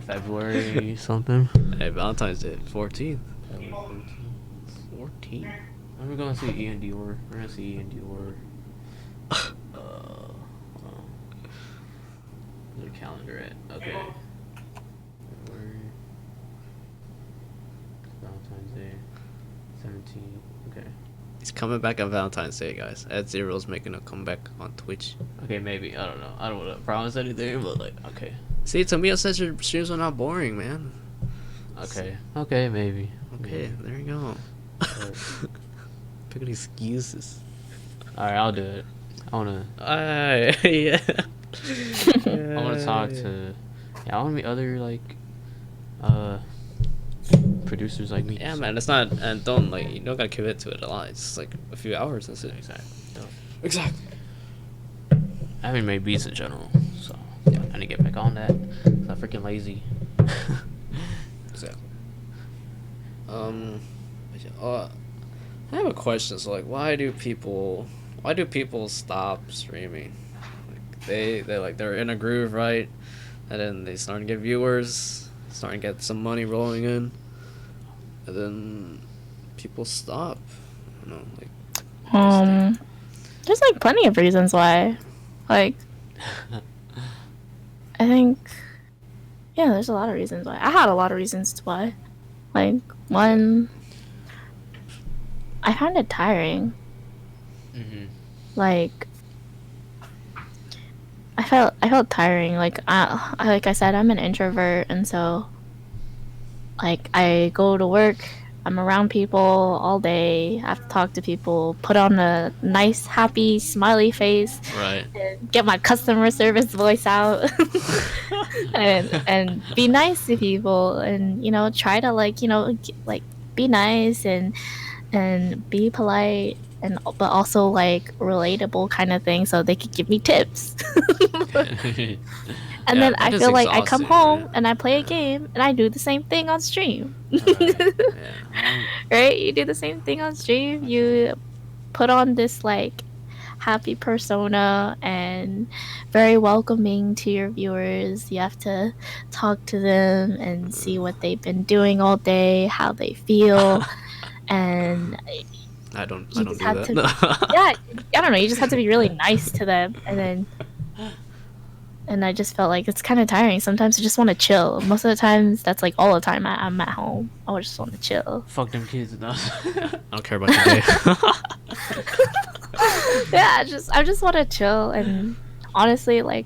February something. Hey, Valentine's Day, 14th. 14. When are we going to see Ian Dior? We're going to see Ian Dior. Hold on. Where's the calendar at? Okay. February. Valentine's Day. 17. Okay. He's coming back on Valentine's Day, guys. Ed Zero's making a comeback on Twitch. Okay, maybe. I don't know. I don't want to promise anything, but like, okay. See, Tamio says your streams are not boring, man. Okay. Okay, maybe. Okay, there you go. Alright. Picking excuses. Alright, I'll do it. I wanna Yeah. I wanna talk to I wanna meet other like producers like me. Yeah, man, it's not, and don't, like, you don't gotta commit to it a lot. It's just, like, a few hours, that's it. Exactly. Exactly. I haven't made beats in general, so yeah, I need to get back on that. 'Cause I'm freaking lazy. Exactly. I have a question. So, like, why do people stop streaming? Like, they're in a groove, right? And then they start to get viewers, starting to get some money rolling in, and then people stop. I don't know, like. There's like plenty of reasons why. Like, I think, yeah, there's a lot of reasons why. I had a lot of reasons why. Like, one, I found it tiring. Mm-hmm. Like, I felt tiring. Like I said, I'm an introvert, and so like I go to work, I'm around people all day, I have to talk to people, put on a nice, happy, smiley face, Right. and get my customer service voice out, and be nice to people, and try to like be nice and be polite, and but also like relatable kind of thing, so they could give me tips. And Yeah, then that I is feel like I come exhausting, home right? and I play a game and I do the same thing on stream. Yeah. Right? You do the same thing on stream. You put on this like happy persona and very welcoming to your viewers. You have to talk to them and see what they've been doing all day, how they feel, and I don't you do just have that. to yeah, I don't know, you just have to be really nice to them, and I just felt like it's kind of tiring. Sometimes I just want to chill. Most of the times, that's like all the time I'm at home. I just want to chill. Fuck them kids enough. I don't care about your day. Yeah, I just want to chill. And honestly, like,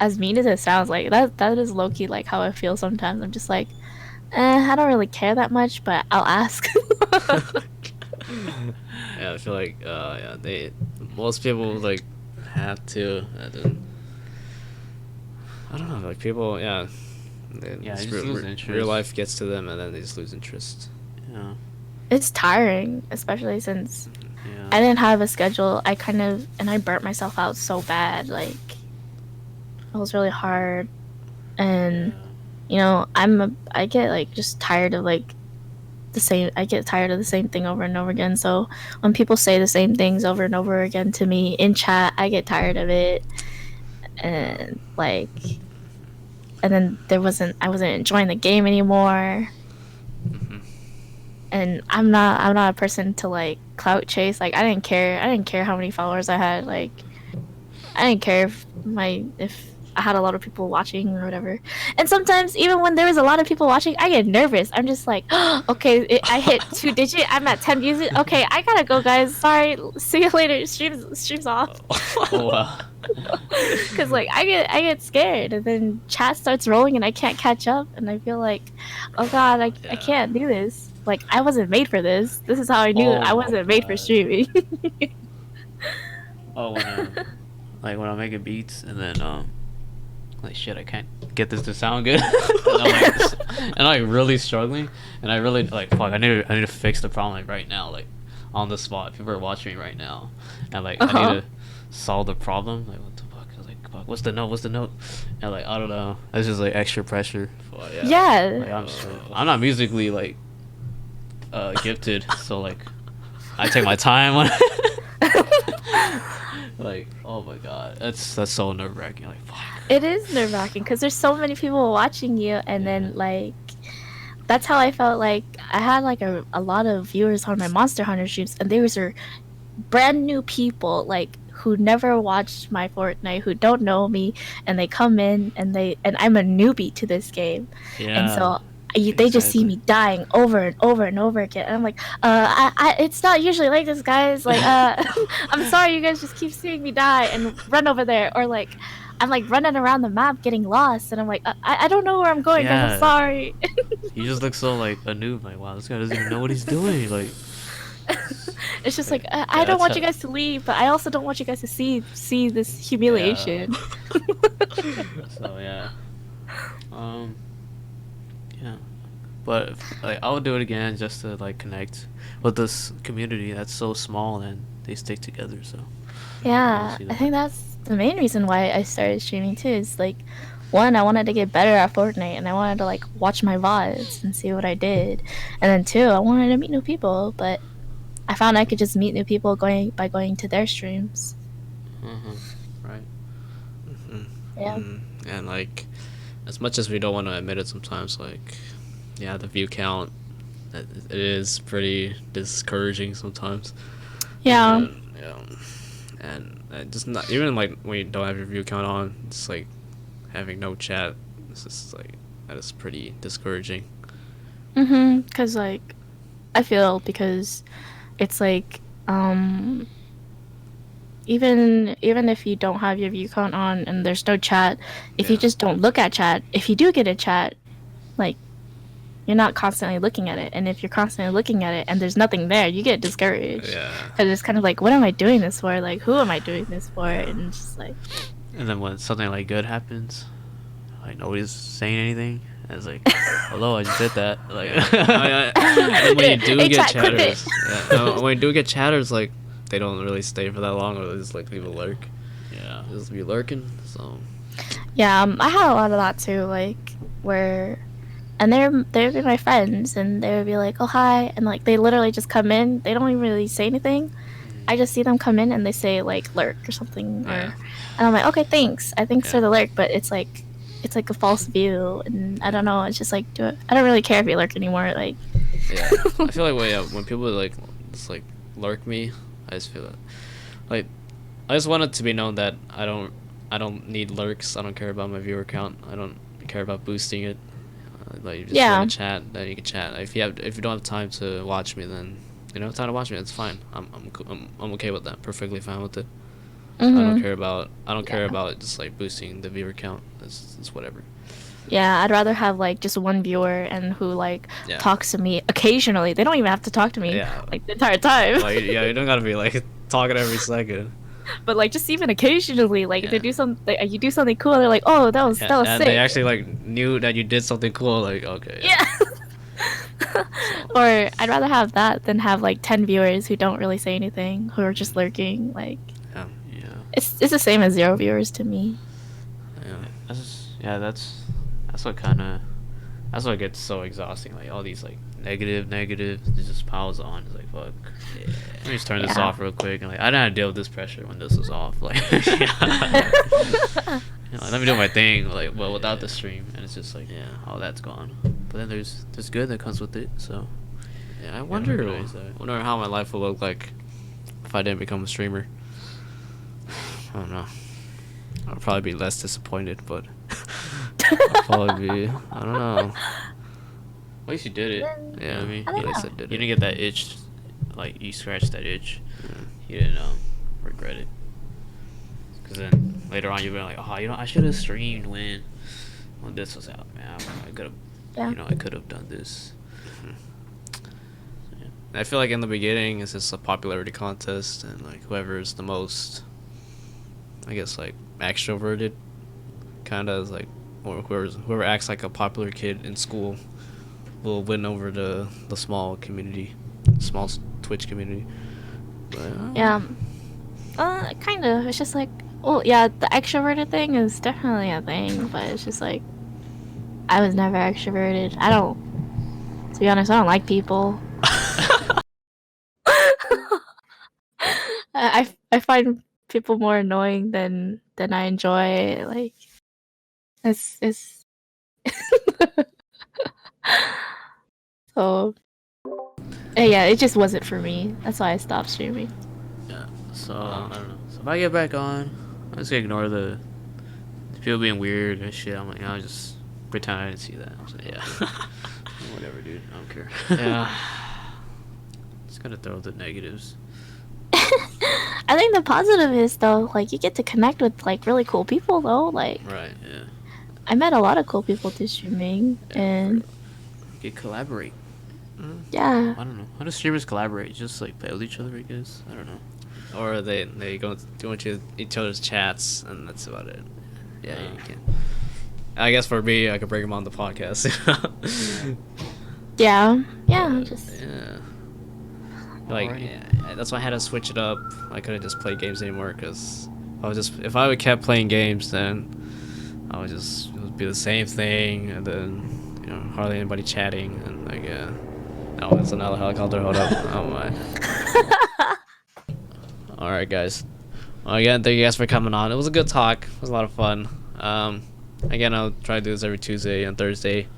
as mean as it sounds, like that is low key like how I feel sometimes. I'm just like, I don't really care that much, but I'll ask. Yeah, I feel like most people like have to, and then I don't know, like people, yeah, Yeah, just they just lose interest. real life gets to them, and then they just lose interest. Yeah. It's tiring, especially since Yeah. I didn't have a schedule. I burnt myself out so bad. Like, it was really hard, and I get like just tired of like I get tired of the same thing over and over again. So when people say the same things over and over again to me in chat, I get tired of it. And like, and then I wasn't enjoying the game anymore. and I'm not a person to like clout chase. Like I didn't care how many followers I had. Like I didn't care if I had a lot of people watching or whatever. And sometimes even when there was a lot of people watching, I get nervous. I'm just like, okay, I hit 2 digit. I'm at 10 views. Okay, I gotta go, guys. Sorry. See you later. Streams off. Oh wow. Cause like I get scared, and then chat starts rolling, and I can't catch up, and I feel like, oh god, I can't do this. Like I wasn't made for this. This is how I knew Oh I my wasn't made for God. streaming. Oh, when I'm making beats and then like shit, I can't get this to sound good. And I'm like really struggling, and I really like fuck. I need to fix the problem like right now, like on the spot. People are watching me right now, and like I Uh-huh. need to solve the problem. Like what the fuck? I was like, fuck, what's the note? What's the note? And like I don't know. It's just like extra pressure. Well, Yeah. Like I'm not musically like gifted, so like I take my time on. Like, oh my god, that's so nerve wracking. Like, fuck. It is nerve wracking because there's so many people watching you, and then like that's how I felt. Like I had like a lot of viewers on my Monster Hunter streams, and they were brand new people, like who never watched my Fortnite, who don't know me, and they come in and I'm a newbie to this game, and so they just see exactly. me dying over and over and over again, and I'm like, it's not usually like this, guys. Like, I'm sorry, you guys just keep seeing me die and run over there, or like, I'm like running around the map getting lost, and I'm like, I don't know where I'm going, guys. Yeah. I'm sorry. You just look so like a noob. Like, wow, this guy doesn't even know what he's doing. Like, It's just like I Yeah, don't want that's you guys to leave, but I also don't want you guys to see this humiliation. so yeah. Yeah. But like, I would do it again just to like connect with this community that's so small and they stick together. So Yeah, see I that. think that's the main reason why I started streaming too. Is like, one, I wanted to get better at Fortnite, and I wanted to like watch my VODs and see what I did, and then two, I wanted to meet new people. But I found I could just meet new people going to their streams. Right. Yeah, And like, as much as we don't want to admit it sometimes, like, yeah, the view count, it is pretty discouraging sometimes. yeah, Yeah. And just not even like when you don't have your view count on, it's like having no chat. It's just like that is pretty discouraging. Cause like, I feel because it's like even if you don't have your view count on and there's no chat, if you Yeah. just don't look at chat, if you do get a chat, like you're not constantly looking at it, and if you're constantly looking at it and there's nothing there, you get discouraged. Yeah. Because it's kind of like, what am I doing this for? Like, who am I doing this for? And it's just like, And then when something like good happens, like nobody's saying anything. And it's like, hello, I just did that. Like, And when you do Hey, get chat, quit it. chatters, yeah, when you do get chatters, like they don't really stay for that long, or they just like leave a lurk. yeah. They just be lurking. So yeah, I had a lot of that too, like where, and they'd be my friends, and they would be like, oh hi, and like they literally just come in, they don't even really say anything. I just see them come in and they say like lurk or something, Yeah. and I'm like, okay, thanks, I think Yeah. for the lurk, but it's like a false view, and I don't know, it's just like, I don't really care if you lurk anymore, like. yeah, I feel like when people like just like lurk me, I just feel like I just want it to be known that I don't need lurks. I don't care about my viewer count. I don't care about boosting it. Like you just Yeah. want to chat, then you can chat. If you don't have time to watch me, then you don't have time to watch me. It's fine. I'm okay with that. Perfectly fine with it. I don't care about just like boosting the viewer count. It's whatever. Yeah, I'd rather have like just one viewer and who like Yeah. talks to me occasionally. They don't even have to talk to me Yeah. like the entire time. Like yeah, you don't gotta be like talking every second. But like just even occasionally, like Yeah. they do something, you do something cool, they're like, "Oh, that was And sick." they actually like knew that you did something cool. Like okay. yeah. Or I'd rather have that than have like 10 viewers who don't really say anything, who are just lurking. Like Yeah. Yeah. it's the same as 0 viewers to me. Yeah. That's what gets so exhausting. Like all these like negatives, it just piles on. It's like fuck. Let me just turn this Yeah. off real quick. And like I didn't have to deal with this pressure when this was off. Like, like, let me do my thing. Like well without the stream, and it's just like Yeah. all that's gone. But then there's good that comes with it. So Yeah, I don't wonder recognize that. wonder how my life would look like if I didn't become a streamer. I don't know. I'd probably be less disappointed, but I'd probably be. I don't know. At least you did it. Then, You know Yeah, what I mean? I You, don't at least I know. did you it. didn't get that itch, like you scratched that itch. You didn't regret it. Because then later on you'll be like, oh, I should have streamed when this was out, man. I could have, Yeah. I could have done this. I feel like in the beginning it's just a popularity contest, and like whoever is the most, I guess, like extroverted, kind of is like, or whoever acts like a popular kid in school will win over the small community, small Twitch community. But, Yeah. Kind of. It's just like, well, yeah, the extroverted thing is definitely a thing, but it's just like, I was never extroverted. To be honest, I don't like people. I find people more annoying than I enjoy. Like, it's so. Yeah, it just wasn't for me. That's why I stopped streaming. Yeah. So I don't know. So if I get back on, I'm just gonna ignore the people being weird and shit. I'm like, I'll just pretend I didn't see that. I was like, yeah, whatever, dude. I don't care. yeah. Just gotta throw the negatives. I think the positive is though, like you get to connect with like really cool people though. Like Right. Yeah. I met a lot of cool people through streaming, and You can collaborate. yeah, I don't know. How do streamers collaborate? Just like play with each other, I guess. I don't know. Or they go into each other's chats, and that's about it. Yeah, you can. I guess for me, I could bring him on the podcast. yeah, just Yeah. Like, Alrighty. yeah, that's why I had to switch it up. I couldn't just play games anymore, because if I would kept playing games, then I would just, it would be the same thing, and then, you know, hardly anybody chatting, and like, yeah. Oh, it's another helicopter. Hold up. Oh my. All right, guys. Well, again, thank you guys for coming on. It was a good talk. It was a lot of fun. Again, I'll try to do this every Tuesday and Thursday,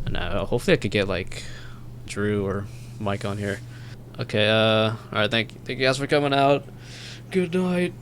and hopefully I could get like Drew or Mike on here. Okay. All right. Thank you guys for coming out. Good night.